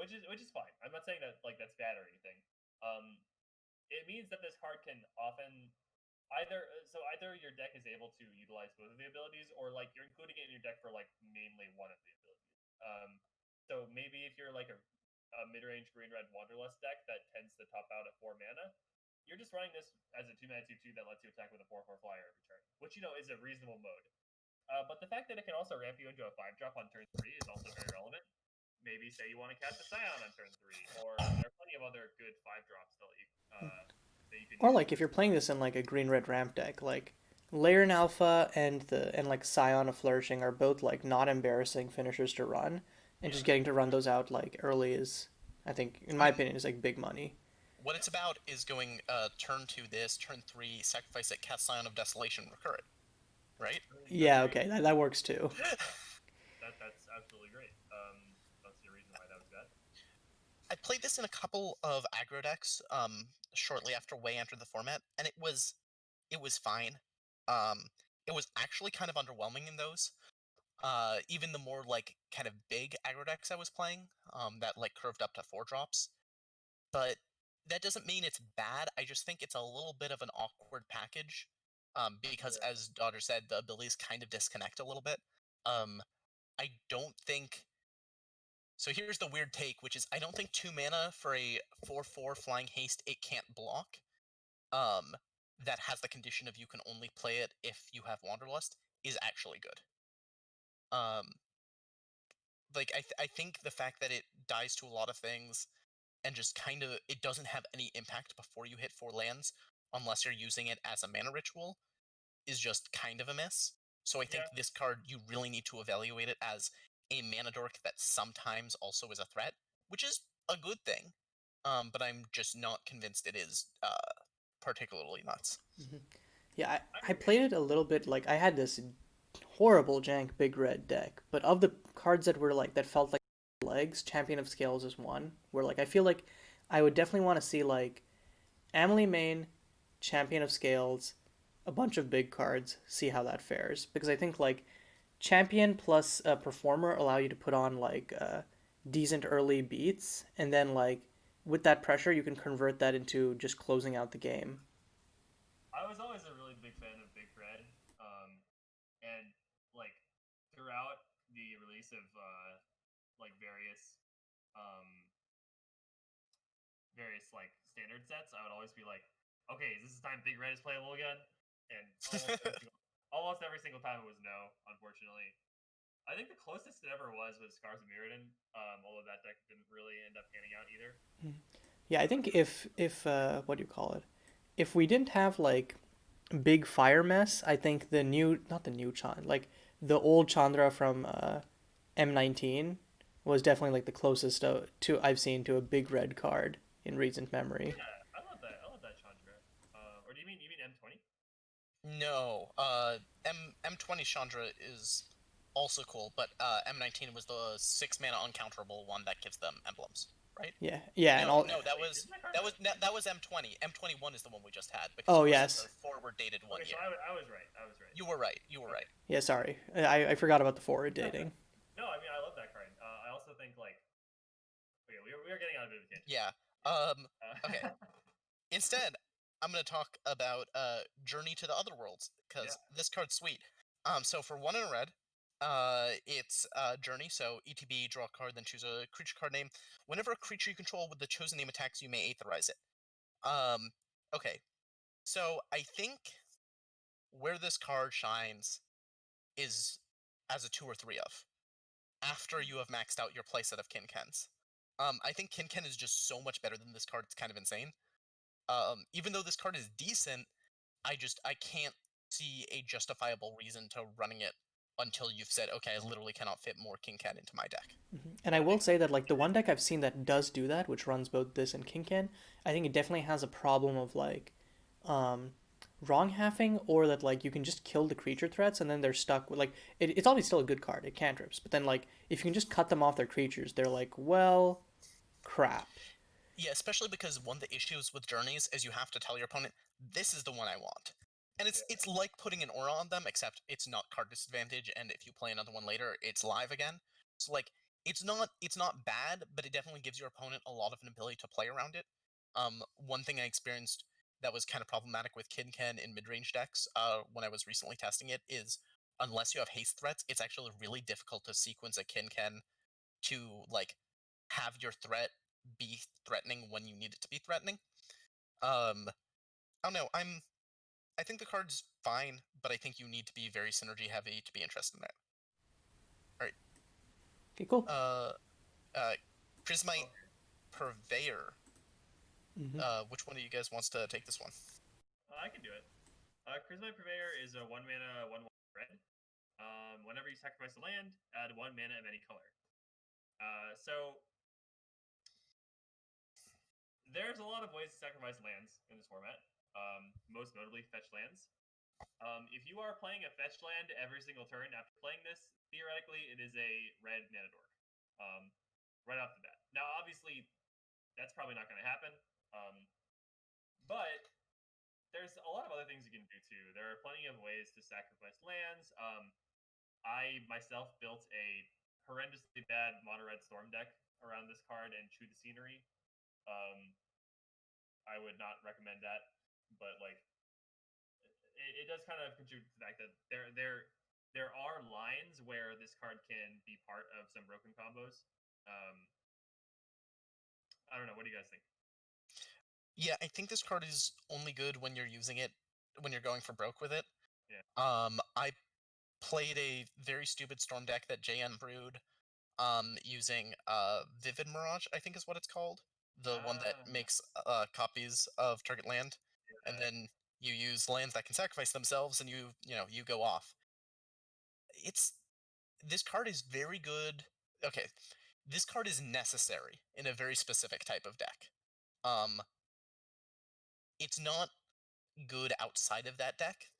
Which is fine. I'm not saying that like that's bad or anything. Um, it means that this card can often either your deck is able to utilize both of the abilities, or like you're including it in your deck for like mainly one of the abilities. So maybe if you're like a mid-range green-red Wanderlust deck that tends to top out at 4 mana, you're just running this as a 2-mana 2/2 that lets you attack with a 4/4 flyer every turn, which is a reasonable mode. But the fact that it can also ramp you into a 5-drop on turn 3 is also very relevant. Maybe say you want to cast a Scion on turn 3, or there are plenty of other good 5-drops that you can Or use. like if you're playing this in like a green red ramp deck, like Layerin Alpha and like Scion of Flourishing are both like not embarrassing finishers to run, and just getting to run those out like early is, I think, in my opinion, is like big money. What it's about is going turn 2 this, turn 3 sacrifice it, cast Scion of Desolation, recur it, right? Yeah, okay, that works too. That's absolutely great. Don't see a reason why that was bad. I played this in a couple of aggro decks shortly after Way entered the format, and it was fine. It was actually kind of underwhelming in those. Even the more like kind of big aggro decks I was playing, that like curved up to 4-drops. But that doesn't mean it's bad. I just think it's a little bit of an awkward package. Because as Dodger said, the abilities kind of disconnect a little bit. I don't think. So here's the weird take, which is I don't think 2 mana for a 4/4 flying haste it can't block. That has the condition of you can only play it if you have Wanderlust is actually good. Like I think the fact that it dies to a lot of things and just kind of it doesn't have any impact before you hit 4 lands unless you're using it as a mana ritual is just kind of a miss. So I think this card you really need to evaluate it as a mana dork that sometimes also is a threat, which is a good thing. But I'm just not convinced it is particularly nuts. Mm-hmm. Yeah, I played it a little bit. Like I had this horrible jank big red deck, but of the cards that were like that felt like legs, Champion of Scales is one. Where like I feel like I would definitely want to see like Amelie main, Champion of Scales, a bunch of big cards, see how that fares. Because I think like Champion plus a Performer allow you to put on like decent early beats, and then like with that pressure you can convert that into just closing out the game. I was always a really big fan of Big Red, and like throughout the release of like um, various like standard sets, I would always be like, okay, is this time Big Red is playable again? And almost every single time it was no, unfortunately. I think the closest it ever was Scars of Mirrodin, although that deck didn't really end up panning out either. Yeah, I think if what do you call it? If we didn't have like big fire mess, I think the new not the new Chan like the old Chandra from M19 was definitely like the closest to I've seen to a big red card in recent memory. Yeah, I love that. I love that Chandra. Or do you mean M20? No, M20 Chandra is also cool, but M19 was the 6 mana uncounterable one that gives them emblems, right? Yeah, yeah, no, and all. no, that was M20. M21 is the one we just had because Oh yours yes. is the forward dated one Okay, year. so I was right. I was right. You were right. You were right. Yeah, sorry, I forgot about the forward dating. No, I mean I love that card. I also think like, okay, we are getting on a bit of a tangent. Yeah. Okay. Instead, I'm gonna talk about Journey to the Other Worlds because this card's sweet. So for 1 in a red, it's Journey. So ETB, draw a card, then choose a creature card name. Whenever a creature you control with the chosen name attacks, you may Aetherize it. Okay. So I think where this card shines is as a 2 or 3 of after you have maxed out your playset of Kinkens. I think Kinken is just so much better than this card. It's kind of insane. Even though this card is decent, I can't see a justifiable reason to running it until you've said, okay, I literally cannot fit more King Cat into my deck. And I will say that like the one deck I've seen that does do that, which runs both this and Kinken, I think it definitely has a problem of like wrong halving, or that like you can just kill the creature threats and then they're stuck with like it's obviously still a good card, it cantrips, but then like if you can just cut them off their creatures, they're like, well, crap. Yeah, especially because one of the issues with journeys is you have to tell your opponent, this is the one I want. And it's like putting an aura on them, except it's not card disadvantage, and if you play another one later, it's live again. So like it's not bad, but it definitely gives your opponent a lot of an ability to play around it. One thing I experienced that was kind of problematic with Kinken in mid-range decks, when I was recently testing it, is unless you have haste threats, it's actually really difficult to sequence a Kinken to like have your threat be threatening when you need it to be threatening. I don't know. I think the card's fine, but I think you need to be very synergy heavy to be interested in it. All right. Okay, cool. Prismite Purveyor. Mm-hmm. Which one of you guys wants to take this one? I can do it. Charisma Purveyor is a 1 mana, 1/1 red. Whenever you sacrifice a land, add 1 mana of any color. So there's a lot of ways to sacrifice lands in this format. Most notably, fetch lands. If you are playing a fetch land every single turn after playing this, theoretically, it is a red mana dork. Right off the bat. Now, obviously, that's probably not going to happen. But there's a lot of other things you can do too. There are plenty of ways to sacrifice lands. I myself built a horrendously bad mono red storm deck around this card and Chew the Scenery. I would not recommend that, but like it does kind of contribute to the fact that there are lines where this card can be part of some broken combos. I don't know. What do you guys think? Yeah, I think this card is only good when you're using it when you're going for broke with it. Yeah. I played a very stupid storm deck that JN brewed, using Vivid Mirage, I think is what it's called. The one that makes copies of target land, and then you use lands that can sacrifice themselves, and you go off. This card is very good. Okay, this card is necessary in a very specific type of deck. It's not good outside of that deck,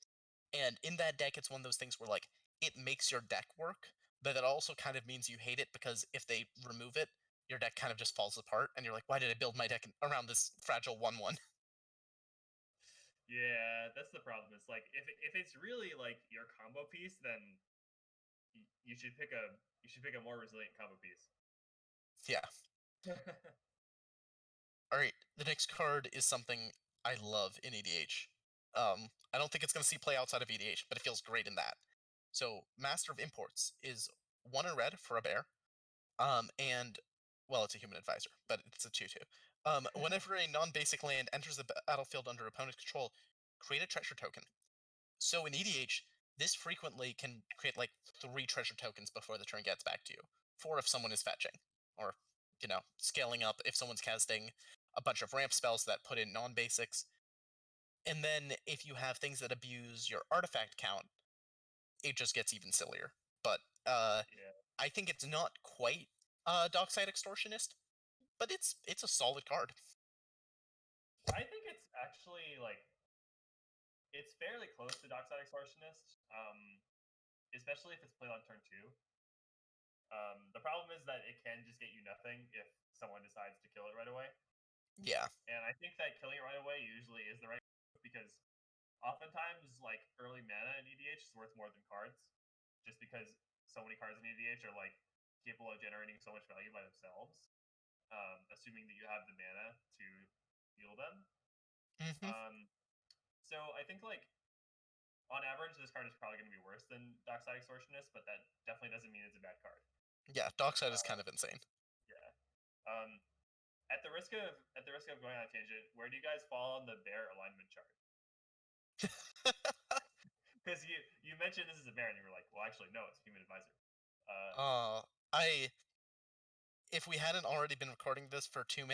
and in that deck, it's one of those things where like it makes your deck work, but that also kind of means you hate it because if they remove it, your deck kind of just falls apart, and you're like, why did I build my deck around this fragile 1/1? Yeah, that's the problem. It's like if it's really like your combo piece, then you should pick a more resilient combo piece. Yeah. All right, the next card is something I love in EDH. I don't think it's going to see play outside of EDH, but it feels great in that. So, Master of Imports is 1 in red for a bear. And, well, it's a human advisor, but it's a 2/2. Whenever a non-basic land enters the battlefield under opponent control, create a treasure token. So in EDH, this frequently can create like 3 treasure tokens before the turn gets back to you. 4 if someone is fetching, or scaling up if someone's casting a bunch of ramp spells that put in non-basics. And then if you have things that abuse your artifact count, it just gets even sillier. But Yeah. I think it's not quite Dockside Extortionist, but it's a solid card. I think it's actually like it's fairly close to Dockside Extortionist, especially if it's played on turn 2. The problem is that it can just get you nothing if someone decides to kill it right away. Yeah. And I think that killing it right away usually is the right move because oftentimes like early mana in EDH is worth more than cards, just because so many cards in EDH are like capable of generating so much value by themselves, assuming that you have the mana to heal them. Mm-hmm. So I think like on average, this card is probably going to be worse than Dockside Extortionist, but that definitely doesn't mean it's a bad card. Yeah, Dockside is kind of insane. Yeah. At the risk of going on a tangent, where do you guys fall on the bear alignment chart? Because you mentioned this is a bear, and you were like, well, actually, no, it's a human advisor. If we hadn't already been recording this for 2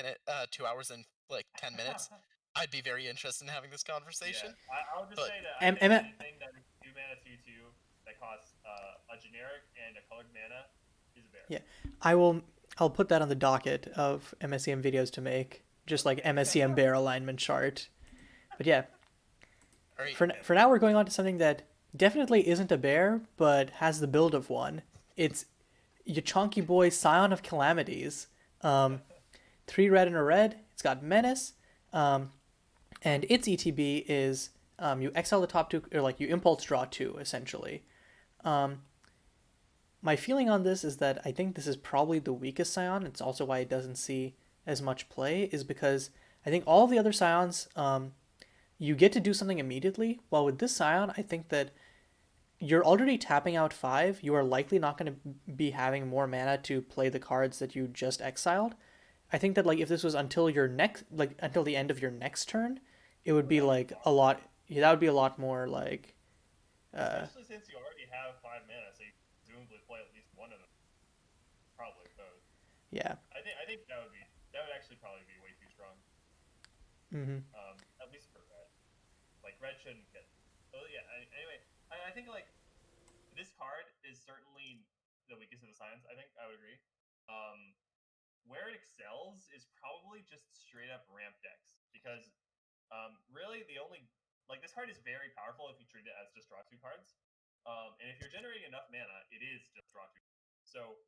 hours and like 10 minutes, I'd be very interested in having this conversation. Yeah, I'll just but say that I think anything that is 2 mana 2/2 that costs a generic and a colored mana is a bear. Yeah, I'll put that on the docket of MSEM videos to make, just like MSEM bear alignment chart. But yeah, Right. for now we're going on to something that definitely isn't a bear, but has the build of one. It's your chonky boy Scion of Calamities. 3 red and a red. It's got Menace, and its ETB is you exile the top 2, or like you impulse draw 2 essentially. My feeling on this is that I think this is probably the weakest Scion. It's also why it doesn't see as much play, is because I think all the other Scions, you get to do something immediately, while with this Scion, I think that you're already tapping out 5. You are likely not going to be having more mana to play the cards that you just exiled. I think that like if this was until your next like until the end of your next turn, it would Oh, be that would be like fun. a lot. Yeah, that would be a lot more like. Uh, Especially since you already have 5 mana, so you presumably play at least one of them. Probably both. yeah. I think that would actually probably be way too strong. Mm-hmm. At least for red. Like red shouldn't get. Oh yeah. Anyway, I think like this card is certainly the weakest of the science. I think I would agree. Um, where it excels is probably just straight up ramp decks because really the only like this card is very powerful if you treat it as just draw two cards. And if you're generating enough mana, it is just draw two. So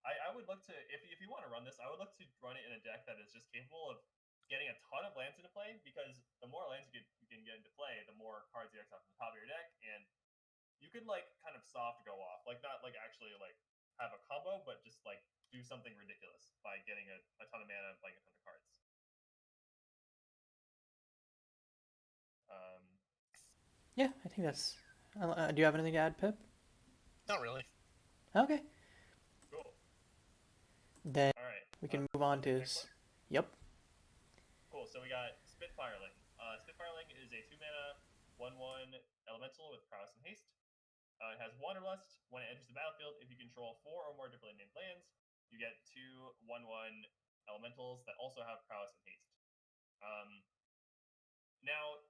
I would look to if you want to run this, I would look to run it in a deck that is just capable of getting a ton of lands into play because the more lands you can get into play, the more cards you exile from the top of your deck, and you can like kind of soft go off, like not like actually like have a combo, but just like do something ridiculous by getting a ton of mana and playing a ton of cards. Um, Yeah, I think that's. Do you have anything to add, Pip? Not really. Okay, cool. then All right. we can move on On to to. the next one. Yep. Cool. So we got Spitfireling. Spitfireling is a 2 mana 1/1 elemental with prowess and haste. It has Wanderlust. When it enters the battlefield, if you control 4 or more differently named lands, you get 2/1/1 elementals that also have prowess and haste. Now,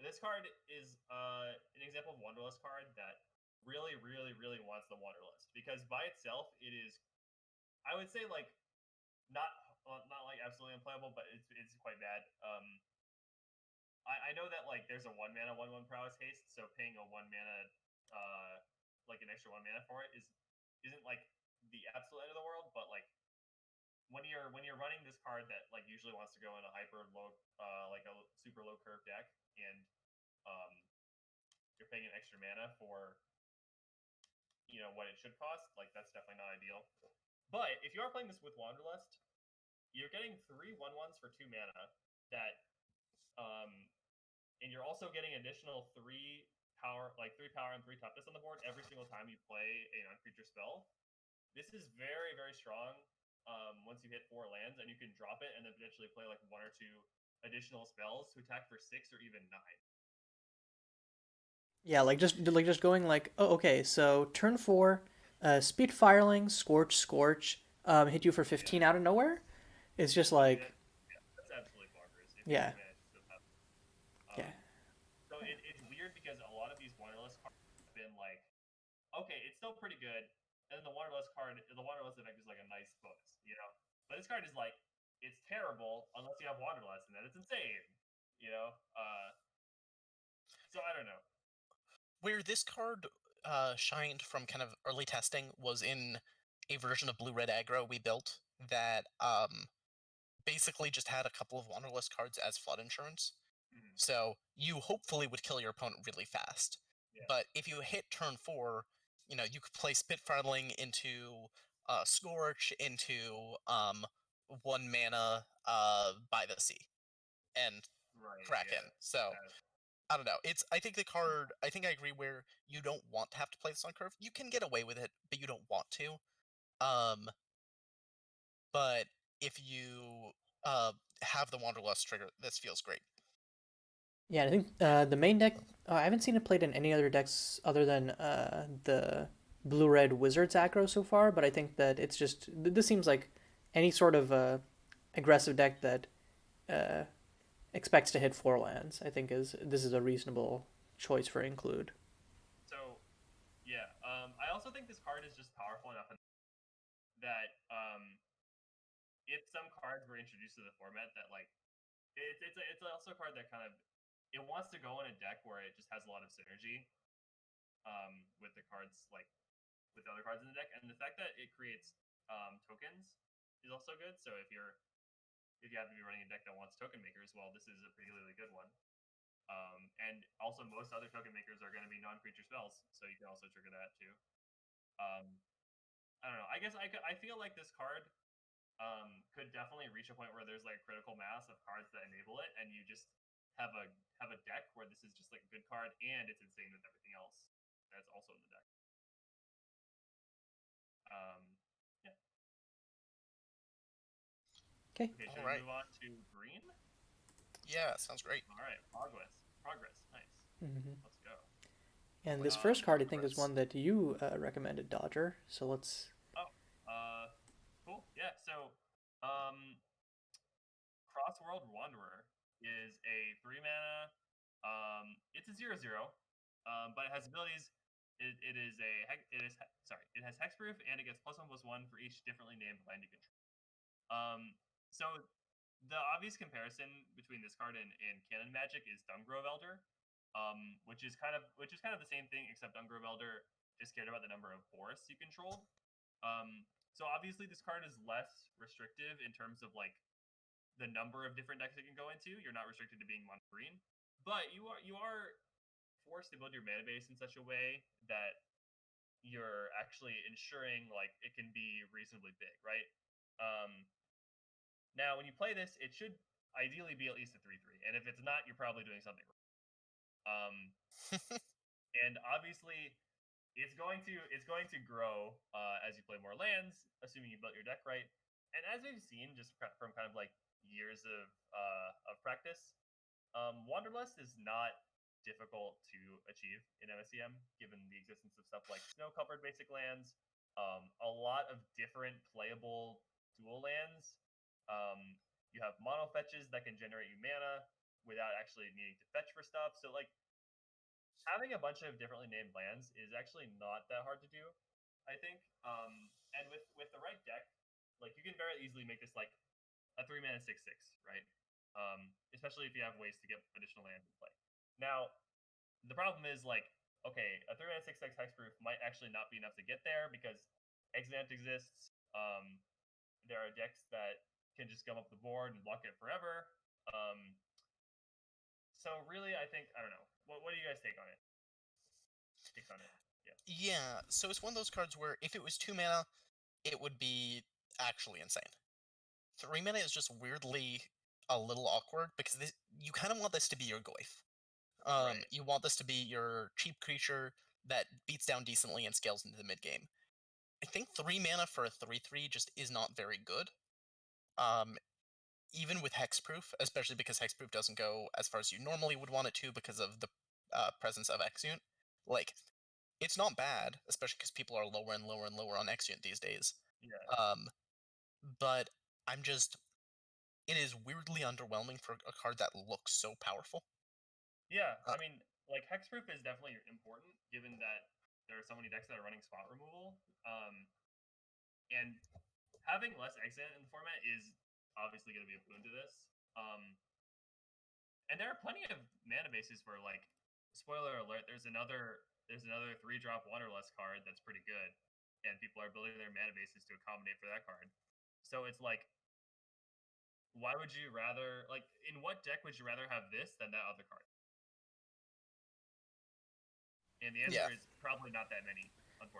this card is an example of Wanderlust card that really, really, really wants the Wanderlust because by itself, it is, I would say, like not not like absolutely unplayable, but it's quite bad. I know that like there's a 1 mana 1/1 prowess haste, so paying a 1 mana like an extra 1 mana for it isn't like the absolute end of the world, but like when you're running this card that like usually wants to go in a hyper low like a super low curve deck, and um you're paying an extra mana for what it should cost, like that's definitely not ideal. But if you are playing this with Wanderlust, you're getting 3/1/1s for 2 mana that um and you're also getting additional three power and three toughness on the board every single time you play a non-creature spell. This is very, very strong. Once you hit 4 lands, and you can drop it and then potentially play like one or two additional spells to attack for 6 or even 9. Yeah, like just going like, oh, okay, so turn four, speed fireling, scorch, hit you for Yeah, 15 out of nowhere. It's just I mean like, that's absolutely bonkers if you yeah, can manage to have. yeah, Um, so it's weird because a lot of these Wanderlust cards have been like, okay, it's still pretty good, and then the Wanderlust effect is like a nice bonus. But this card is like, it's terrible unless you have Wanderlust, and then it's insane. You know, so I don't know. Where this card shined from kind of early testing was in a version of Blue Red Aggro we built that basically just had a couple of Wanderlust cards as flood insurance. Mm-hmm. So you hopefully would kill your opponent really fast. Yeah, But if you hit turn 4, you could play Spitfireling into Scorch into 1 mana by the sea and right. Yeah, Kraken. So that, I don't know. I think the card. I think I agree where you don't want to have to play this on curve. You can get away with it, but you don't want to. Um, but if you uh have the Wanderlust trigger, this feels great. yeah. I think the main deck. I haven't seen it played in any other decks other than the blue red wizards aggro so far. But I think that it's just this seems like any sort of aggressive deck that uh, expects to hit four lands. I think is this is a reasonable choice for include. so yeah. I also think this card is just powerful enough that if some cards were introduced to the format that like it's also a card that kind of it wants to go in a deck where it just has a lot of synergy with the cards like with the other cards in the deck, and the fact that it creates tokens is also good. So if you happen to be running a deck that wants token makers, well, this is a particularly good one. And also, most other token makers are going to be non-creature spells, so you can also trigger that too. Um, I don't know. I guess I feel like this card could definitely reach a point where there's like a critical mass of cards that enable it, and you just have a deck where this is just like a good card, and it's insane with everything else that's also in the deck. Um, yeah. Okay. Okay, should All we right. move on to green? Yeah, sounds great. All right, progress. Progress. Nice. Hmm. Let's go. And this first card, I think, is Progress. one that you recommended, Dodger. So let's. Oh, cool. Yeah. So, um, Cross World Wanderer is a 3 mana. It's a 0/0, but it has abilities. It is a sorry. It has hexproof and it gets +1/+1 for each differently named land you control. So the obvious comparison between this card and Canon Magic is Dungrove Elder, which is kind of the same thing except Dungrove Elder just cared about the number of forests you controlled. So obviously this card is less restrictive in terms of like the number of different decks it can go into. You're not restricted to being mono green, but you are forced to build your mana base in such a way that you're actually ensuring like it can be reasonably big, right? Now, when you play this, it should ideally be at least a 3/3, and if it's not, you're probably doing something wrong. And obviously, it's going to grow as you play more lands, assuming you built your deck right. And as we've seen, just from kind of like years of practice, Wanderlust is not difficult to achieve in MSEM, given the existence of stuff like snow-covered basic lands, a lot of different playable dual lands. You have mono fetches that can generate you mana without actually needing to fetch for stuff. So like having a bunch of differently named lands is actually not that hard to do, I think. And with the right deck, like you can very easily make this like a 3 mana 6/6, right? Especially if you have ways to get additional land in play. Now, the problem is like, okay, a 3 mana 6/6 hexproof might actually not be enough to get there because Exant exists. There are decks that can just come up the board and block it forever. So really, I think I don't know. What do you guys take on it? Takes on it. Yeah. Yeah, so it's one of those cards where if it was 2 mana, it would be actually insane. 3 mana is just weirdly a little awkward because you kind of want this to be your Goyf. Right. You want this to be your cheap creature that beats down decently and scales into the mid game. I think 3 mana for a 3/3 just is not very good. Um, Even with hexproof, especially because hexproof doesn't go as far as you normally would want it to because of the presence of Exeunt. Like, it's not bad, especially because people are lower and lower and lower on Exeunt these days. Yeah. Um, but I'm just, it is weirdly underwhelming for a card that looks so powerful. Yeah. Uh, I mean, like hexproof is definitely important given that there are so many decks that are running spot removal. And having less exit in the format is obviously going to be a boon to this. And there are plenty of mana bases for like, spoiler alert, there's another 3-drop Wanderlust card that's pretty good, and people are building their mana bases to accommodate for that card. So it's like, why would you rather like in what deck would you rather have this than that other card? And the yeah, answer is probably not that many,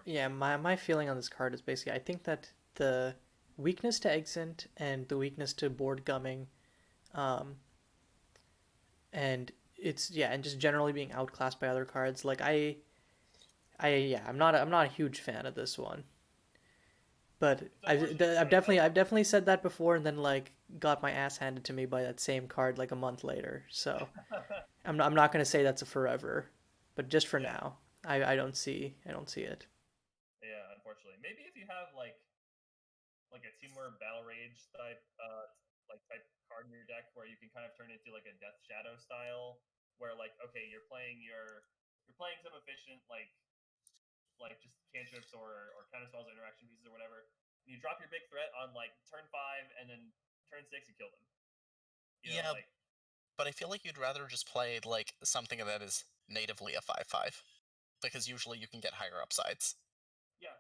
Yeah, unfortunately. my feeling on this card is basically I think that the weakness to Exant and the weakness to board gumming, um, and it's yeah, and just generally being outclassed by other cards. Like yeah, I'm not a huge fan of this one. But It's unfortunate because like I've definitely said that before, and then like got my ass handed to me by that same card like a month later. So I'm not gonna say that's a forever, but just for yeah, now, I don't see it. yeah, unfortunately. Maybe if you have like a Teamwear Battle Rage type card in your deck where you can kind of turn into like a Death Shadow style, where like okay, you're playing some efficient like just cantrips or counterspells or interaction pieces or whatever. And you drop your big threat on like turn 5, and then turn 6 you kill them. yeah, Like but I feel like you'd rather just play like something that is natively a 5/5 because usually you can get higher upsides. yeah,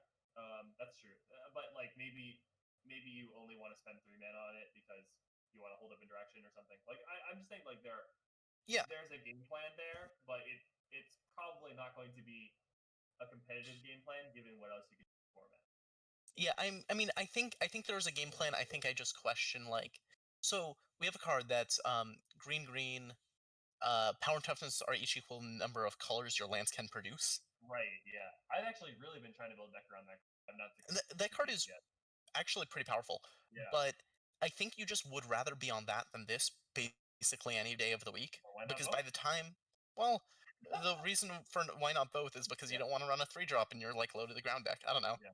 that's true. But like maybe you only want to spend 3 mana on it because you want to hold up interaction or something. Like I'm just saying like Yeah, there's a game plan there, but it's probably not going to be a competitive game plan given what else you can do in the format. yeah. I mean, I think there's a game plan. I think I just question like, so we have a card that's green green. Power and toughness are each equal number of colors your lands can produce. Right, yeah. I've actually really been trying to build a deck around that. I'm not That card succeeded is yet. actually pretty powerful, Yeah. but I think you just would rather be on that than this basically any day of the week. Or why not Because both? by the time, well, the reason for why not both is because you Yeah. don't want to run a 3-drop in your like low to the ground deck. I don't know. Yeah.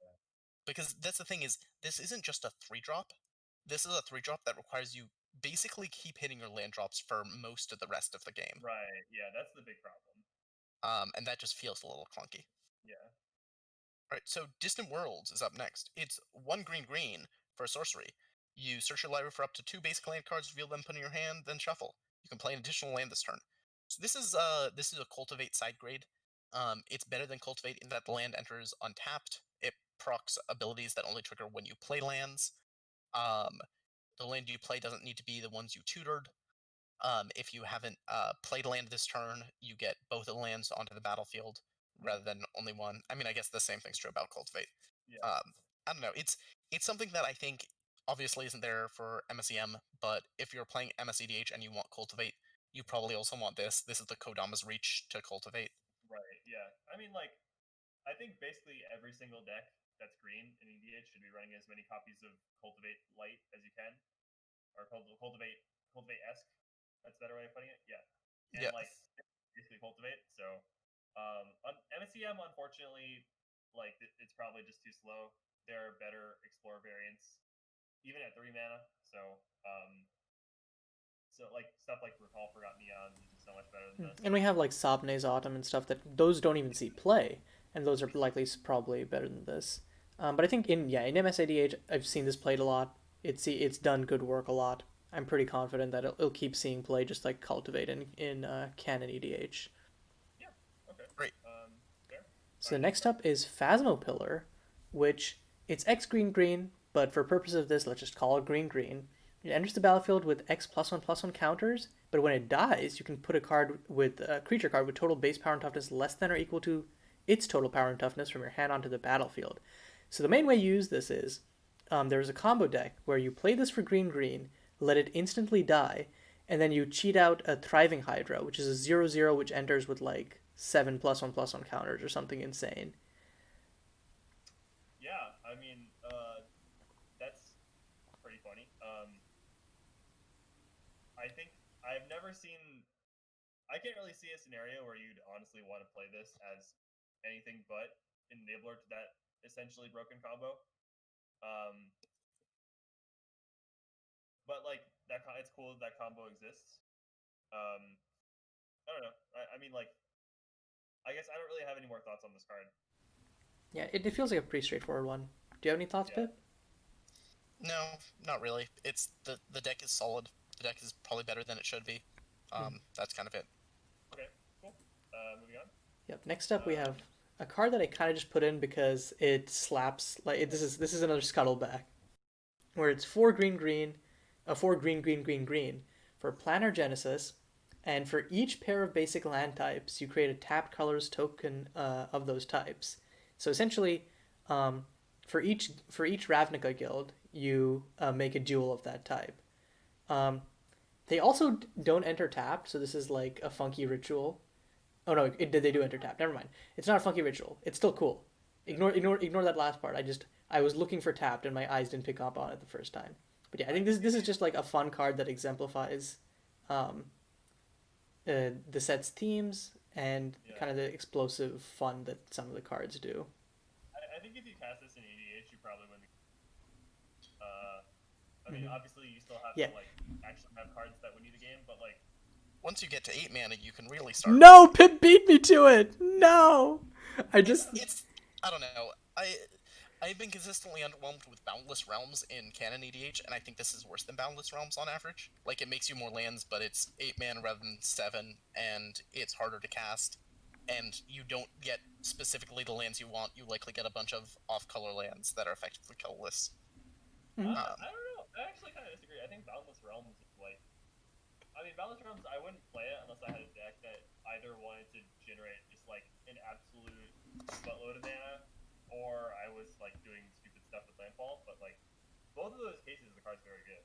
Because that's the thing is, this isn't just a 3-drop. This is a 3-drop that requires you basically keep hitting your land drops for most of the rest of the game. Right. Yeah, that's the big problem. And that just feels a little clunky. Yeah. Right, so Distant Worlds is up next. It's 1 green green for a sorcery. You search your library for up to 2 basic land cards, reveal them, put in your hand, then shuffle. You can play an additional land this turn. So this is a Cultivate side grade. It's better than Cultivate in that the land enters untapped. It procs abilities that only trigger when you play lands. Um, the land you play doesn't need to be the ones you tutored. If you haven't played land this turn, you get both of the lands onto the battlefield rather than only one. I mean, I guess the same thing's true about Cultivate. Yeah. I don't know. It's something that I think obviously isn't there for MSEM, but if you're playing MSEDH and you want Cultivate, you probably also want this. This is the Kodama's Reach to Cultivate. Right. Yeah. I mean, like, I think basically every single deck that's green in EDH should be running as many copies of Cultivate Light as you can, or Cultivate esque. That's a better way of putting it. Yeah. And Yeah, like basically Cultivate. So, MSEM unfortunately, like it's probably just too slow. There are better Explore variants, even at 3 mana. So like stuff like Recall Forgotten Eons is just so much better than this. And we have like Sabne's Autumn and stuff that those don't even see play, and those are likely probably better than this. But I think in MSADH I've seen this played a lot. It's done good work a lot. I'm pretty confident that it'll keep seeing play just like Cultivate in Canon EDH. Yeah. Okay. great. Fair. All So right. next up is Phasmopillar, which it's X green green, but for purpose of this, let's just call it green green. It enters the battlefield with X +1/+1 counters, but when it dies, you can put a creature card with total base power and toughness less than or equal to its total power and toughness from your hand onto the battlefield. So the main way you use this is there's a combo deck where you play this for green green, let it instantly die, and then you cheat out a Thriving Hydra, which is a 0/0 which enters with like 7 +1/+1 counters or something insane. Yeah. I mean, that's pretty funny. I think I've never seen. I can't really see a scenario where you'd honestly want to play this as anything but an enabler to that essentially broken combo. Um, but like that, it's cool that combo exists. Um, I don't know. I mean, like, I guess I don't really have any more thoughts on this card. Yeah, it feels like a pretty straightforward one. Do you have any thoughts, Yeah. Pip? No, not really. It's the deck is solid. The deck is probably better than it should be. That's kind of it. Okay. Cool. Moving on. Yep. Next up, we Um, have a card that I kind of just put in because it slaps. This is another Scuttleback, where it's 4 green green, a 4 green for Planar Genesis, and for each pair of basic land types, you create a tapped colors token of those types. So essentially, um, for each Ravnica guild, you make a jewel of that type. Um, they also don't enter tapped, so this is like a funky ritual. Oh no, they do enter tapped. Never mind. It's not a funky ritual. It's still cool. Ignore that last part. I was looking for tapped and my eyes didn't pick up on it the first time. But yeah, I think this is just like a fun card that exemplifies um, the set's themes and yeah. kind of the explosive fun that some of the cards do. I think if you cast this in EDH, you probably win. I mean, obviously, you still have Yeah. to like actually have cards that win you the game, but like, Once you get to 8 mana, you can really start. No, Pip beat me to it. No, It's I don't know. I've been consistently underwhelmed with Boundless Realms in Canon EDH, and I think this is worse than Boundless Realms on average. Like, it makes you more lands, but it's 8 mana rather than 7, and it's harder to cast. And you don't get specifically the lands you want. You likely get a bunch of off-color lands that are effectively colorless. I don't know. I actually kind of disagree. I think Boundless Realms is like. I mean, Boundless Realms, I wouldn't play it unless I had a deck that either wanted to generate just like an absolute buttload of mana, or I was like doing stupid stuff with landfall. But like both of those cases, the card's very good.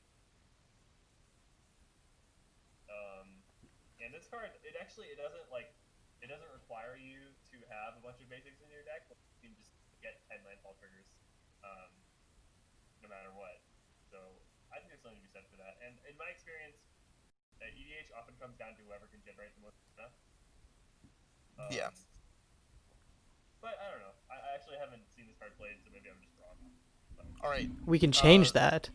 And this card, it doesn't require you to have a bunch of basics in your deck. But you can just get 10 landfall triggers, no matter what. So I think it's something to be said for that. And in my experience, EDH often comes down to whoever can generate the most mana. Yeah. But I don't know. I actually haven't seen this card played, so maybe I'm just wrong. All right. We can change that.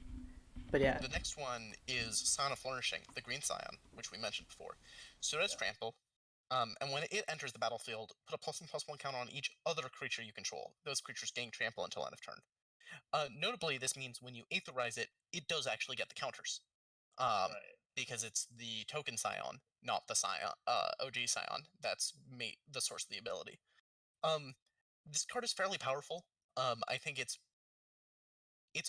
But yeah. The next one is Scion of Flourishing, the green Scion, which we mentioned before. So it has Trample, and when it enters the battlefield, put a +1/+1 counter on each other creature you control. Those creatures gain Trample until end of turn. Notably, this means when you Aetherize it, it does actually get the counters. Right. Because it's the token Scion, not the Scion, OG Scion, that's the source of the ability. This card is fairly powerful. I think it's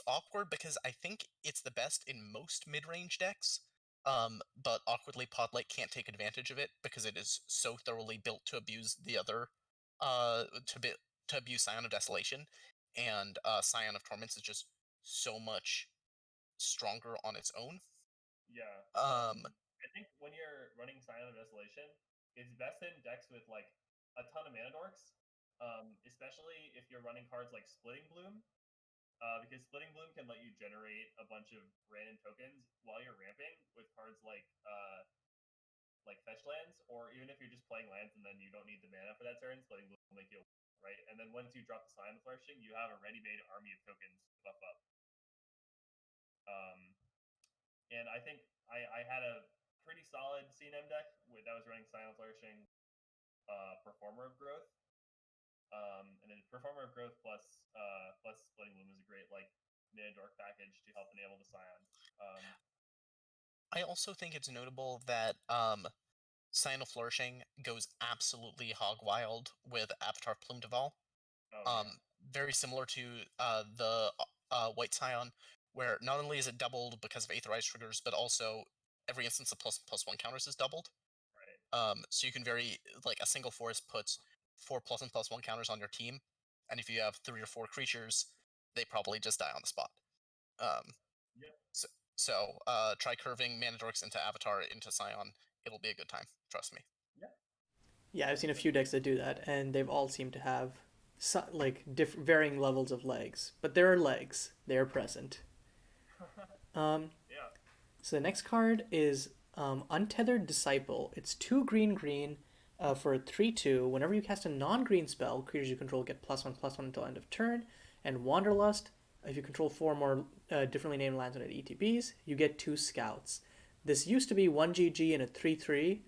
awkward because I think it's the best in most mid-range decks. But awkwardly, Podlight can't take advantage of it because it is so thoroughly built to abuse the other, to abuse Scion of Desolation, and Scion of Torments is just so much stronger on its own. Yeah. I think when you're running Scion of Desolation, it's best in decks with like a ton of mana dorks, especially if you're running cards like Splitting Bloom, because Splitting Bloom can let you generate a bunch of random tokens while you're ramping with cards like fetch lands, or even if you're just playing lands and then you don't need the mana for that turn, Splitting Bloom will make you right. And then once you drop the Scion of Flourishing, you have a ready-made army of tokens to buff up. And I think I had a pretty solid CNM deck that was running Scion of Flourishing, Performer of Growth, and then Performer of Growth plus Splitting Bloom is a great like mana dork package to help enable the Scion. I also think it's notable that Scion of Flourishing goes absolutely hog wild with Avatar Plume Deval. Very similar to the White Scion, where not only is it doubled because of Aetherized triggers, but also every instance of +1/+1 counters is doubled. Right. So you can a single forest puts 4 +1/+1 counters on your team, and if you have 3 or 4 creatures, they probably just die on the spot. Yep. So try curving Mana Dorks into Avatar into Scion. It'll be a good time. Trust me. Yeah. Yeah, I've seen a few decks that do that, and they've all seemed to have varying levels of legs. But there are legs; they are present. Yeah. So the next card is Untethered Disciple. It's 2 green for a 3/2. Whenever you cast a non-green spell, creatures you control get +1/+1 until end of turn. And Wanderlust, if you control 4 more differently named lands on it ETBs, you get 2 Scouts. This used to be 1 GG and a 3/3,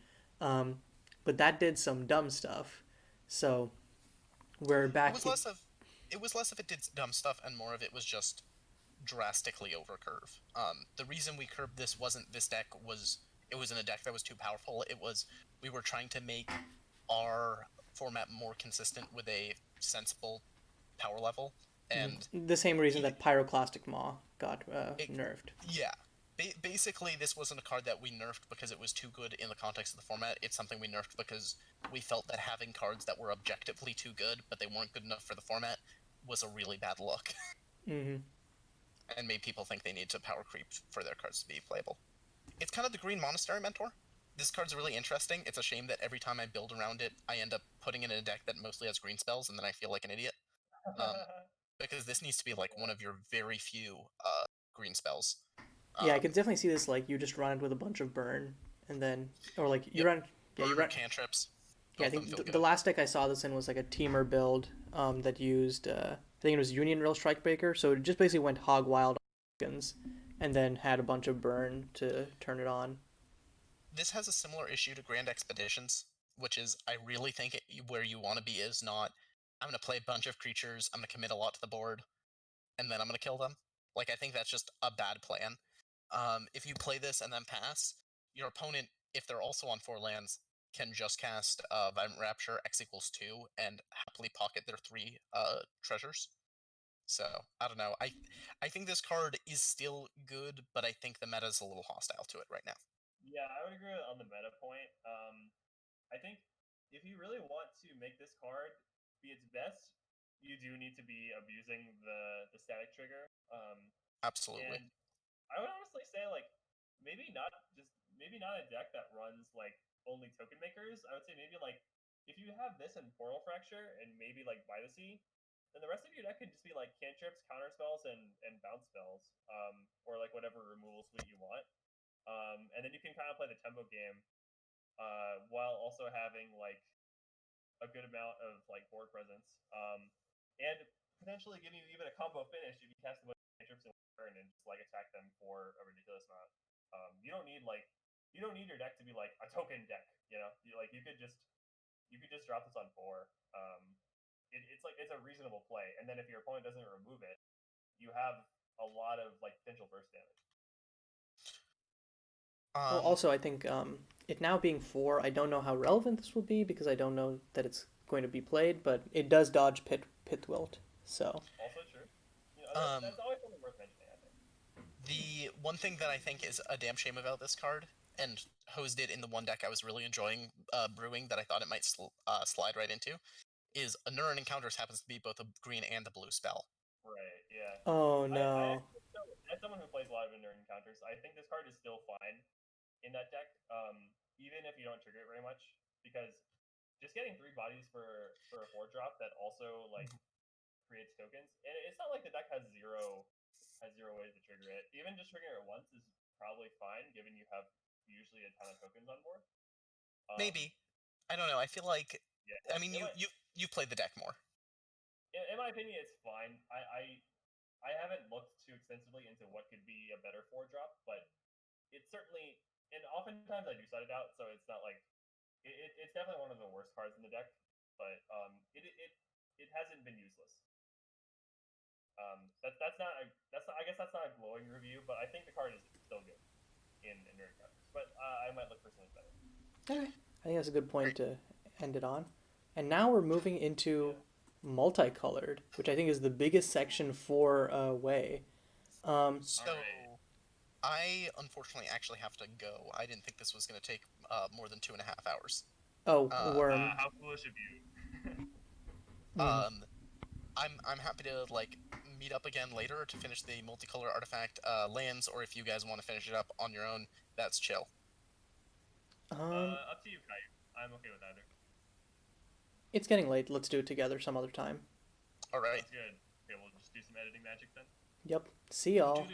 but that did some dumb stuff. So we're back. It was less of it did dumb stuff, and more of it was just drastically over curve. The reason we curbed this wasn't this deck was it was in a deck that was too powerful. It was we were trying to make our format more consistent with a sensible power level, and the same reason that Pyroclastic Maw got nerfed. Yeah. Basically, this wasn't a card that we nerfed because it was too good in the context of the format. It's something we nerfed because we felt that having cards that were objectively too good, but they weren't good enough for the format, was a really bad look. Mm-hmm. And made people think they need to power creep for their cards to be playable. It's kind of the Green Monastery Mentor. This card's really interesting. It's a shame that every time I build around it, I end up putting it in a deck that mostly has green spells, and then I feel like an idiot. Because this needs to be like one of your very few green spells. Yeah, I can definitely see this. Like you just run it with a bunch of burn, and then or like you run. Yeah, you run cantrips. Yeah, I think the last deck I saw this in was like a teamer build that used I think it was Union Rail Strikebreaker. So it just basically went hog wild on and then had a bunch of burn to turn it on. This has a similar issue to Grand Expeditions, which is I really think where you want to be is not I'm going to play a bunch of creatures, I'm going to commit a lot to the board, and then I'm going to kill them. Like, I think that's just a bad plan. If you play this and then pass, your opponent, if they're also on 4 lands, can just cast Vibrant Rapture X=2 and happily pocket their 3 treasures. So, I don't know. I think this card is still good, but I think the meta is a little hostile to it right now. Yeah, I would agree on the meta point. I think if you really want to make this card be its best, you do need to be abusing the static trigger. Absolutely. And I would honestly say like maybe not a deck that runs like only token makers. I would say maybe like if you have this in Portal Fracture and maybe like By the Sea, then the rest of your deck can just be like cantrips, counter spells, and bounce spells, or like whatever removal suite you want. And then you can kind of play the tempo game, while also having like a good amount of like board presence, and potentially giving you even a combo finish if you cast a bunch of cantrips in one turn and just like attack them for a ridiculous amount. You don't need your deck to be like a token deck. You could just drop this on 4. It's a reasonable play, and then if your opponent doesn't remove it, you have a lot of like potential burst damage. Well, Um, also I think it now being 4, I don't know how relevant this will be because I don't know that it's going to be played, but it does dodge pit wilt. So Also true. um, That's always something worth mentioning, I think. the one thing that I think is a damn shame about this card, and hosed it in the one deck I was really enjoying brewing that I thought it might slide right into, is a Neuron Encounters happens to be both a green and a blue spell. Right. Yeah. oh I no. actually, as someone who plays a lot of Enduring Encounters, I think this card is still fine in that deck, even if you don't trigger it very much, because just getting 3 bodies for a 4 drop that also like creates tokens, and it's not like the deck has zero ways to trigger it. Even just triggering it once is probably fine, given you have usually a ton of tokens on board. Um, Maybe. I don't know. I feel like, yeah, I mean, you played the deck more. in my opinion, it's fine. I haven't looked too extensively into what could be a better 4 drop, but it's certainly, and oftentimes I do side it out, so it's not like it's definitely one of the worst cards in the deck, but it hasn't been useless. I guess that's not a glowing review, but I think the card is still good in Nerd Counters. But I might look for something better. Okay. I think that's a good point Great. to end it on. And now we're moving into Yeah. multicolored, which I think is the biggest section for Way. So, All right. I unfortunately actually have to go. I didn't think this was going to take more than 2.5 hours. Oh, Um, Worm. How foolish of you. Mm. um, I'm happy to like meet up again later to finish the multicolor artifact lands, or if you guys want to finish it up on your own, that's chill. Up to you, Kai. I'm okay with either. It's getting late. Let's do it together some other time. All right. Sounds good. Okay, we'll just do some editing magic then. Yep. See y'all.